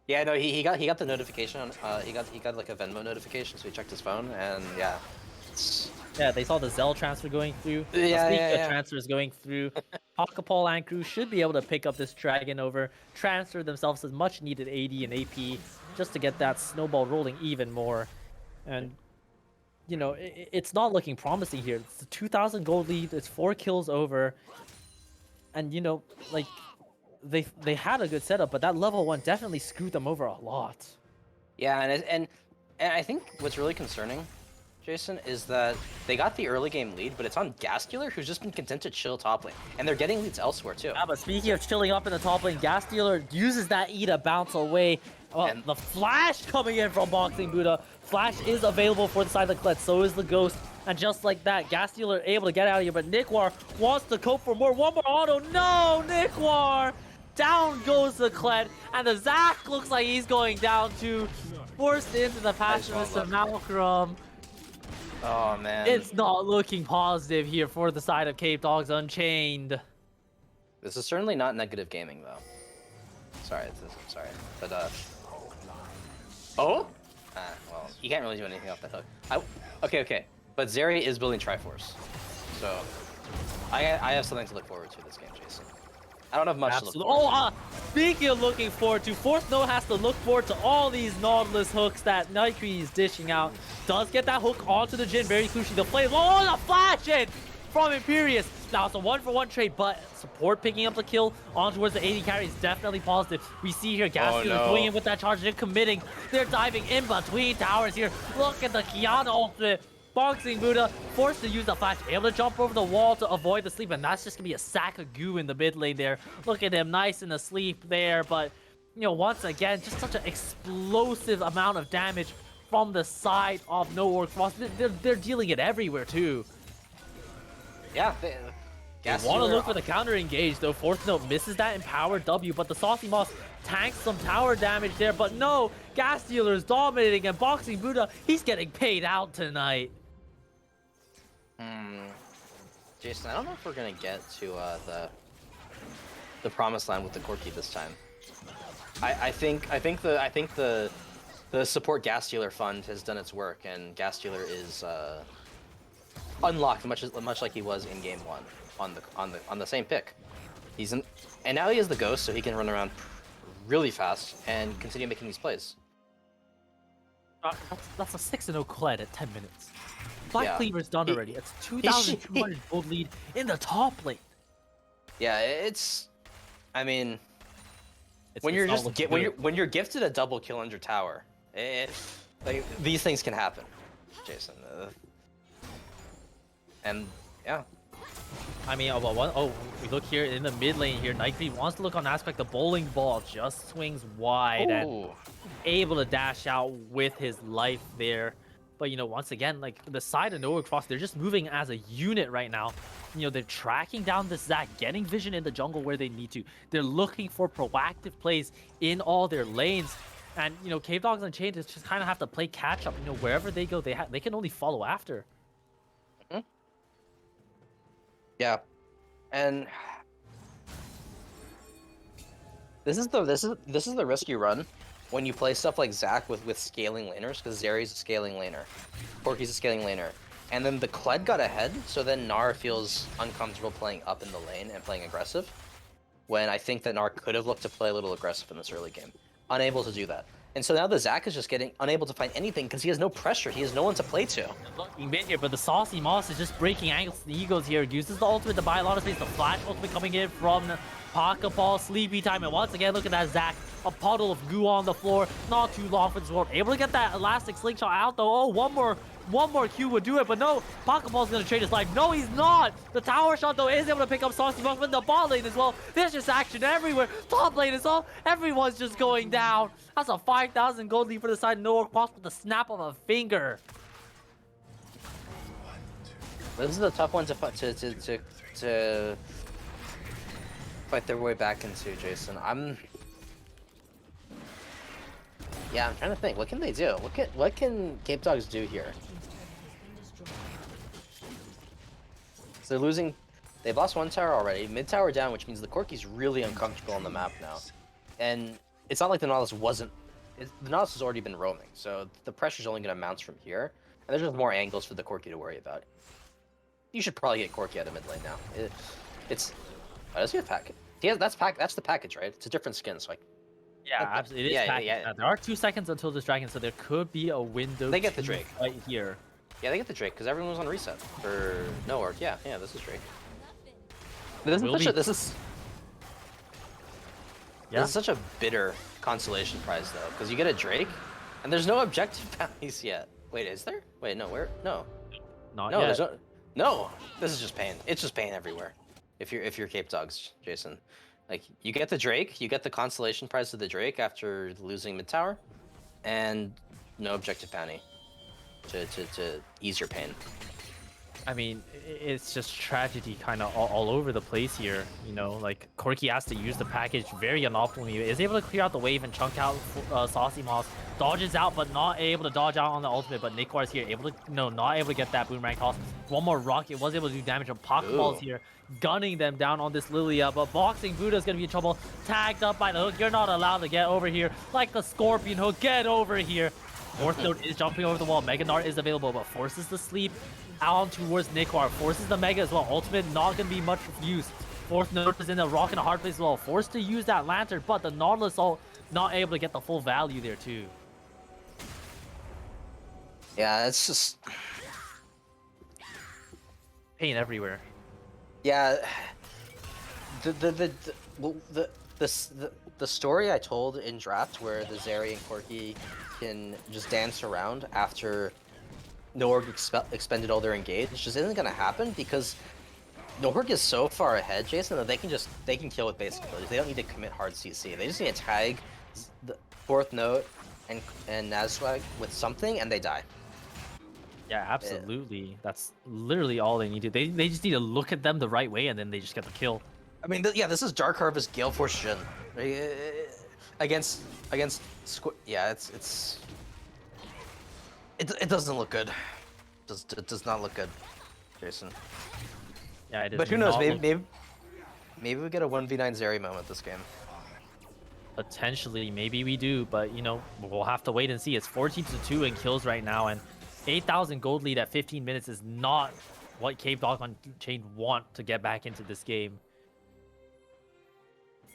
Yeah, no, he got the notification. He got like a Venmo notification, so he checked his phone, and yeah. Yeah, they saw the Zell transfer going through. The transfers going through. Hakapol and crew should be able to pick up this Dragon over, transfer themselves as much needed AD and AP just to get that snowball rolling even more. And, you know, it's not looking promising here. It's a 2,000 gold lead. It's 4 kills over. And, you know, like, they had a good setup, but that level 1 definitely screwed them over a lot. Yeah, and I think what's really concerning, Jason, is that they got the early game lead, but it's on Gastealer, who's just been content to chill top lane. And they're getting leads elsewhere, too. Yeah, but speaking of chilling up in the top lane, Gastealer uses that E to bounce away. Well, the flash coming in from Boxing Buddha. Flash is available for the side of the Kled, so is the Ghost. And just like that, Gastealer able to get out of here, but Nikwar wants to cope for more. One more auto. No, Nikwar! Down goes the Kled, and the Zac looks like he's going down too. Forced into the Passionist of Malcolm. Oh, man. It's not looking positive here for the side of Capedogs Unchained. This is certainly not negative gaming, though. Sorry. But, oh? Well, you can't really do anything off that hook. Okay. But Zeri is building Triforce. So, I have something to look forward to this game, Jason. I don't have much to look forward to. Speaking of looking forward to, Fourth Note has to look forward to all these Nautilus hooks that Nightcreed is dishing out. Does get that hook onto the Jin, very crucial. The play. Oh, the flash in from Imperius. Now it's a 1-for-1 trade, but support picking up the kill on towards the AD carry is definitely positive. We see here Gastealer going in with that charge. They're committing. They're diving in between towers here. Look at the Kiana ultimate. Boxing Buddha forced to use the flash, able to jump over the wall to avoid the sleep, and that's just gonna be a sack of goo in the mid lane there. Look at him, nice in the sleep there, but you know, once again, just such an explosive amount of damage from the side of Norg Frost. They're dealing it everywhere too. Yeah, They want to look for the counter engage, though. Fourth Note misses that in power W, but the Saucy Moss tanks some tower damage there. But no, Gas Dealer is dominating, and Boxing Buddha, he's getting paid out tonight. Jason, I don't know if we're gonna get to the promised land with the Corki this time. I think the support Gas Dealer fund has done its work, and Gas Dealer is unlocked much like he was in game 1 on the same pick. And now he has the Ghost, so he can run around really fast and continue making these plays. That's a 6-0 Kled at 10 minutes. Black Cleaver's done already. It's 2,200 gold lead in the top lane. Yeah, I mean, when you're gifted a double kill under tower, like these things can happen, Jason. And yeah. I mean, we look here in the mid lane here. Nightcreep wants to look on aspect. The bowling ball just swings wide and able to dash out with his life there. But, you know, once again, like, the side of Nowhere Cross, they're just moving as a unit right now. You know, they're tracking down the Zac, getting vision in the jungle where they need to. They're looking for proactive plays in all their lanes. And, you know, Capedogs Unchained just kind of have to play catch up. You know, wherever they go, they can only follow after. Yeah. And this is the risk you run when you play stuff like Zac with scaling laners, because Zeri's a scaling laner, Corki's a scaling laner, and then the Kled got ahead, so then Gnar feels uncomfortable playing up in the lane and playing aggressive, when I think that Gnar could have looked to play a little aggressive in this early game. Unable to do that. And so now the Zac is just getting unable to find anything because he has no pressure. He has no one to play to. Looking mid here, but the Saucy Moss is just breaking angles to the Egos here. Uses the ultimate to buy a lot of space. The flash ultimate coming in from Pocket Ball, Sleepy Time. And once again, look at that Zac. A puddle of goo on the floor. Not too long for this world. Able to get that elastic slingshot out though. Oh, one more Q would do it, but no, Pokeball's gonna trade his life. No, he's not. The tower shot though is able to pick up Saucy Moss, but the bot lane as well. There's just action everywhere. Top lane as well. Everyone's just going down. That's a 5,000 gold lead for the side of Nowhere Cross with the snap of a finger. This is a tough one to fight their way back into, Jason. I'm trying to think. What can they do? What can Capedogs do here? So they've lost one tower already. Mid tower down, which means the Corki's really uncomfortable on the map now. And it's not like the Nautilus the Nautilus has already been roaming, so the pressure's only going to mount from here. And there's just more angles for the Corki to worry about. You should probably get Corki out of mid lane now. Does he have package? That's the package, right? It's a different skin, so yeah, absolutely. It is packaged. Yeah. There are 2 seconds until this dragon, so there could be a window. They get the Drake right here. Yeah, they get the Drake because everyone was on reset for Nowhere. Yeah, this is Drake. This is such a bitter consolation prize though, because you get a Drake, and there's no objective bounties yet. Wait, is there? Wait, no, where? No, not yet. No, this is just pain. It's just pain everywhere. If you're Capedogs, Jason. Like, you get the Drake, you get the consolation prize of the Drake after losing mid tower, and no objective bounty to ease your pain. I mean, it's just tragedy kind of all over the place here. You know, like, Corki has to use the package very unoptimally. Is able to clear out the wave and chunk out Saucy Moss. Dodges out, but not able to dodge out on the ultimate. But Nikwar is here, not able to get that boomerang toss. One more rocket was able to do damage. And Pokeball is here, gunning them down on this Lilia. But Boxing Buddha is going to be in trouble. Tagged up by the hook. You're not allowed to get over here. Like the Scorpion hook, get over here. Fourth Note is jumping over the wall. Mega Nart is available, but forces the sleep out towards Nikwar. Forces the Mega as well. Ultimate not going to be much use. Fourth Note is in a rock and a hard place as well. Forced to use that Lantern, but the Nautilus not able to get the full value there too. Yeah, it's just pain everywhere. Yeah, the story I told in draft where the Zeri and Corki can just dance around after Norg expended all their engage just isn't gonna happen, because Norg is so far ahead, Jason, that they can kill with basic abilities. They don't need to commit hard CC. They just need to tag the Fourth Note and Nazwag with something, and they die. Yeah, absolutely. That's literally all they need to. They just need to look at them the right way, and then they just get the kill. I mean, yeah, this is Dark Harvest Gale Force Jhin. Against yeah, it doesn't look good. It does not look good, Jason. Yeah, it is. But who knows? not Maybe we get a 1v9 Zeri moment this game. Potentially, maybe we do, but you know, we'll have to wait and see. It's 14-2 in kills right now, and 8,000 gold lead at 15 minutes is not what Capedogs on Unchained want to get back into this game.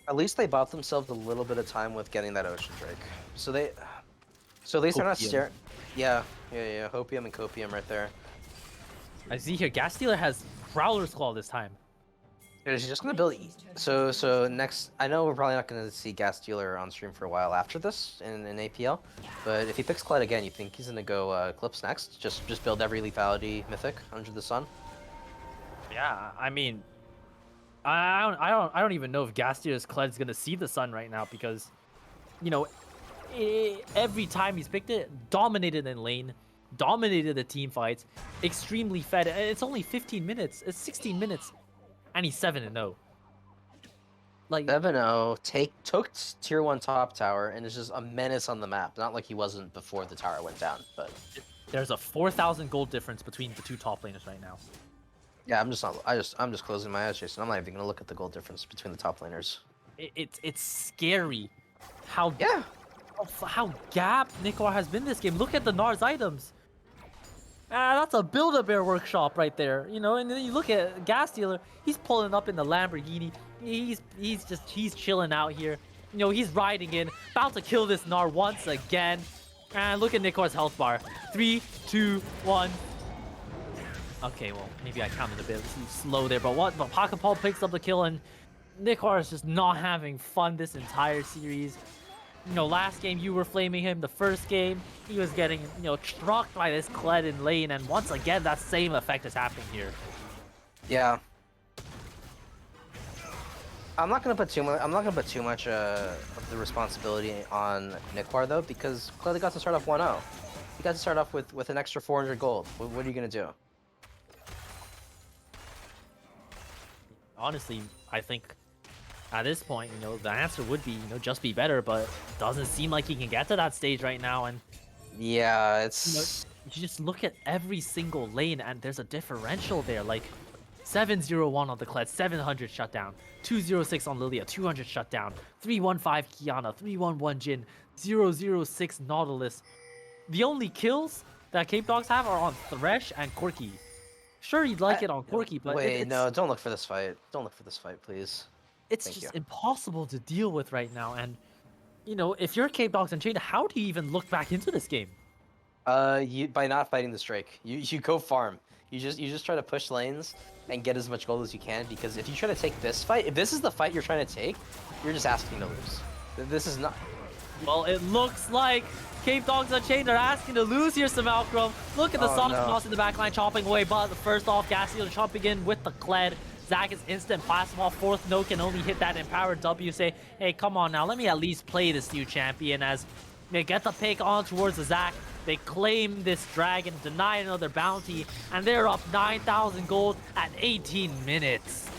At least they bought themselves a little bit of time with getting that Ocean Drake. So at least they're not staring. Yeah, Hopium and Copium right there. I see here, Gas Stealer has Prowler's Claw this time. He's just gonna build. So next, I know we're probably not gonna see Gas Dealer on stream for a while after this in APL, but if he picks Kled again, you think he's gonna go Eclipse next? Just build every lethality mythic under the sun. Yeah, I mean, I don't even know if Gas Stealer's Kled's gonna see the sun right now because, you know, every time he's picked it, dominated in lane, dominated the team fights, extremely fed. It's only 15 minutes. It's 16 minutes. And he's 7-0. Like 7-0, took tier 1 top tower and is just a menace on the map. Not like he wasn't before the tower went down, but there's a 4,000 gold difference between the two top laners right now. Yeah, I'm just closing my eyes, Jason. I'm not even gonna look at the gold difference between the top laners. It's scary how gap Nikor has been this game. Look at the Nars items. That's a Build-A-Bear workshop right there, you know. And then you look at Gas Dealer, he's pulling up in the Lamborghini. He's chilling out here. You know, he's riding in, about to kill this Nar once again. And look at Nikor's health bar. 3, 2, 1. Okay, well, maybe I counted a bit slow there, but Pocket Paul picks up the kill, and Nikor is just not having fun this entire series. You know, last game you were flaming him. The first game, he was getting, you know, struck by this Kled in lane, and once again, that same effect is happening here. Yeah. I'm not gonna put too much of the responsibility on Nikwar though, because Kled got to start off 1-0. He got to start off with an extra 400 gold. What are you gonna do? Honestly, I think at this point, you know, the answer would be, you know, just be better, but it doesn't seem like he can get to that stage right now. And yeah, it's, you know, you just look at every single lane, and there's a differential there. Like 701 on the Kled, 700 shutdown, 206 on Lilia, 200 shutdown, 315 Kiana, 311 Jin, 006 Nautilus. The only kills that Capedogs have are on Thresh and Corki. Sure, you'd like it on Corki, but wait, no, don't look for this fight. Don't look for this fight, please. It's Thank just you. impossible to deal with right now. And you know, if you're Capedogs Unchained, how do you even look back into this game? By not fighting this Drake. You go farm. You just try to push lanes and get as much gold as you can, because if you try to take this fight, if this is the fight you're trying to take, you're just asking to lose. This is not. Well, it looks like Capedogs Unchained are asking to lose here, Samalcrum. Look at the Sauce Moss in the backline chopping away, but first off, Gassiel chopping in with the Kled. Zac is instant plasma off. Fourth note can only hit that empowered W. Say, hey, come on now, let me at least play this new champion. As they get the pick on towards the Zac, they claim this dragon, deny another bounty, and they're up 9,000 gold at 18 minutes.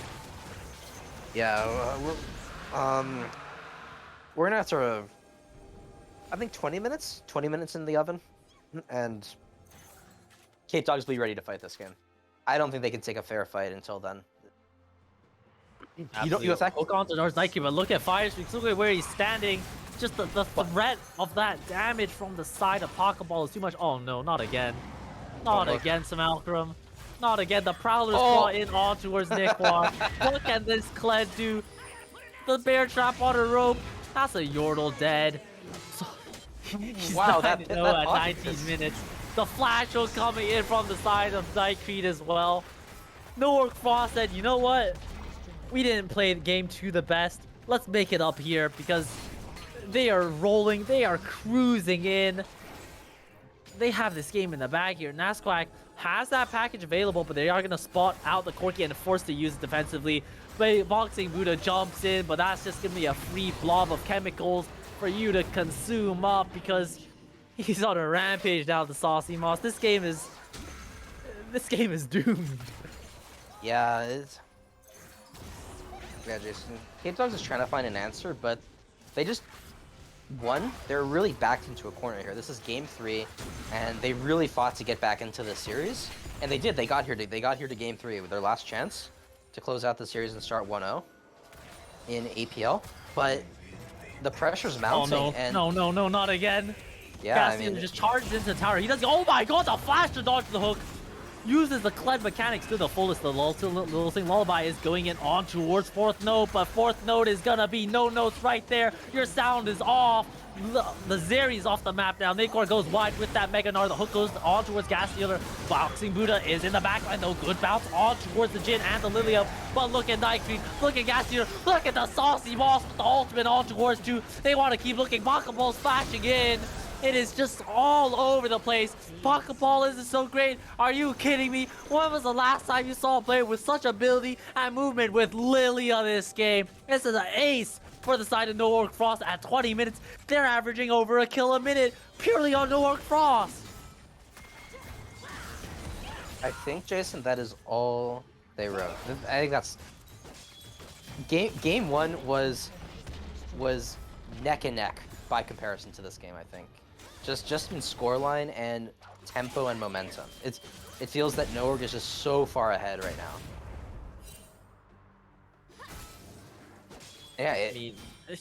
Yeah, we're gonna have to. I think 20 minutes. 20 minutes in the oven, and Capedogs will be ready to fight this game. I don't think they can take a fair fight until then. You attack. Hook on to North Nike, but look at Firestreak. Look at where he's standing. Just the threat of that damage from the side of Pokeball is too much. Oh no, not again. Not again, Samalcrum. Not again. The Prowler's claw in on towards Nikwar. What can this Kled do? The bear trap on a rope. That's a Yordle dead. So, wow, that at 19 minutes. The flash was coming in from the side of Nightcreed as well. Nork Frost said, you know what? We didn't play the game to the best. Let's make it up here, because they are rolling. They are cruising in. They have this game in the bag here. Nasquack has that package available, but they are going to spot out the Corki and force to use it defensively. But Boxing Buddha jumps in, but that's just going to be a free blob of chemicals for you to consume up, because he's on a rampage now, the Saucy Moss. This game is This game is doomed. Yeah, it's... Yeah, Jason. Capedogs is trying to find an answer, but they just... One, they're really backed into a corner here. This is game 3, and they really fought to get back into the series. And they did. They got here to game 3 with their last chance to close out the series and start 1-0 in APL. But the pressure's mounting. Oh, no. And No, not again. yeah, Cassian just charged into the tower. He does. Oh my god, the flash to dodge the hook. Uses the Kled mechanics to the fullest. The little thing Lullaby is going in on towards 4th note, but 4th note is gonna be no notes right there. Your sound is off. The Zeri's off the map now. Nakor goes wide with that Mega Gnar. The hook goes on towards Gas Dealer. Boxing Buddha is in the backline though. Good bounce on towards the Jin and the Lilia. But look at Night Queen. Look at Gas Dealer. Look at the Saucy Moss with the ultimate on towards 2. They want to keep looking. Ball's flashing in. It is just all over the place. Pokeball isn't so great. Are you kidding me? When was the last time you saw a player with such ability and movement with Lilia this game? This is an ace for the side of No Frost at 20 minutes. They're averaging over a kill a minute purely on No Frost. I think, Jason, that is all they wrote. I think that's... Game 1 was neck and neck by comparison to this game, I think. Just in scoreline and tempo and momentum. It feels that Noorg is just so far ahead right now. Yeah,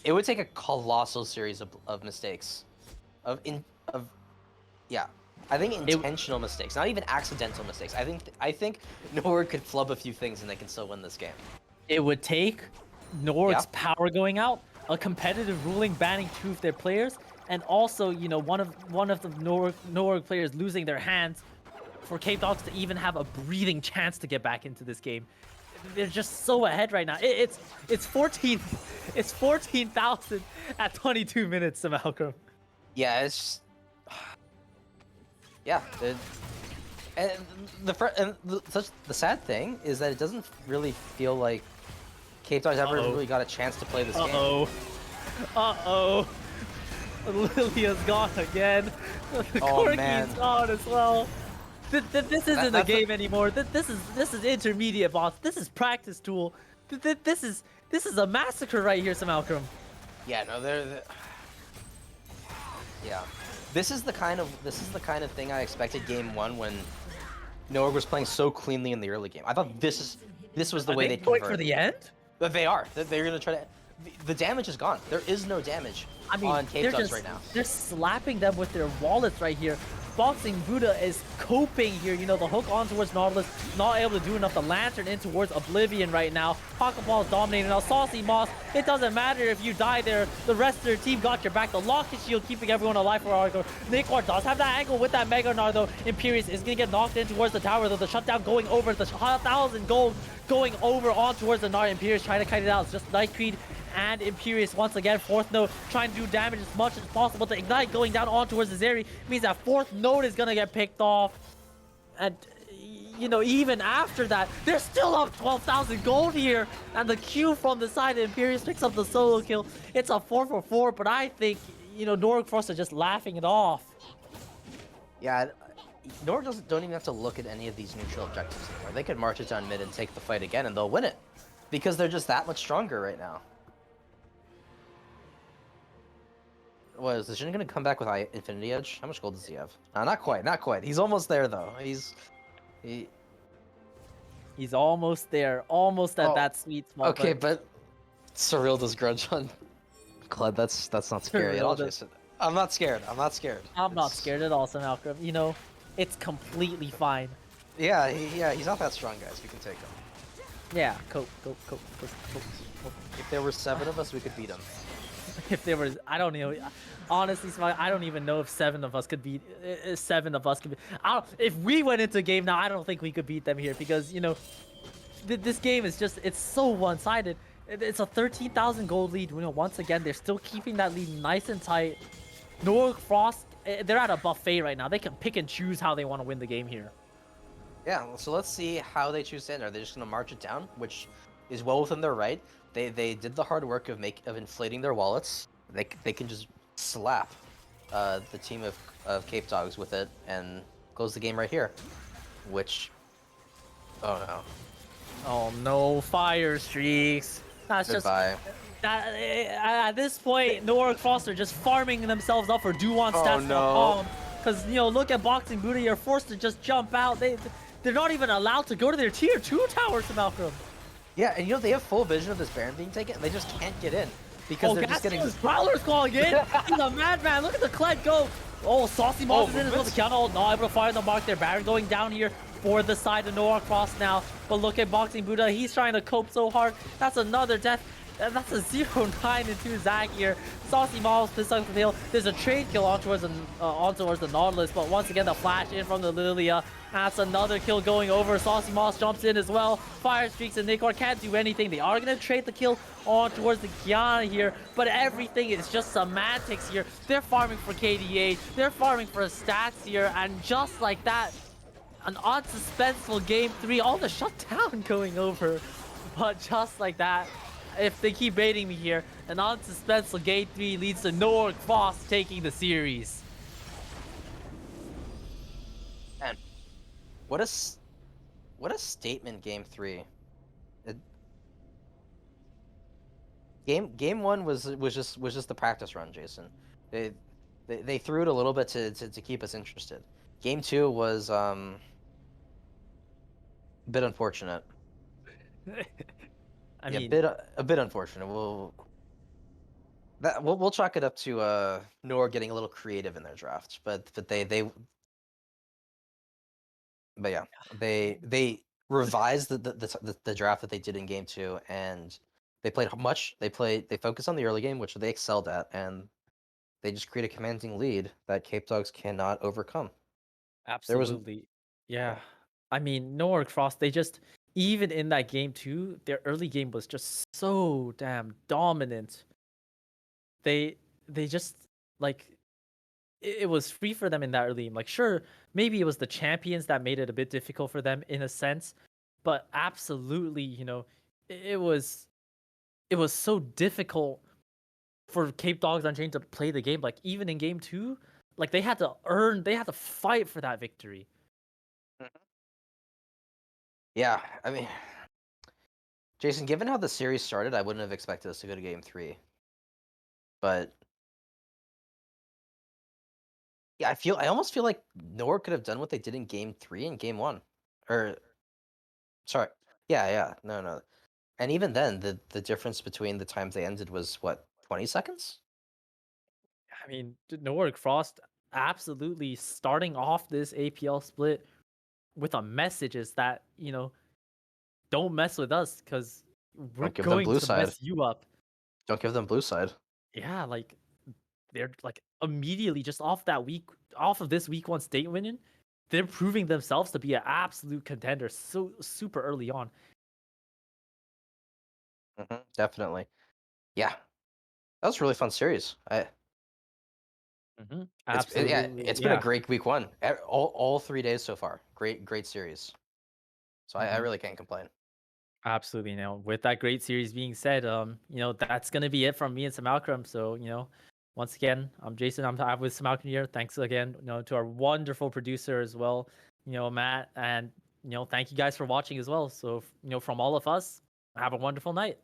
it would take a colossal series of mistakes. Yeah. I think intentional mistakes, not even accidental mistakes. I think Noorg could flub a few things and they can still win this game. It would take Norg's power going out, a competitive ruling banning 2 of their players, and also, you know, one of the Norg players losing their hands for Capedogs to even have a breathing chance to get back into this game. They're just so ahead right now. It's 14,000 at 22 minutes, Malcolm. Yeah, it's just... Yeah, the sad thing is that it doesn't really feel like Capedogs ever really got a chance to play this game. Uh-oh. Lilia's gone again. Corki's gone as well. This isn't a game anymore. This is intermediate, boss. This is practice tool. This is a massacre right here, Malcolm. Yeah, no, yeah. This is the kind of thing I expected game 1 when Noorg was playing so cleanly in the early game. I thought this was the way they'd convert. For the end? But they are. They're gonna try to. The damage is gone. There is no damage on Capedogs right now. They're slapping them with their wallets right here. Boxing Buddha is coping here. You know, the hook on towards Nautilus, not able to do enough. The Lantern in towards Oblivion right now. Pokeball is dominating now. Saucy Moss, it doesn't matter if you die there. The rest of their team got your back. The Locket Shield keeping everyone alive for Argo. Nakor does have that angle with that Mega Gnar though. Imperius is going to get knocked in towards the tower though. The shutdown going over. The 1,000 gold going over on towards the Gnar. Imperius trying to kite it out. It's just Night Queen and Imperius once again. 4th note trying to do damage as much as possible. The Ignite going down on towards the Zeri means that 4th note is gonna get picked off. And you know, even after that, they're still up 12,000 gold here. And the Q from the side of Imperius picks up the solo kill. It's a 4-for-4, but I think, you know, Norg Frost are just laughing it off. Yeah, Norg don't even have to look at any of these neutral objectives anymore. They could march it down mid and take the fight again and they'll win it. Because they're just that much stronger right now. What, is the Jin gonna come back with high Infinity Edge? How much gold does he have? Not quite. He's almost there though. He's almost there. Almost at that sweet spot. Okay, but Surreal does grudge on Kled. That's not scary at all, Jason. I'm not scared. I'm not scared at all, Malcolm. You know, it's completely fine. Yeah, he's not that strong, guys. We can take him. Yeah, cope. If there were 7 of us, we could beat him. If there was, I don't know. Honestly, I don't even know if 7 of us could beat. 7 of us could be. If we went into a game now, I don't think we could beat them here because you know, this game is just—it's so one-sided. It's a 13,000 gold lead. You know, once again, they're still keeping that lead nice and tight. Norg Frost, they're at a buffet right now. They can pick and choose how they want to win the game here. Yeah, so let's see how they choose to end. Are they just gonna march it down, which is well within their right? They did the hard work of inflating their wallets. They can just slap the team of Capedogs with it and close the game right here, which Oh no. Oh no, fire streaks. That's just Goodbye. at this point, Noah Cross are just farming themselves up for do-on Oh stats no. because look at Boxing Buddha, you're forced to just jump out. They're not even allowed to go to their tier 2 towers, Malcolm. Yeah, and they have full vision of this Baron being taken, and they just can't get in because they're just getting. Prowler's calling in. He's a madman. Look at the Kled go. Oh, Saucy Moss is in as well. The counter not able to fire the mark there. Baron going down here for the side of Noah Cross now. But look at Boxing Buddha. He's trying to cope so hard. That's another death. That's a 0-9 into Zach here. Saucy Moss pissed off the hill. There's a trade kill on towards the Nautilus, but once again the flash in from the Lilia. That's another kill going over. Saucy Moss jumps in as well. Fire streaks and Nikor can't do anything. They are going to trade the kill on towards the Kiana here, but everything is just semantics here. They're farming for KDA. They're farming for stats here, and just like that, an unsuspenseful game 3. All the shutdown going over, but just like that, if they keep baiting me here, an unsuspenseful game 3 leads to Noah Cross taking the series. And what a statement game 3. Game 1 was just the practice run, Jason. They threw it a little bit to keep us interested. Game 2 was a bit unfortunate. I mean, a bit unfortunate. We'll chalk it up to Nor getting a little creative in their draft, but yeah, they revised the draft that they did in game 2, and they played much. They focused on the early game, which they excelled at, and they just create a commanding lead that Capedogs cannot overcome. absolutely. Yeah. I mean, Noah Cross, they just, even in that game 2, their early game was just so damn dominant. They just, like, it was free for them in that early game. Like, sure, maybe it was the champions that made it a bit difficult for them in a sense, but absolutely, it was so difficult for Capedogs Unchained to play the game. Like, even in game 2, like, they had to fight for that victory. Yeah, I mean, Jason, given how the series started, I wouldn't have expected us to go to game 3, but yeah, I almost feel like Nor could have done what they did in game 3 and game 1, or sorry, yeah, no, and even then, the difference between the times they ended was what, 20 seconds? I mean, Noah Frost absolutely starting off this APL split with a message is that, don't mess with us because we're Don't give them going blue to side. mess you up. Don't give them blue side. Yeah, like they're like immediately just off of this week 1 state winning, they're proving themselves to be an absolute contender so super early on. Definitely. Yeah, that was a really fun series. Absolutely. It's been a great week 1. All 3 days so far. Great series. So I really can't complain. Absolutely. With that great series being said, that's gonna be it from me and Samalkram. So, once again, I'm Jason. I'm with Samalkram here. Thanks again, to our wonderful producer as well, Matt, and thank you guys for watching as well. So, from all of us, have a wonderful night.